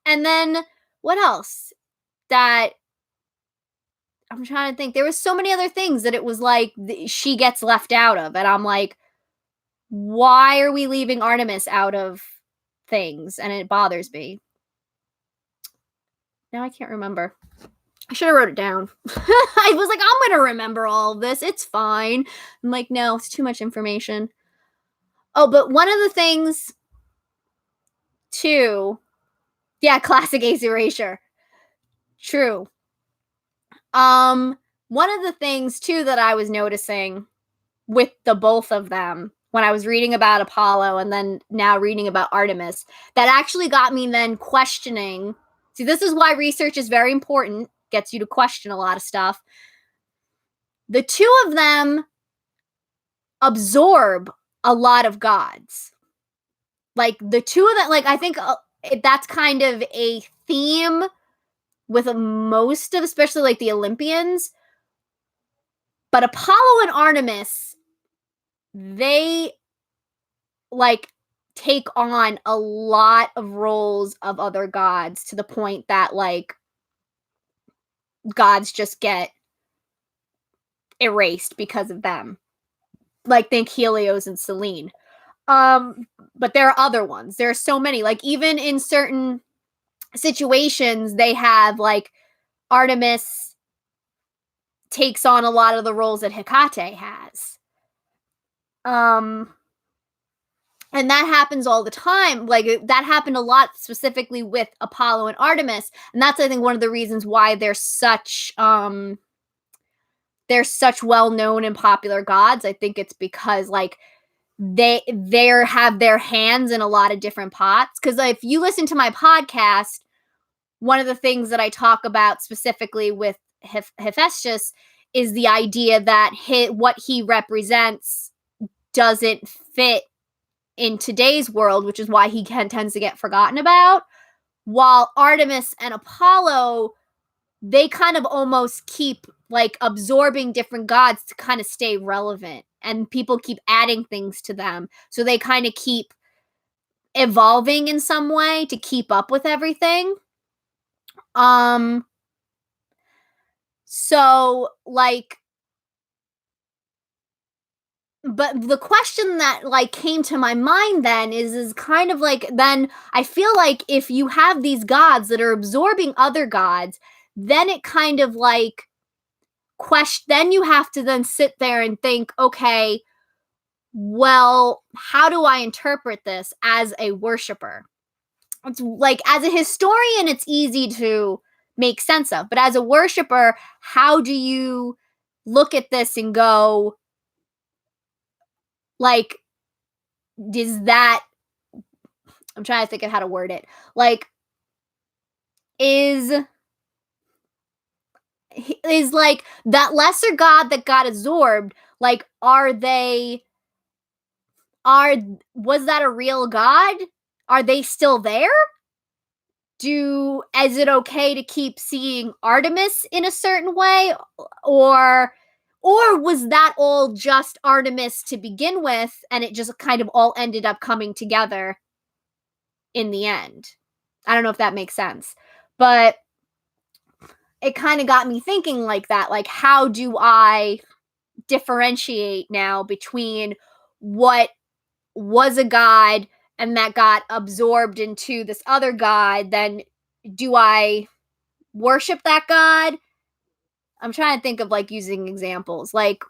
[SPEAKER 1] And then what else? That I'm trying to think. There was so many other things that it was like she gets left out of, and I'm like, why are we leaving Artemis out of things? And it bothers me. Now I can't remember. I should have wrote it down. I was like, I'm gonna remember all of this. It's fine. I'm like, no, it's too much information. Oh, but one of the things too, yeah, classic Ace Erasure. True. One of the things too that I was noticing with the both of them when I was reading about Apollo and then now reading about Artemis, that actually got me then questioning. See, this is why research is very important, gets you to question a lot of stuff. The two of them absorb a lot of gods. Like the two of them, like I think that's kind of a theme with most of, especially like the Olympians. But Apollo and Artemis, they like take on a lot of roles of other gods to the point that like gods just get erased because of them. Like think Helios and Selene. But there are other ones. There are so many. Like even in certain situations, they have like Artemis takes on a lot of the roles that Hecate has. And that happens all the time. Like that happened a lot specifically with Apollo and Artemis. And that's, I think, one of the reasons why they're such well-known and popular gods. I think it's because like they have their hands in a lot of different pots. Because if you listen to my podcast, one of the things that I talk about specifically with Hephaestus is the idea that what he represents doesn't fit in today's world, which is why he tends to get forgotten about. While Artemis and Apollo, they kind of almost keep like absorbing different gods to kind of stay relevant, and people keep adding things to them. So they kind of keep evolving in some way to keep up with everything. So like, but the question that like came to my mind then is kind of like, then I feel like if you have these gods that are absorbing other gods, then it kind of like then you have to then sit there and think, okay, well, how do I interpret this as a worshiper? It's like, as a historian, it's easy to make sense of, but as a worshiper, how do you look at this and go, like, is that, I'm trying to think of how to word it, like, is like that lesser god that got absorbed, like, was that a real god? Are they still there? Is it okay to keep seeing Artemis in a certain way, or was that all just Artemis to begin with, and it just kind of all ended up coming together in the end? I don't know if that makes sense, but it kind of got me thinking like that. Like, how do I differentiate now between what was a god and that got absorbed into this other god? Then do I worship that god? I'm trying to think of like using examples. Like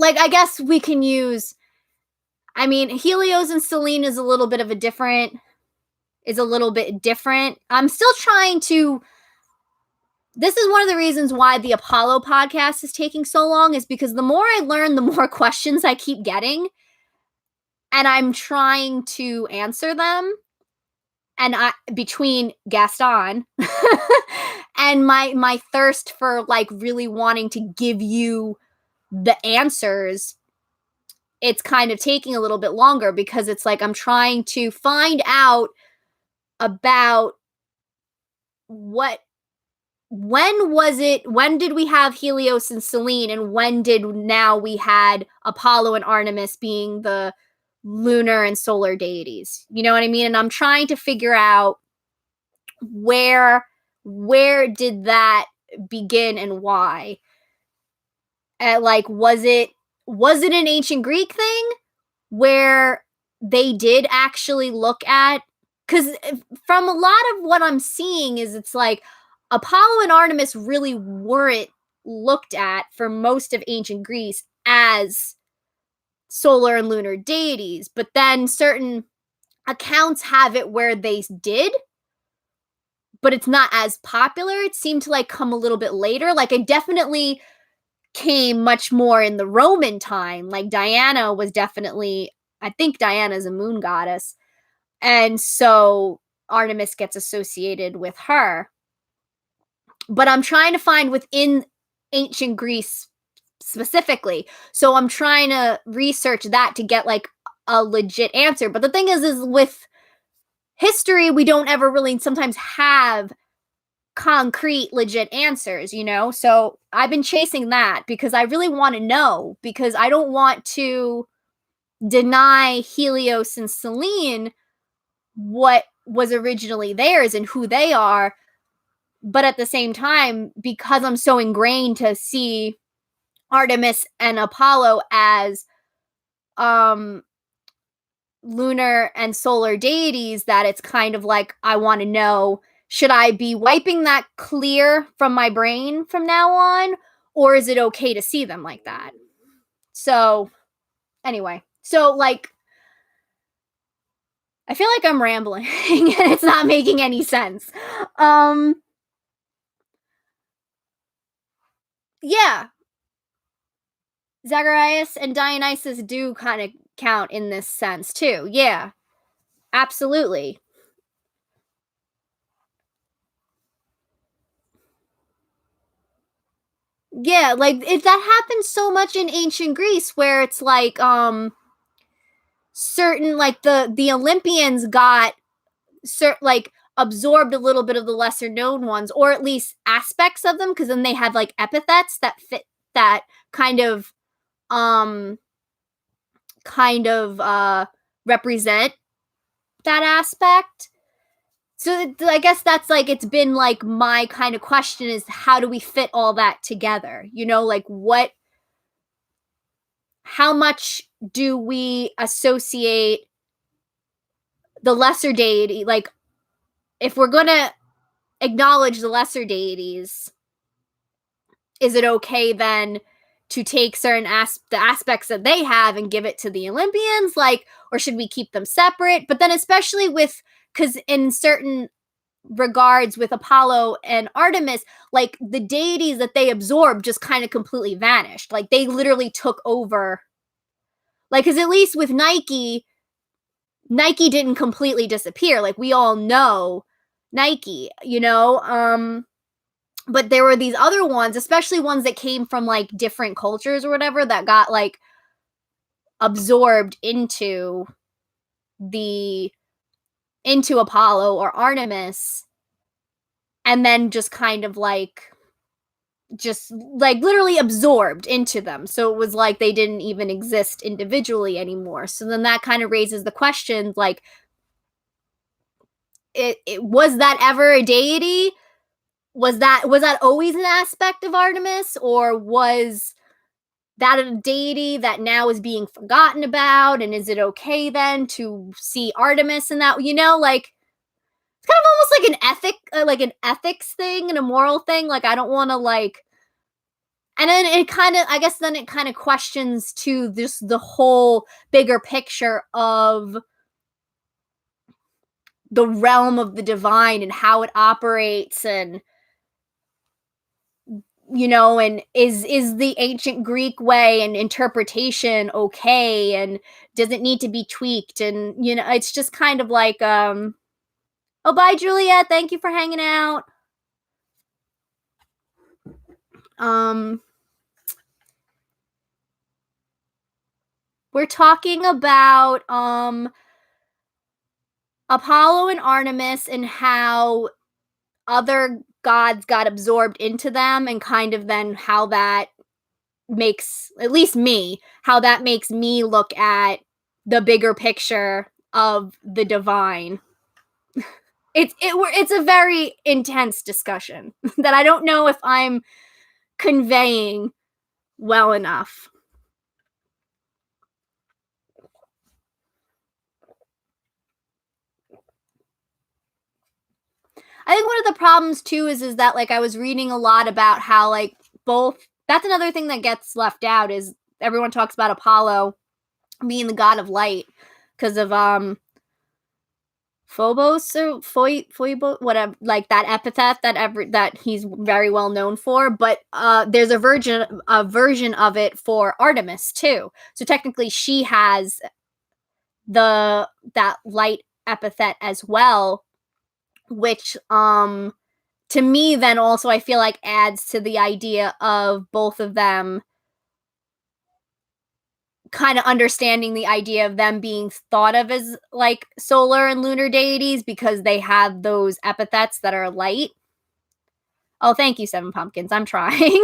[SPEAKER 1] I guess we can use, I mean, Helios and Selene is a little bit different. I'm still trying to, this is one of the reasons why the Apollo podcast is taking so long, is because the more I learn, the more questions I keep getting, and I'm trying to answer them. And between Gaston and my thirst for like really wanting to give you the answers, it's kind of taking a little bit longer, because it's like I'm trying to find out about when did we have Helios and Selene, and when did now we had Apollo and Artemis being the lunar and solar deities. You know what I mean? And I'm trying to figure out where did that begin and why. Like, was it an ancient Greek thing where they did actually look at, because from a lot of what I'm seeing is it's like Apollo and Artemis really weren't looked at for most of ancient Greece as solar and lunar deities, but then certain accounts have it where they did, but it's not as popular. It seemed to like come a little bit later. Like, it definitely came much more in the Roman time. Like, Diana was definitely, I think Diana's a moon goddess. And so Artemis gets associated with her. But I'm trying to find within ancient Greece specifically. So I'm trying to research that to get like a legit answer. But the thing is with history, we don't ever really sometimes have concrete, legit answers, you know? So I've been chasing that because I really want to know, because I don't want to deny Helios and Selene what was originally theirs and who they are. But at the same time, because I'm so ingrained to see Artemis and Apollo as lunar and solar deities, that it's kind of like I want to know, should I be wiping that clear from my brain from now on, or is it okay to see them like that? So anyway, so like I feel like I'm rambling and it's not making any sense. Yeah, Zacharias and Dionysus do kind of count in this sense too. Yeah, absolutely. Yeah, like that happens so much in ancient Greece where it's like certain, like the Olympians got like absorbed a little bit of the lesser known ones, or at least aspects of them, because then they had like epithets that fit that kind of um represent that aspect. So I guess that's like, it's been like my kind of question is, how do we fit all that together? You know, like how much do we associate the lesser deity? Like, if we're going to acknowledge the lesser deities, is it okay then to take certain the aspects that they have and give it to the Olympians? Like, or should we keep them separate? But then especially with, because in certain regards with Apollo and Artemis, like the deities that they absorbed just kind of completely vanished. Like, they literally took over. Like, because at least with Nike didn't completely disappear. Like, we all know Nike, you know? But there were these other ones, especially ones that came from like different cultures or whatever, that got like absorbed into Apollo or Artemis, and then just kind of like literally absorbed into them. So it was like they didn't even exist individually anymore. So then that kind of raises the question, like, it was that ever a deity? Was that always an aspect of Artemis, or was that a deity that now is being forgotten about? And is it okay then to see Artemis in that? You know, like, it's kind of almost like an ethics thing and a moral thing. Like, I don't want to like, and then it kind of, I guess then it kind of questions to this, the whole bigger picture of the realm of the divine and how it operates, and you know, and is the ancient Greek way and interpretation okay, and does it need to be tweaked? And you know, it's just kind of like oh, bye Julia, thank you for hanging out. We're talking about Apollo and Artemis, and how other gods got absorbed into them, and kind of then how that makes, at least me, how that makes me look at the bigger picture of the divine. It's a very intense discussion that I don't know if I'm conveying well enough. I think one of the problems too is that like I was reading a lot about how like both, that's another thing that gets left out, is everyone talks about Apollo being the god of light because of Phobos or Phoebo, whatever, like that epithet that he's very well known for. But there's a version of it for Artemis too. So technically, she has that light epithet as well, which to me then also I feel like adds to the idea of both of them kind of understanding the idea of them being thought of as like solar and lunar deities because they have those epithets that are light. Oh, thank you, Seven Pumpkins. I'm trying.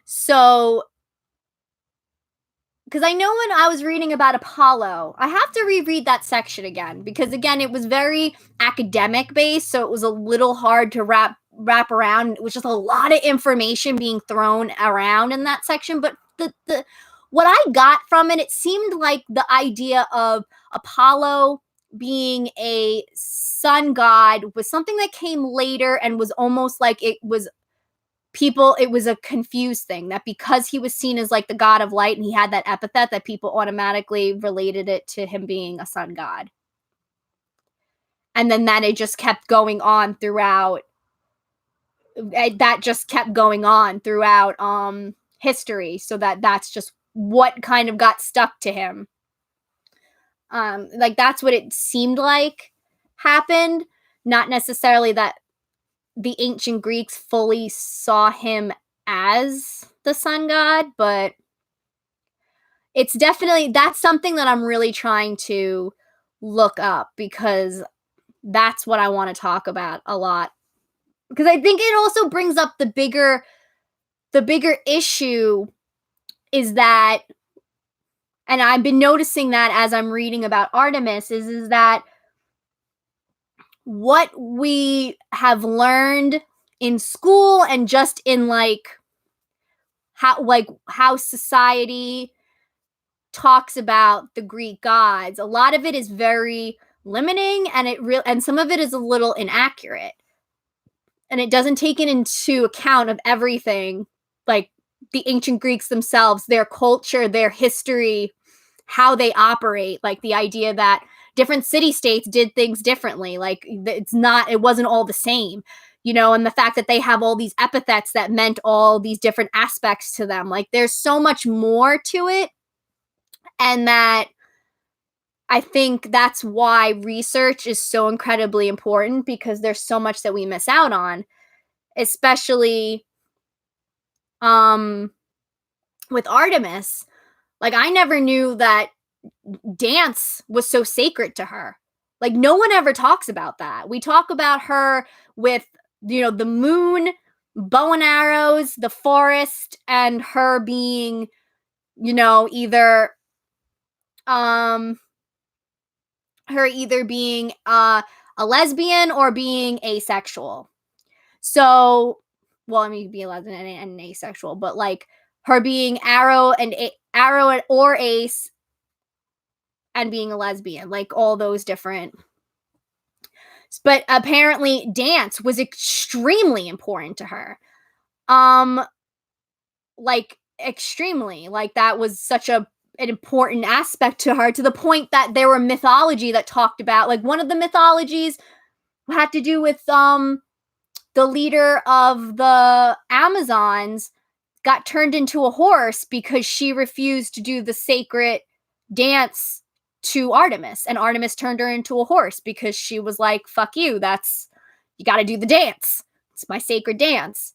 [SPEAKER 1] So because I know when I was reading about Apollo, I have to reread that section again because again it was very academic based, so it was a little hard to wrap around. It was just a lot of information being thrown around in that section, but the what I got from it, it seemed like the idea of Apollo being a sun god was something that came later and was almost like it was a confused thing, that because he was seen as like the god of light and he had that epithet, that people automatically related it to him being a sun god. And then that it just kept going on throughout history, so that's just what kind of got stuck to him. Like that's what it seemed like happened, not necessarily that the ancient Greeks fully saw him as the sun god, but it's definitely, that's something that I'm really trying to look up because that's what I want to talk about a lot. Because I think it also brings up the bigger issue is that, and I've been noticing that as I'm reading about Artemis, is that what we have learned in school and just in how society talks about the Greek gods, a lot of it is very limiting and some of it is a little inaccurate. And it doesn't take into account of everything, like the ancient Greeks themselves, their culture, their history, how they operate, like the idea that different city-states did things differently. Like it wasn't all the same, and the fact that they have all these epithets that meant all these different aspects to them. Like there's so much more to it. And that I think that's why research is so incredibly important, because there's so much that we miss out on, especially with Artemis. Like I never knew that dance was so sacred to her. Like no one ever talks about that. We talk about her with, the moon, bow and arrows, the forest, and her being, either being a lesbian or being asexual. So, well, I mean, be a lesbian and asexual, but like her being arrow or ace and being a lesbian, like all those different. But apparently dance was extremely important to her. Like extremely, like that was such an important aspect to her, to the point that there were mythology that talked about, like one of the mythologies had to do with the leader of the Amazons got turned into a horse because she refused to do the sacred dance to Artemis, and Artemis turned her into a horse because she was like, fuck you, you got to do the dance, it's my sacred dance.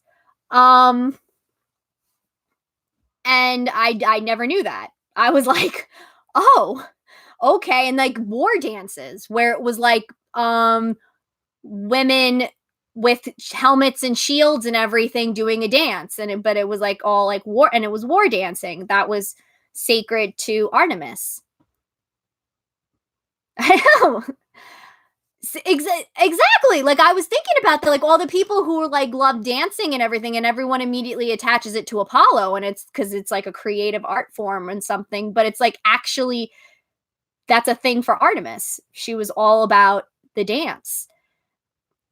[SPEAKER 1] And I never knew that. I was like, oh, okay. And like war dances where it was like women with helmets and shields and everything doing a dance, but it was like all like war, and it was war dancing. That was sacred to Artemis. I know. Exactly. Like I was thinking about that, like all the people who are like love dancing and everything, and everyone immediately attaches it to Apollo, and it's because it's like a creative art form and something, but it's like actually that's a thing for Artemis. She was all about the dance.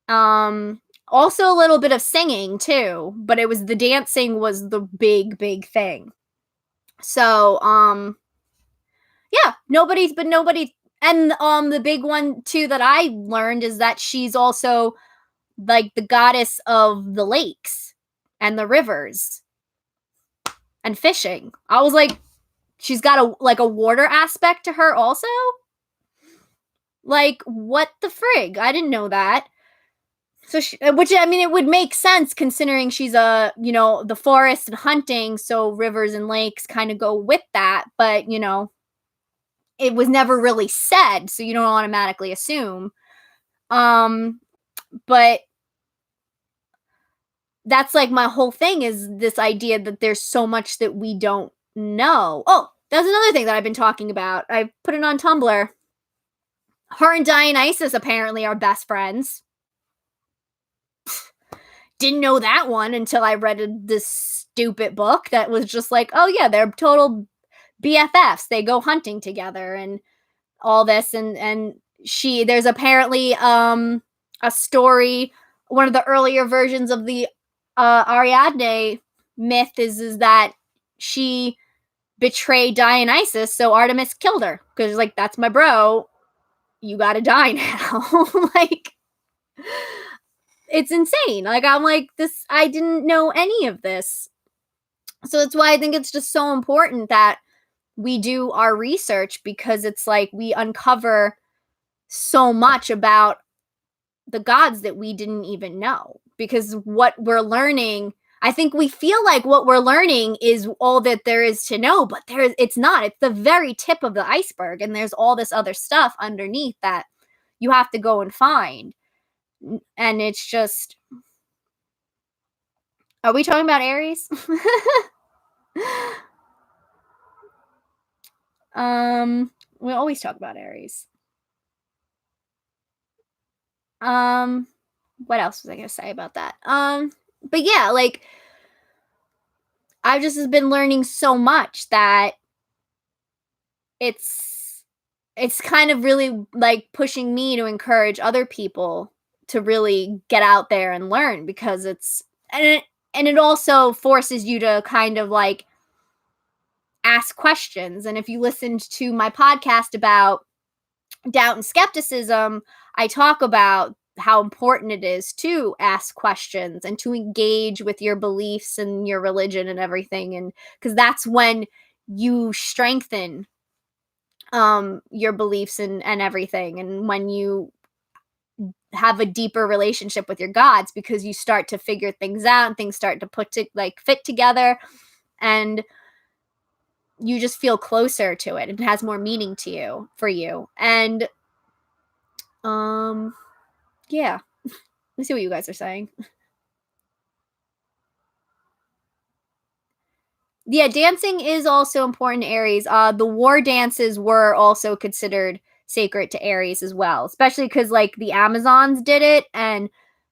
[SPEAKER 1] Also a little bit of singing too, but it was the dancing was the big thing. So, yeah, nobody and the big one too that I learned is that she's also like the goddess of the lakes and the rivers and fishing. I was like, she's got a water aspect to her also. Like, what the frig? I didn't know that. So, which I mean, it would make sense considering she's the forest and hunting, so rivers and lakes kind of go with that. But it was never really said, so you don't automatically assume. But that's like my whole thing is this idea that there's so much that we don't know. Oh, that's another thing that I've been talking about. I put it on Tumblr. Her and Dionysus apparently are best friends. Didn't know that one until I read this stupid book that was just like, oh yeah, they're total BFFs. They go hunting together and all this, and there's apparently a story. One of the earlier versions of the Ariadne myth is that she betrayed Dionysus, so Artemis killed her because like that's my bro. You gotta die now. Like it's insane. Like I'm like this. I didn't know any of this, so that's why I think it's just so important that we do our research because it's like we uncover so much about the gods that we didn't even know because what we're learning, I think we feel like what we're learning is all that there is to know, but it's not. It's the very tip of the iceberg, and there's all this other stuff underneath that you have to go and find. And it's just, are we talking about Aries? We always talk about Aries. What else was I gonna say about that? But yeah, like I've just been learning so much that it's kind of really like pushing me to encourage other people to really get out there and learn because it also forces you to kind of like ask questions. And if you listened to my podcast about doubt and skepticism, I talk about how important it is to ask questions and to engage with your beliefs and your religion and everything, and because that's when you strengthen your beliefs and everything, and when you have a deeper relationship with your gods because you start to figure things out and things start to fit together, and you just feel closer to it. It has more meaning to you for you. And yeah. Let's see what you guys are saying. Yeah, dancing is also important to Aries. The war dances were also considered sacred to Aries as well, especially because like the Amazons did it, and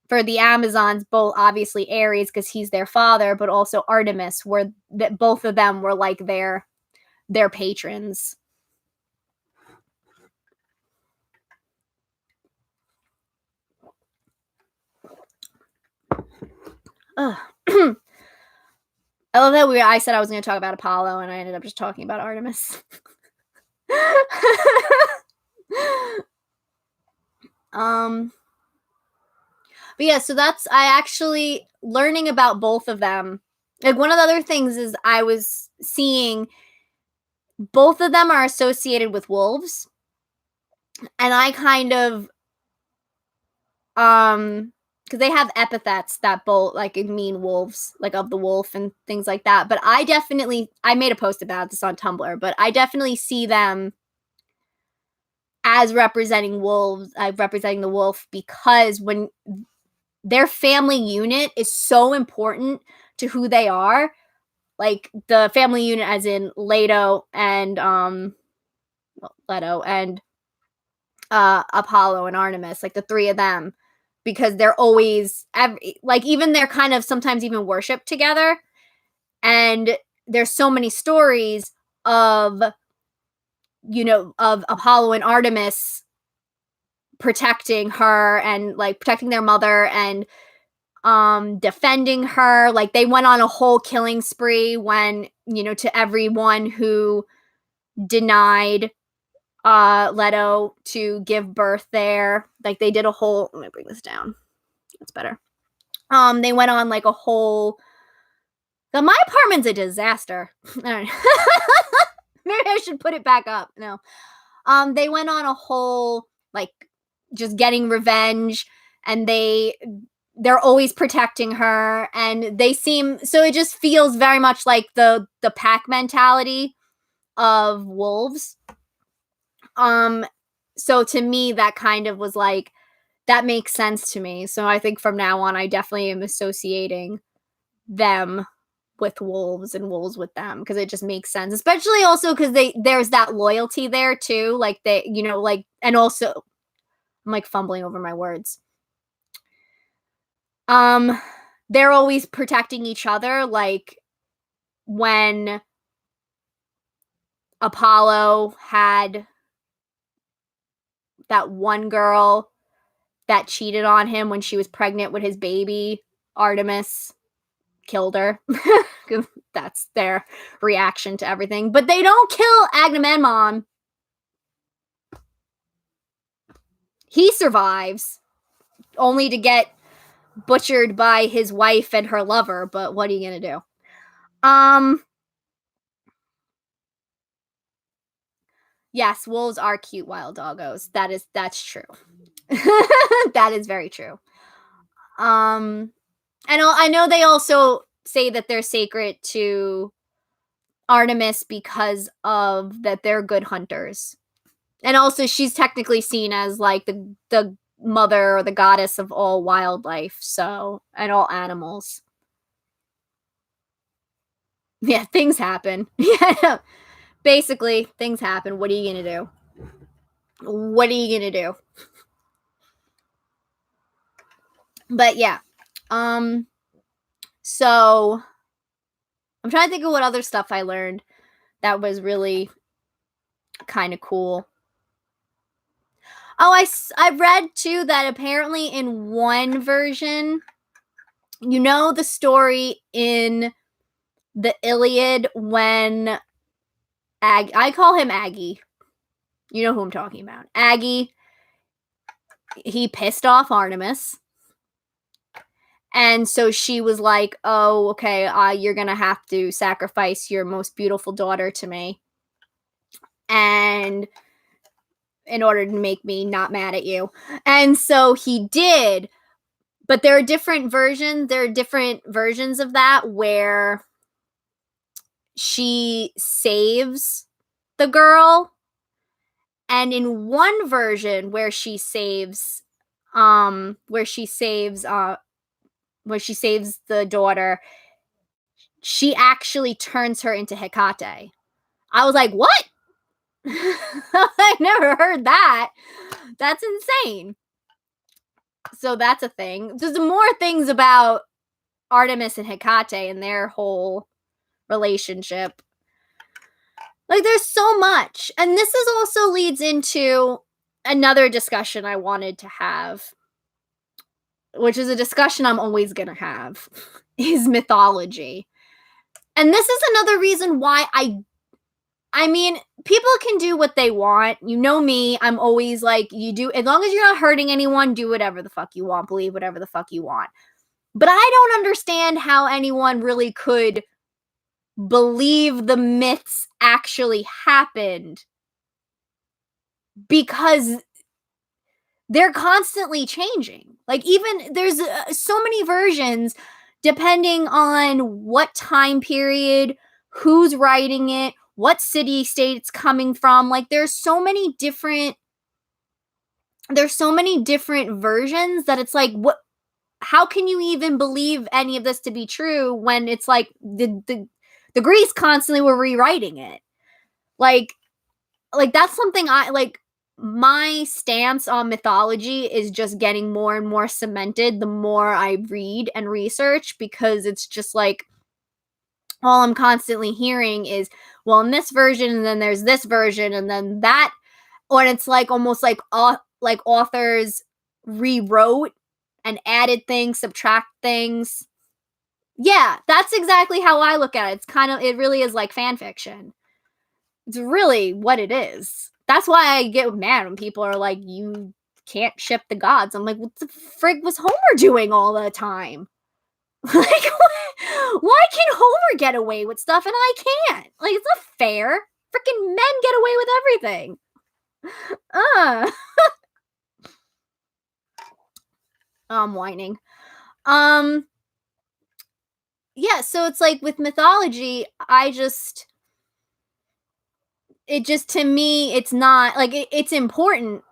[SPEAKER 1] for the Amazons, both obviously Aries because he's their father, but also Artemis, were that both of them were like their patrons. Ugh. I love that I said I was going to talk about Apollo, and I ended up just talking about Artemis. But yeah, so I actually learning about both of them. Like one of the other things is I was seeing both of them are associated with wolves, and I kind of because they have epithets that both like mean wolves, like of the wolf and things like that. But I made a post about this on Tumblr, but I definitely see them as representing wolves, representing the wolf, because when their family unit is so important to who they are, like the family unit as in Leto and Apollo and Artemis, like the three of them, because they're always like even they're kind of sometimes even worship together. And there's so many stories of of Apollo and Artemis protecting her and like protecting their mother and defending her. Like they went on a whole killing spree when, to everyone who denied Leto to give birth there. Like they did a whole, let me bring this down. That's better. They went on like a whole, my apartment's a disaster. Maybe I should put it back up. No. They went on a whole like just getting revenge, and they're always protecting her, and they seem, so it just feels very much like the pack mentality of wolves. So to me that kind of was like, that makes sense to me. So I think from now on I definitely am associating them with wolves and wolves with them, because it just makes sense, especially also because there's that loyalty there too, like they, like, and also I'm like fumbling over my words. They're always protecting each other. Like when Apollo had that one girl that cheated on him when she was pregnant with his baby, Artemis killed her. That's their reaction to everything. But they don't kill Agamemnon. He survives, only to get butchered by his wife and her lover. But what are you gonna do? Yes, wolves are cute wild doggos. That's true. That is very true. And I know they also say that they're sacred to Artemis because of that they're good hunters. And also she's technically seen as like the mother or the goddess of all wildlife, so, and all animals. Yeah, things happen. Yeah. Basically, things happen. What are you going to do? What are you going to do? But yeah. So I'm trying to think of what other stuff I learned that was really kind of cool. Oh, I read too that apparently in one version, the story in the Iliad when I call him Aggie. You know who I'm talking about. Aggie, he pissed off Artemis. And so she was like, oh, okay, you're going to have to sacrifice your most beautiful daughter to me. And in order to make me not mad at you. And so he did. But there are different versions. There are different versions of that where she saves the girl. And in one version where she saves the daughter, she actually turns her into Hecate. I was like, what? I never heard that. That's insane. So that's a thing. There's more things about Artemis and Hecate and their whole relationship. Like, there's so much. And this is also leads into another discussion I wanted to have, which is a discussion I'm always going to have, is mythology. And this is another reason why I mean, people can do what they want. You know me, I'm always like, you do, as long as you're not hurting anyone, do whatever the fuck you want, believe whatever the fuck you want. But I don't understand how anyone really could believe the myths actually happened, because they're constantly changing. Like, even there's so many versions depending on what time period, who's writing it, what city state it's coming from. Like, there's so many different versions that it's like, how can you even believe any of this to be true when it's like the The Greeks constantly were rewriting it. Like that's something my stance on mythology is just getting more and more cemented the more I read and research, because it's just like all I'm constantly hearing is, well, in this version, and then there's this version, and then that, or it's like almost like authors rewrote and added things, subtract things. Yeah, that's exactly how I look at it. It really is like fan fiction. It's really what it is. That's why I get mad when people are like, you can't ship the gods. I'm like, what the frig was Homer doing all the time? Like, why can Homer get away with stuff and I can't? Like, it's not fair. Freaking men get away with everything. I'm whining. Yeah, so it's like with mythology, to me, it's not like it's important.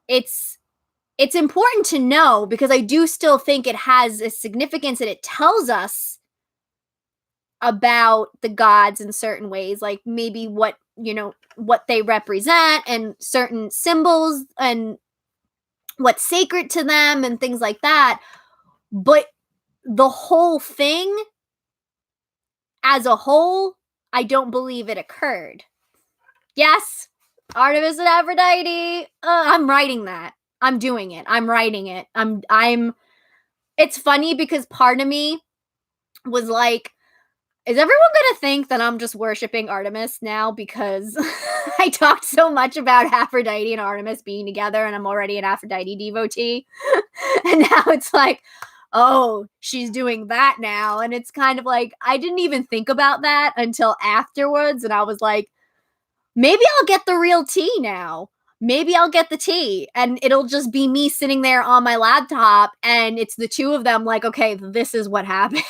[SPEAKER 1] It's important to know, because I do still think it has a significance, and it tells us about the gods in certain ways, like maybe what they represent, and certain symbols, and what's sacred to them, and things like that. But the whole thing as a whole, I don't believe it occurred. Yes, Artemis and Aphrodite. I'm writing that. I'm doing it. I'm writing it. It's funny because part of me was like, is everyone gonna think that I'm just worshiping Artemis now because I talked so much about Aphrodite and Artemis being together, and I'm already an Aphrodite devotee? And now it's like, oh, she's doing that now. And it's kind of like, I didn't even think about that until afterwards, and I was like, maybe I'll get the real tea now. Maybe I'll get the tea, and it'll just be me sitting there on my laptop, and it's the two of them like, okay, this is what happened.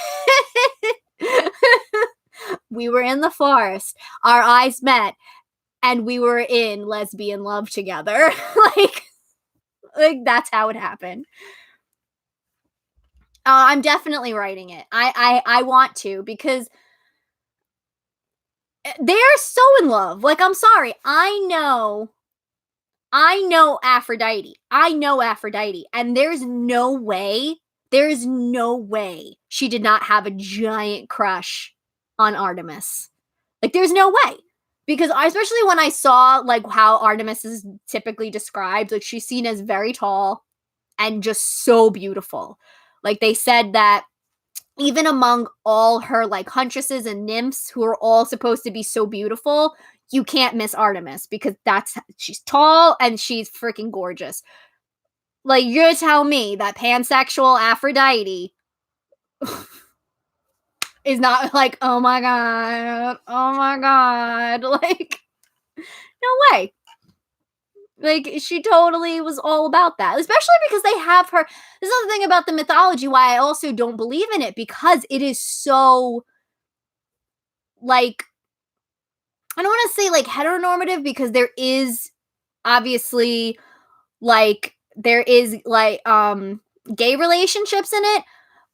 [SPEAKER 1] We were in the forest, our eyes met, and we were in lesbian love together. like that's how it happened. I'm definitely writing it. I want to, because they are so in love. Like, I'm sorry. I know Aphrodite. I know Aphrodite. And there's no way she did not have a giant crush on Artemis. Like, there's no way. Because especially when I saw like how Artemis is typically described, like she's seen as very tall and just so beautiful. Like, they said that even among all her like huntresses and nymphs, who are all supposed to be so beautiful, you can't miss Artemis, because she's tall and she's freaking gorgeous. Like, you're telling me that pansexual Aphrodite is not like, oh my god, like, no way. Like, she totally was all about that, especially because they have her. There's another thing about the mythology why I also don't believe in it, because it is so, like, I don't want to say like heteronormative, because there is obviously like gay relationships in it,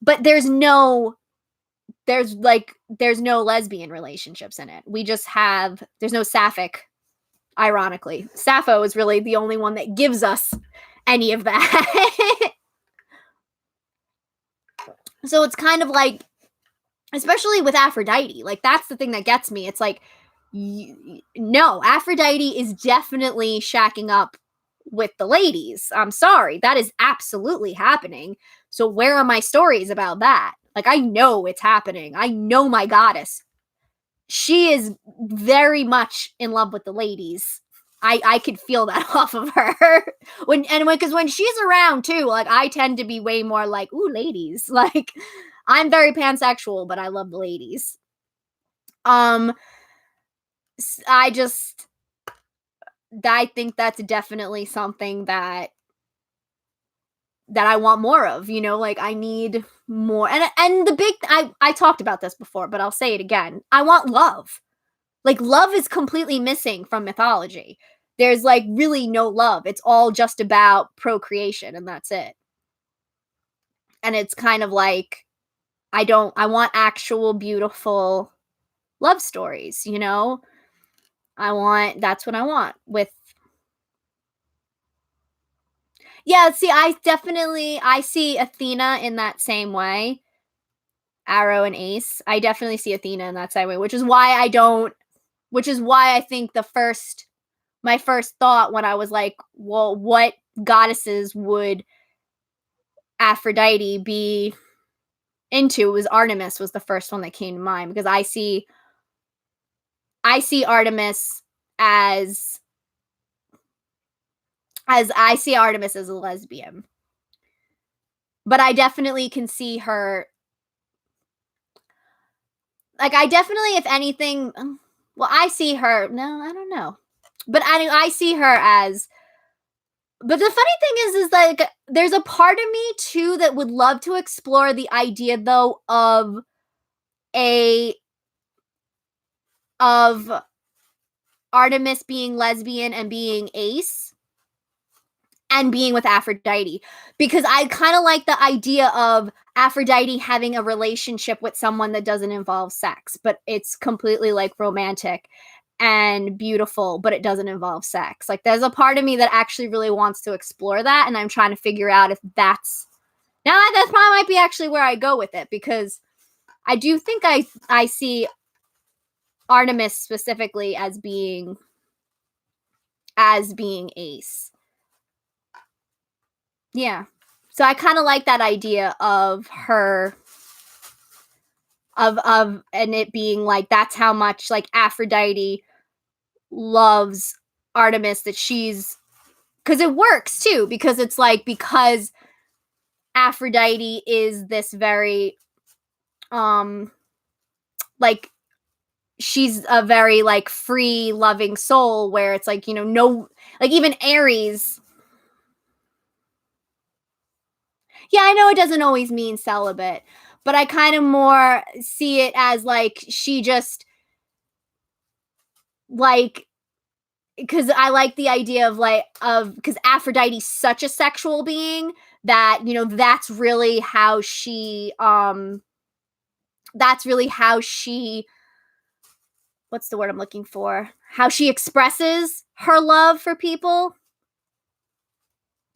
[SPEAKER 1] but there's no lesbian relationships in it. There's no sapphic. Ironically, Sappho is really the only one that gives us any of that. So it's kind of like, especially with Aphrodite, like that's the thing that gets me. It's like, no, Aphrodite is definitely shacking up with the ladies. I'm sorry, that is absolutely happening. So where are my stories about that? Like, I know it's happening. I know my goddess. She is very much in love with the ladies. I could feel that off of her. Because when she's around too, like, I tend to be way more like, ooh, ladies. Like, I'm very pansexual, but I love the ladies. I think that's definitely something that I want more of, like, I need more. And I talked about this before, but I'll say it again. I want love. Like, love is completely missing from mythology. There's like really no love. It's all just about procreation, and that's it. And it's kind of like, I want actual beautiful love stories, you know? That's what I want with. Yeah, see, I see Athena in that same way. Arrow and Ace. I definitely see Athena in that same way, which is why I think my first thought when I was like, well, what goddesses would Aphrodite be into was Artemis was the first one that came to mind because I see Artemis as I see Artemis as a lesbian. But I definitely can see her like I definitely if anything well I see her no, I don't know. But I see her as but the funny thing is like there's a part of me too that would love to explore the idea though a of Artemis being lesbian and being ace and being with Aphrodite because I kind of like the idea of Aphrodite having a relationship with someone that doesn't involve sex, but it's completely like romantic and beautiful, but it doesn't involve sex. Like there's a part of me that actually really wants to explore that, and I'm trying to figure out if that's now that might be actually where I go with it because I do think I see Artemis specifically as being ace. Yeah. So I kind of like that idea of her of and it being like that's how much like Aphrodite loves Artemis that she's cuz it works too because it's like because Aphrodite is this very like she's a very like free loving soul where it's like no like even Aries. Yeah, I know it doesn't always mean celibate, but I kind of more see it as like she just like because I like the idea of because Aphrodite's such a sexual being that that's really how she what's the word I'm looking for? How she expresses her love for people.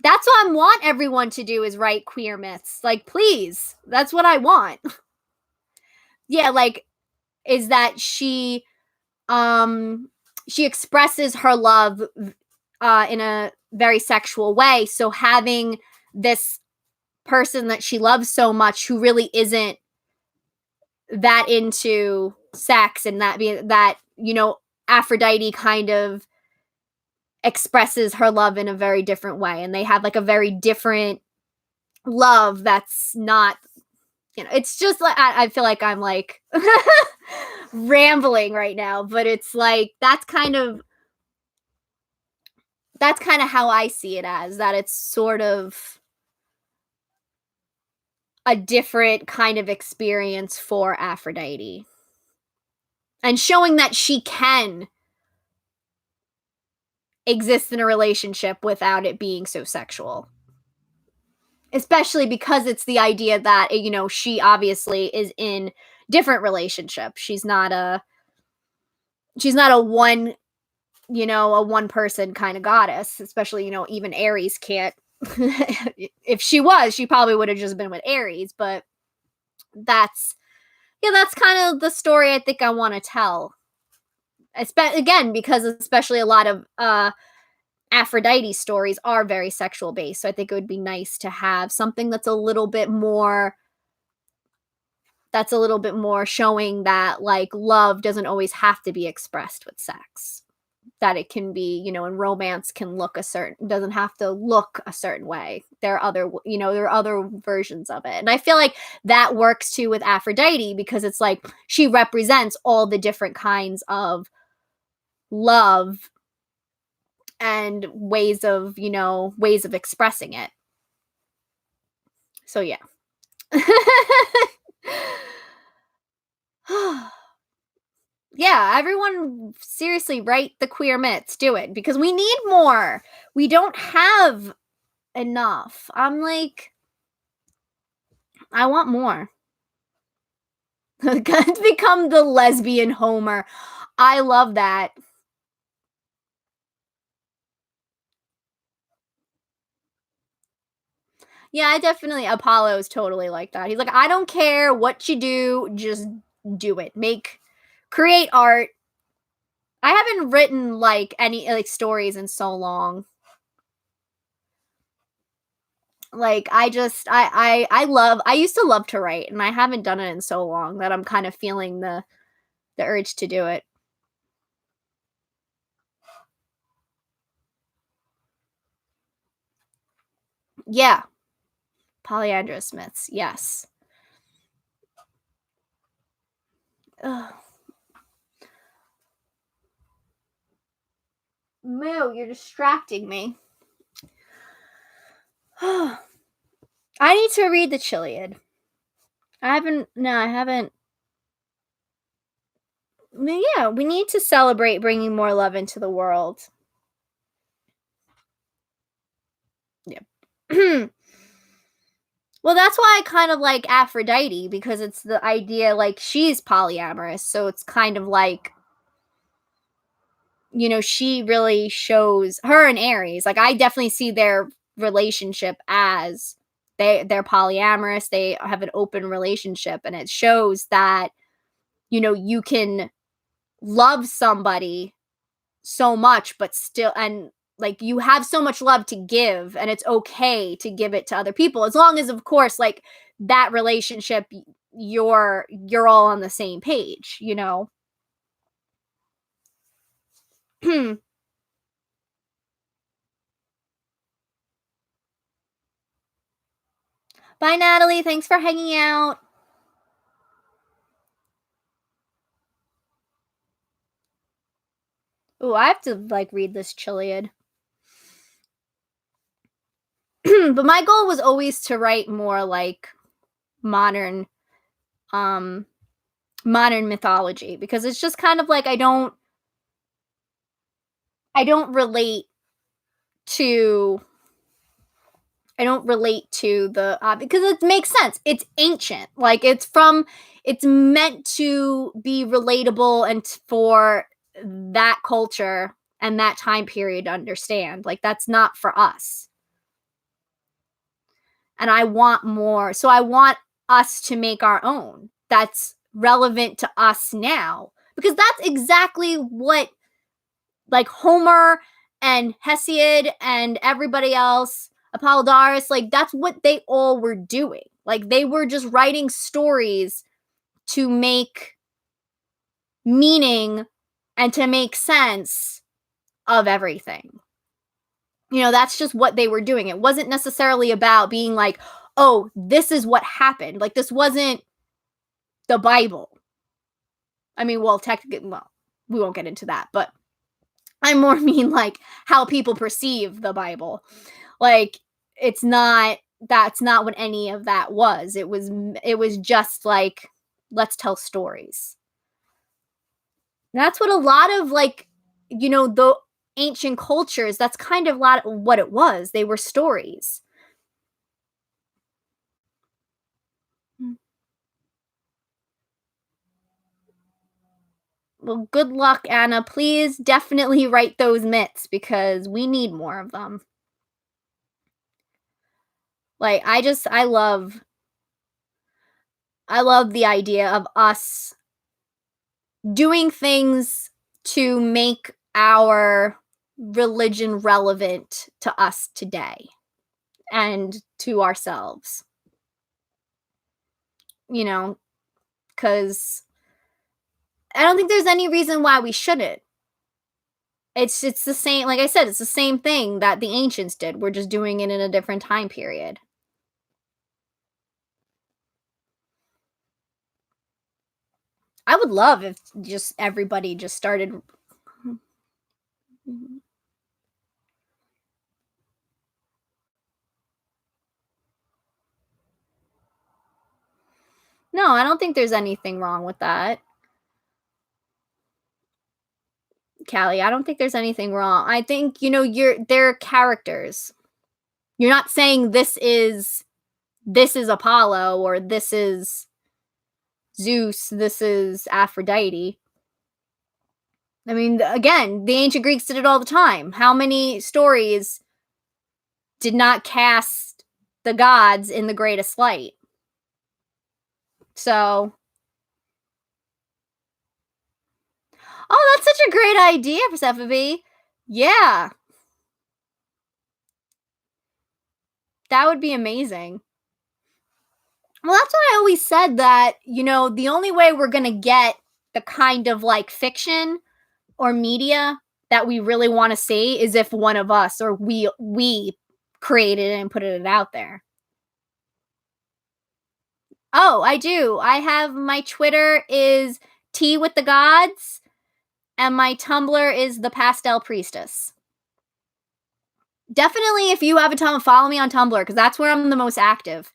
[SPEAKER 1] That's what I want everyone to do is write queer myths. Like, please. That's what I want. Yeah, like is that she expresses her love in a very sexual way. So having this person that she loves so much who really isn't that into sex and that Aphrodite kind of expresses her love in a very different way and they have like a very different love that's not it's just like I feel like I'm like rambling right now but it's like that's kind of how I see it as that it's sort of a different kind of experience for Aphrodite and showing that she can exist in a relationship without it being so sexual. Especially because it's the idea that she obviously is in different relationships. She's not a one person kind of goddess, especially even Aries can't if she was, she probably would have just been with Aries, but that's that's kind of the story I think I want to tell. Again, because especially a lot of Aphrodite stories are very sexual based. So I think it would be nice to have something that's a little bit more showing that like love doesn't always have to be expressed with sex. That it can be, and romance can doesn't have to look a certain way. There are other versions of it. And I feel like that works too with Aphrodite because it's like she represents all the different kinds of love and ways of expressing it. So yeah. Yeah, everyone seriously write the queer myths. Do it because we need more. We don't have enough. I'm like I want more. Become the lesbian Homer. I love that. Yeah, I definitely Apollo is totally like that. He's like, "I don't care what you do, just do it. Create art." I haven't written, like, any, like, stories in so long. Like, I used to love to write, and I haven't done it in so long that I'm kind of feeling the urge to do it. Yeah, polyandrous myths, yes. Ugh. Moo, you're distracting me. I need to read the Chiliad. I haven't. Yeah, we need to celebrate bringing more love into the world. Yep. Well, that's why I kind of like Aphrodite because it's the idea like she's polyamorous, so it's kind of like, she really shows her and Aries. Like I definitely see their relationship as they're polyamorous, they have an open relationship and it shows that you can love somebody so much but still and like you have so much love to give and it's okay to give it to other people as long as of course like that relationship you're all on the same page. Bye Natalie, thanks for hanging out. Oh, I have to like read this Chiliad. But my goal was always to write more like modern um modern mythology because it's just kind of like I don't relate to I don't relate to the because it makes sense. It's ancient. Like it's meant to be relatable and for that culture and that time period to understand. Like that's not for us. And I want more. So I want us to make our own. That's relevant to us now because that's exactly what like Homer and Hesiod and everybody else, Apollodorus, like that's what they all were doing. Like they were just writing stories to make meaning and to make sense of everything. That's just what they were doing. It wasn't necessarily about being like, oh, this is what happened. Like this wasn't the Bible. I mean, well, technically, well, we won't get into that, but I more mean like how people perceive the Bible. Like it's not that's not what any of that was. It was just like let's tell stories. And that's what a lot of like the ancient cultures, that's kind of a lot of what it was. They were stories. Mm. Well, good luck, Anna. Please definitely write those myths because we need more of them. Like I love the idea of us doing things to make our religion relevant to us today and to ourselves, you know, because I don't think there's any reason why we shouldn't. It's the same, like I said, it's the same thing that the ancients did. We're just doing it in a different time period. I would love if just everybody just started. No, I don't think there's anything wrong with that. Callie, I don't think there's anything wrong. I think, they're characters. You're not saying this is Apollo or this is Zeus, this is Aphrodite. I mean, again, the ancient Greeks did it all the time. How many stories did not cast the gods in the greatest light? So, oh, that's such a great idea, Persephone. Yeah, that would be amazing. Well, that's why I always said that, the only way we're going to get the kind of like fiction or media that we really want to see is if one of us or we created it and put it out there. Oh, I do. I have my Twitter is Tea with the Gods, and my Tumblr is the Pastel Priestess. Definitely, if you have a Tumblr, follow me on Tumblr because that's where I'm the most active.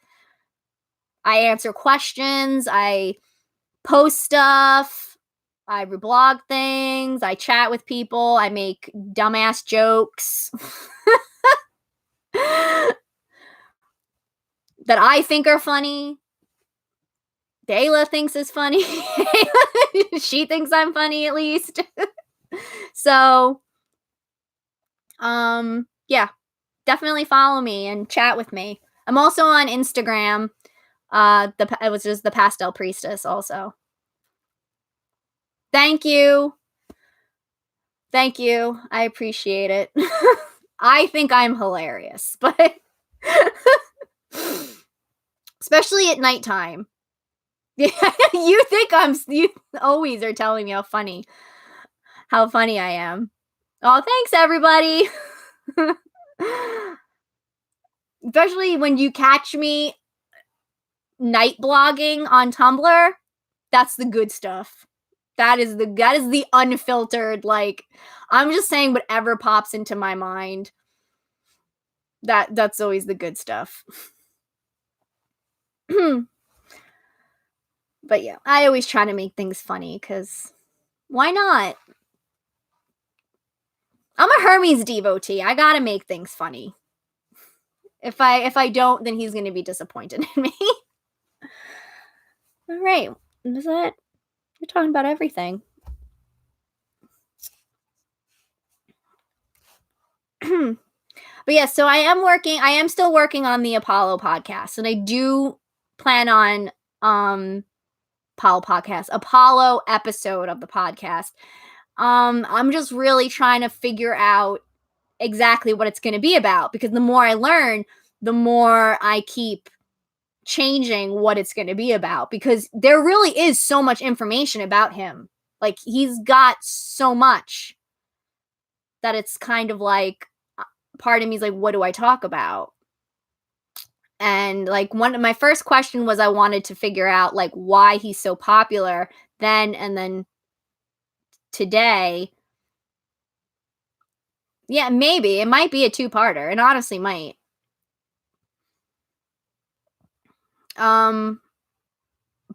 [SPEAKER 1] I answer questions. I post stuff. I reblog things. I chat with people. I make dumbass jokes that I think are funny. Dayla thinks is funny. She thinks I'm funny at least. So, yeah, definitely follow me and chat with me. I'm also on Instagram. It was just the Pastel Priestess also. Thank you. Thank you. I appreciate it. I think I'm hilarious, but especially at nighttime. Yeah, you always are telling me how funny I am. Oh, thanks everybody. Especially when you catch me night blogging on Tumblr, that's the good stuff. That is the unfiltered, like, I'm just saying whatever pops into my mind. That's always the good stuff. But yeah, I always try to make things funny because why not? I'm a Hermes devotee. I gotta make things funny. If I don't, then he's gonna be disappointed in me. All right, is that? We're talking about everything. But yeah, so I am still working on the Apollo podcast, and I do plan on Apollo episode of the podcast. I'm just really trying to figure out exactly what it's going to be about because the more I learn, the more I keep changing what it's going to be about because there really is so much information about him. Like he's got so much that it's kind of like part of me is like, what do I talk about? And like one of my first question was I wanted to figure out like why he's so popular then and then today. Yeah, maybe it might be a two-parter. It honestly might.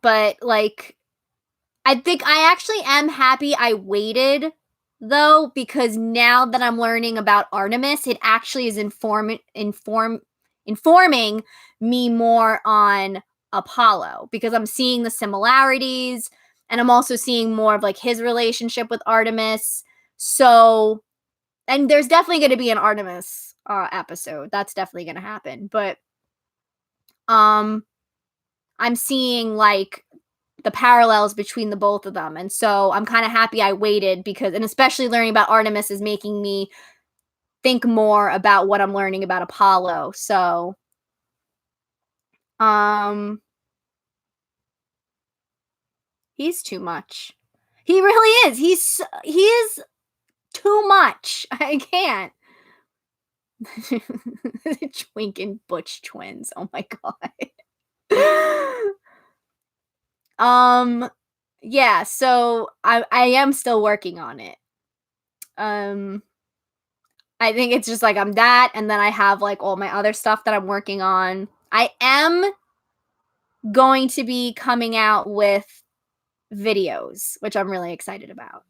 [SPEAKER 1] But like I think I actually am happy I waited though because now that I'm learning about Artemis, it actually is informing me more on Apollo because I'm seeing the similarities and I'm also seeing more of like his relationship with Artemis. So, and there's definitely going to be an Artemis episode. That's definitely going to happen. But I'm seeing like the parallels between the both of them. And so I'm kind of happy I waited because, and especially learning about Artemis is making me think more about what I'm learning about Apollo. So, he's too much. He really is. He is too much. I can't. The Twink and Butch twins. Oh my god. Yeah, so I am still working on it. I think it's just like I'm that and then I have like all my other stuff that I'm working on. I am going to be coming out with videos, which I'm really excited about.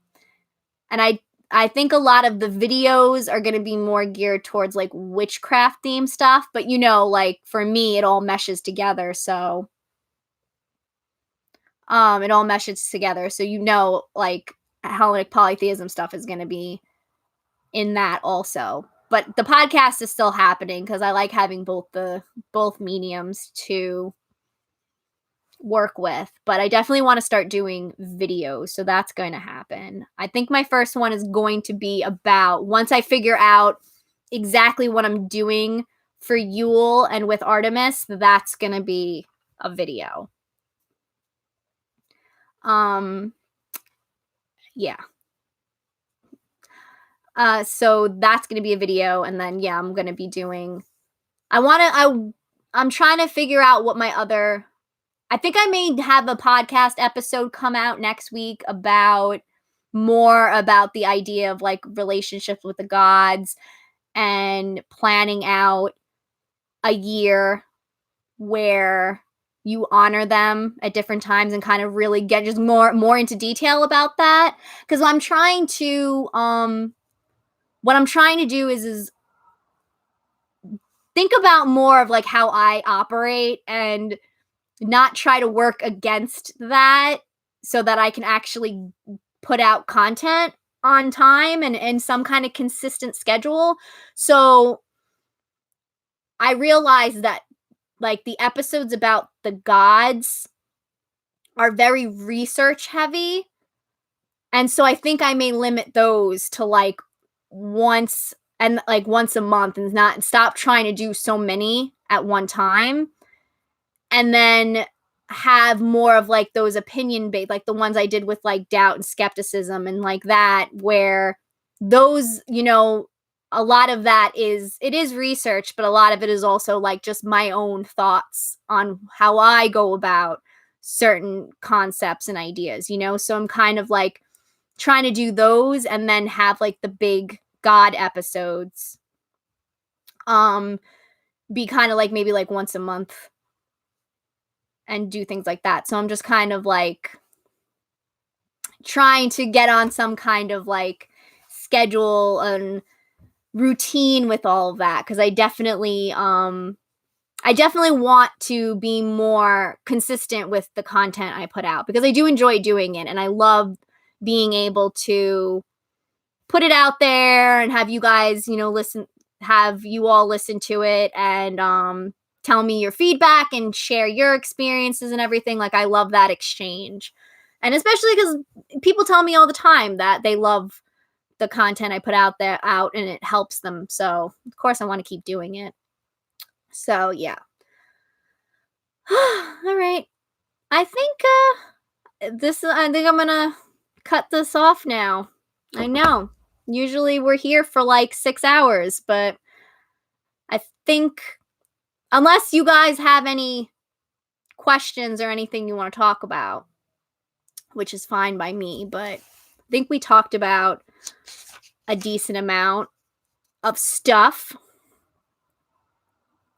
[SPEAKER 1] And I think a lot of the videos are going to be more geared towards like witchcraft theme stuff, but like for me it all meshes together, so It all meshes together. So, like Hellenic polytheism stuff is going to be in that also. But the podcast is still happening because I like having both mediums to work with. But I definitely want to start doing videos, so that's going to happen. I think my first one is going to be about, once I figure out exactly what I'm doing for Yule and with Artemis, that's going to be a video. Yeah. So that's going to be a video, and then I'm going to be doing, I'm trying to figure out what my other, I think I may have a podcast episode come out next week about more about the idea of like relationships with the gods and planning out a year where you honor them at different times and kind of really get just more into detail about that. Because what I'm trying to do is think about more of like how I operate and not try to work against that, so that I can actually put out content on time and in some kind of consistent schedule. So I realized that like the episodes about the gods are very research heavy. And so I think I may limit those to like once a month, and not stop trying to do so many at one time. And then have more of like those opinion based, like the ones I did with like doubt and skepticism and like that, where those, a lot of that it is research, but a lot of it is also like just my own thoughts on how I go about certain concepts and ideas, so I'm kind of like trying to do those and then have like the big God episodes be kind of like maybe like once a month and do things like that. So I'm just kind of like trying to get on some kind of like schedule and routine with all of that, because I definitely want to be more consistent with the content I put out, because I do enjoy doing it and I love being able to put it out there and have you guys, have you all listen to it and tell me your feedback and share your experiences and everything. Like I love that exchange. And especially because people tell me all the time that they love the content I put out and it helps them. So of course I want to keep doing it. So yeah. All right. I think I'm gonna cut this off now. I know. Usually we're here for like 6 hours, but I think unless you guys have any questions or anything you want to talk about, which is fine by me, but I think we talked about a decent amount of stuff.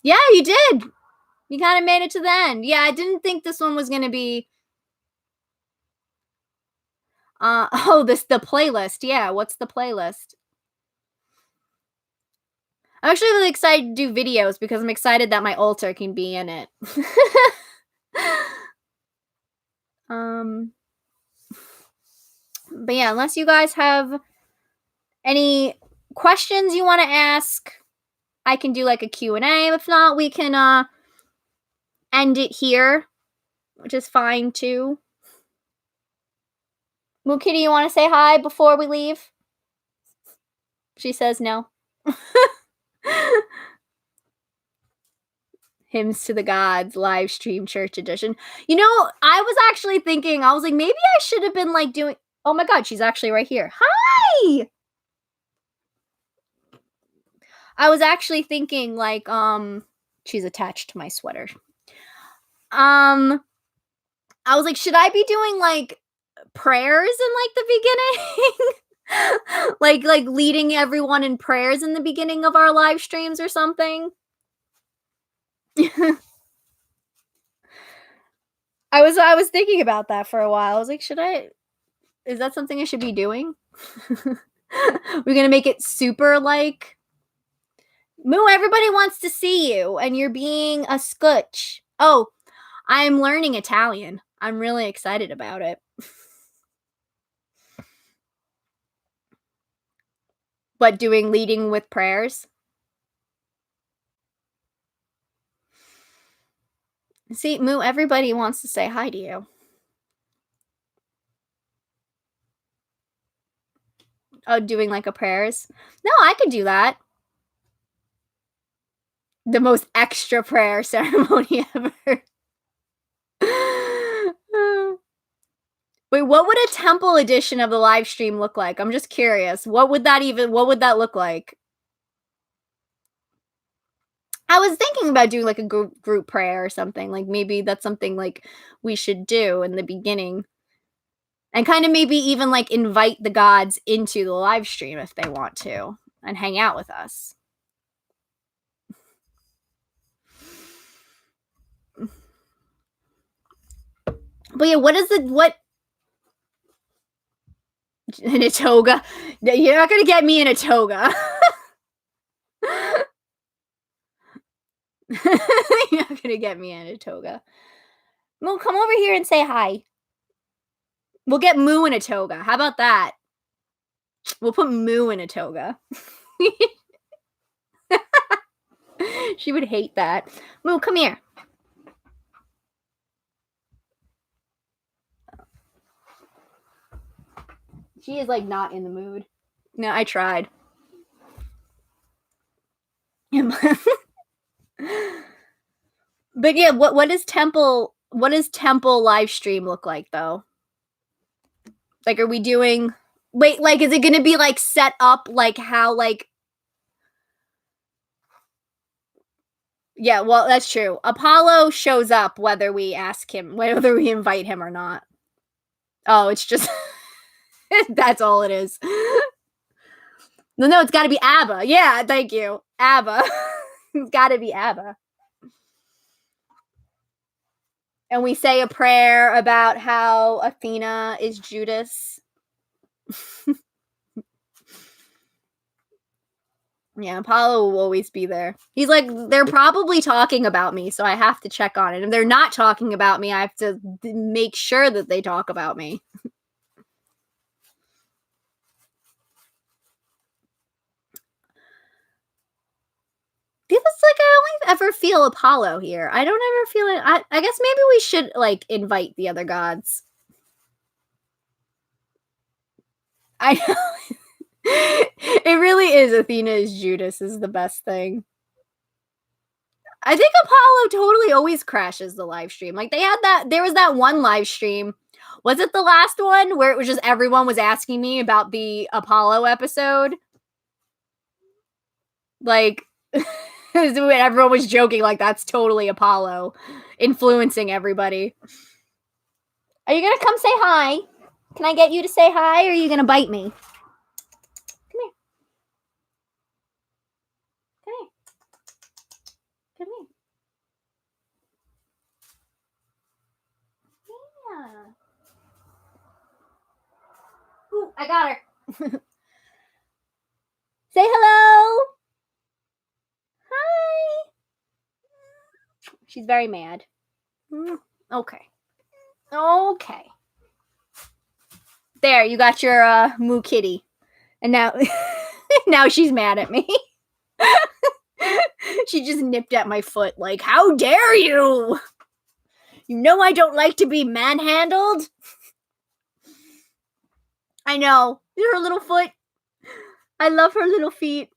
[SPEAKER 1] Yeah, you did. You kind of made it to the end. Yeah, I didn't think this one was going to be the playlist. Yeah, what's the playlist? I'm actually really excited to do videos because I'm excited that my altar can be in it. But yeah, unless you guys have any questions you want to ask, I can do like a Q&A. If not, we can end it here, which is fine too. Moo Kitty, you want to say hi before we leave? She says no. Hymns to the Gods live stream church edition. I was actually thinking, I was like, maybe I should have been like doing, oh my God, she's actually right here. Hi! I was actually thinking like, she's attached to my sweater. I was like, should I be doing like prayers in like the beginning? like leading everyone in prayers in the beginning of our live streams or something? I was thinking about that for a while. I was like, is that something I should be doing? We're gonna make it super like, Moo, everybody wants to see you and you're being a scutch. Oh, I'm learning Italian. I'm really excited about it. But doing leading with prayers? See, Moo, everybody wants to say hi to you. Oh, doing like a prayers? No, I could do that. The most extra prayer ceremony ever. Wait, what would a temple edition of the live stream look like? I'm just curious. What would that look like? I was thinking about doing like a group prayer or something. Like maybe that's something like we should do in the beginning. And kind of maybe even like invite the gods into the live stream if they want to and hang out with us. But yeah, what in a toga? You're not gonna get me in a toga. You're not gonna get me in a toga. Moo, come over here and say hi. We'll get Moo in a toga. How about that? We'll put Moo in a toga. She would hate that. Moo, come here. She is like not in the mood. No, I tried. But yeah, what does temple live stream look like though? Like, are we doing? Wait, like, is it gonna be like set up like how like? Yeah, well, that's true. Apollo shows up whether we ask him, whether we invite him or not. Oh, it's just that's all it is. No, it's got to be ABBA. Yeah, thank you, ABBA. It's got to be ABBA. And we say a prayer about how Athena is Judas. Yeah, Apollo will always be there. He's like, they're probably talking about me, so I have to check on it. If they're not talking about me, I have to make sure that they talk about me. Feels like I only ever feel Apollo here. I don't ever feel it. I guess maybe we should like invite the other gods. I know. It really is. Athena is Judas is the best thing. I think Apollo totally always crashes the live stream. Like there was that one live stream. Was it the last one where it was just everyone was asking me about the Apollo episode? Like everyone was joking like that's totally Apollo influencing everybody. Are you gonna come say hi? Can I get you to say hi or are you gonna bite me? Come here. Come here. Come here. Yeah. Ooh, I got her. Say hello. Hi. She's very mad. Okay. Okay. There, you got your Moo Kitty. And now now she's mad at me. She just nipped at my foot like, how dare you? You know I don't like to be manhandled. I know. Her little foot. I love her little feet.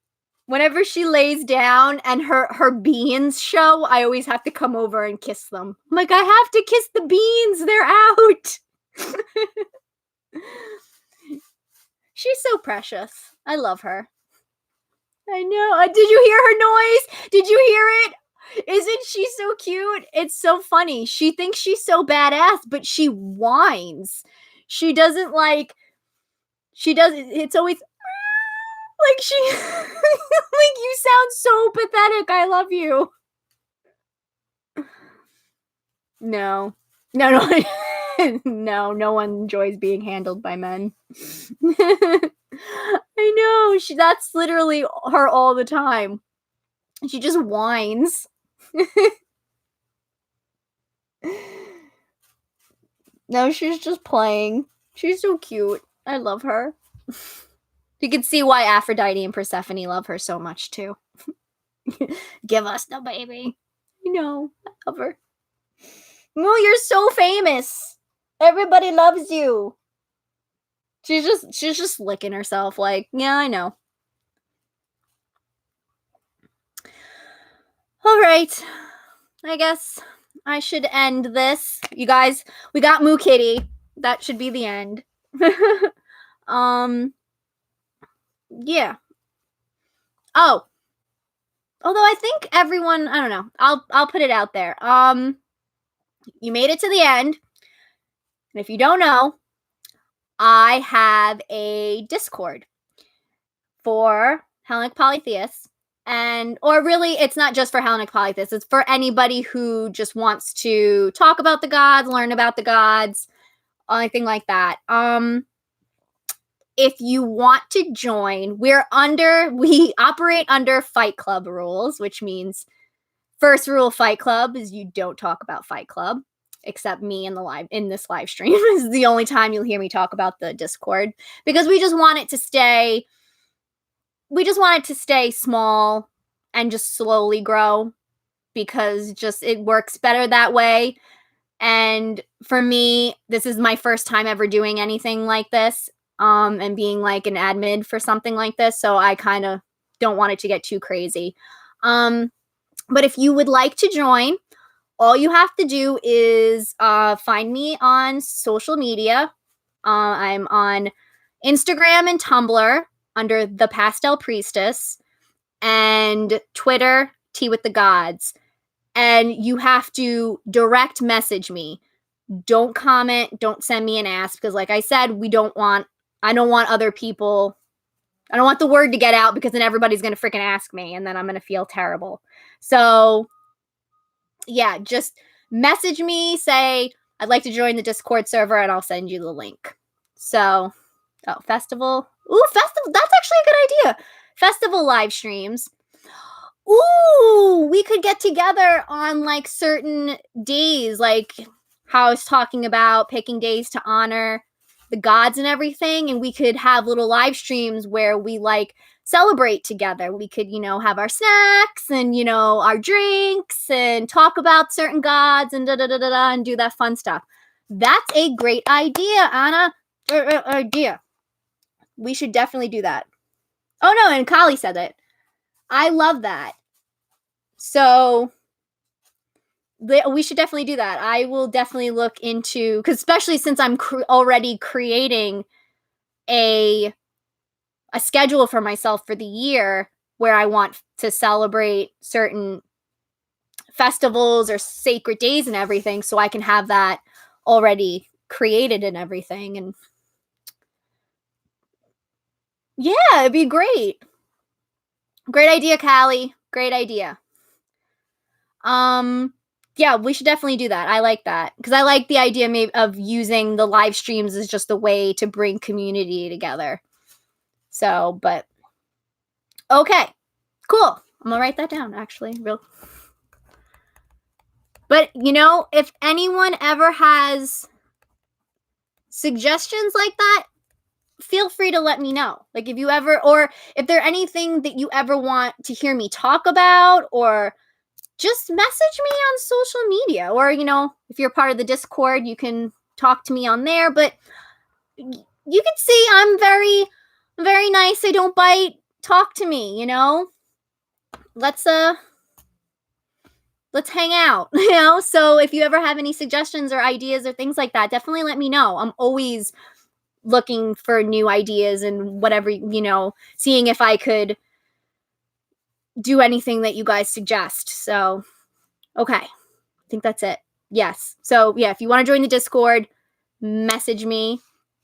[SPEAKER 1] Whenever she lays down and her beans show, I always have to come over and kiss them. I'm like, I have to kiss the beans. They're out. She's so precious. I love her. I know. Did you hear her noise? Did you hear it? Isn't she so cute? It's so funny. She thinks she's so badass, but she whines. She doesn't like. She does. It's always like she. Like you sound so pathetic. I love you. No. No one enjoys being handled by men. I know. That's literally her all the time. She just whines. No, she's just playing. She's so cute. I love her. You can see why Aphrodite and Persephone love her so much, too. Give us the baby. I know. I love her. Moo, you're so famous. Everybody loves you. She's just licking herself like, yeah, I know. All right. I guess I should end this. You guys, we got Moo Kitty. That should be the end. Yeah. Oh. Although I think everyone, I don't know. I'll put it out there. You made it to the end. And if you don't know, I have a Discord for Hellenic Polytheists. Or really, it's not just for Hellenic Polytheists. It's for anybody who just wants to talk about the gods, learn about the gods, anything like that. If you want to join, we operate under Fight Club rules, which means first rule of Fight Club is you don't talk about Fight Club, except me in this live stream. This is the only time you'll hear me talk about the Discord, because we just want it to stay small and just slowly grow, because just it works better that way. And for me, this is my first time ever doing anything like this, and being like an admin for something like this, so I kind of don't want it to get too crazy. But if you would like to join, all you have to do is find me on social media. I'm on Instagram and Tumblr under The Pastel Priestess, and Twitter, Tea with the Gods. And you have to direct message me. Don't comment, don't send me an ask, because like I said, I don't want the word to get out, because then everybody's going to freaking ask me, and then I'm going to feel terrible. So yeah, just message me, say, I'd like to join the Discord server, and I'll send you the link. So, festival. Ooh, festival. That's actually a good idea. Festival live streams. Ooh, we could get together on like certain days, like how I was talking about picking days to honor the gods and everything, and we could have little live streams where we like celebrate together. We could, have our snacks and, our drinks and talk about certain gods and and do that fun stuff. That's a great idea, Anna. Idea. We should definitely do that. Oh no, and Kali said it. I love that. So we should definitely do that. I will definitely look into, because especially since I'm already creating a schedule for myself for the year where I want to celebrate certain festivals or sacred days and everything, so I can have that already created and everything. And yeah, it'd be great. Great idea, Callie. Great idea. Yeah, we should definitely do that. I like that, because I like the idea maybe of using the live streams as just a way to bring community together. So, but okay, cool. I'm gonna write that down, actually. But if anyone ever has suggestions like that, feel free to let me know. Like if there's anything that you ever want to hear me talk about, or just message me on social media, or if you're part of the Discord, you can talk to me on there. But you can see I'm very, very nice. I don't bite. Talk to me. Let's hang out. So if you ever have any suggestions or ideas or things like that, definitely let me know. I'm always looking for new ideas and whatever, seeing if I could do anything that you guys suggest. So, okay. I think that's it. Yes. So, yeah, if you want to join the Discord, message me.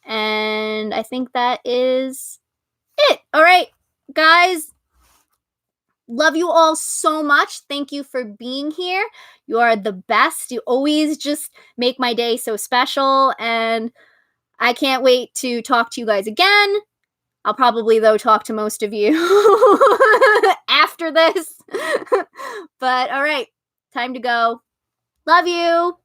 [SPEAKER 1] And I think that is it. All right, guys. Love you all so much. Thank you for being here. You are the best. You always just make my day so special. And I can't wait to talk to you guys again. I'll probably, though, talk to most of you after this. But all right, time to go. Love you.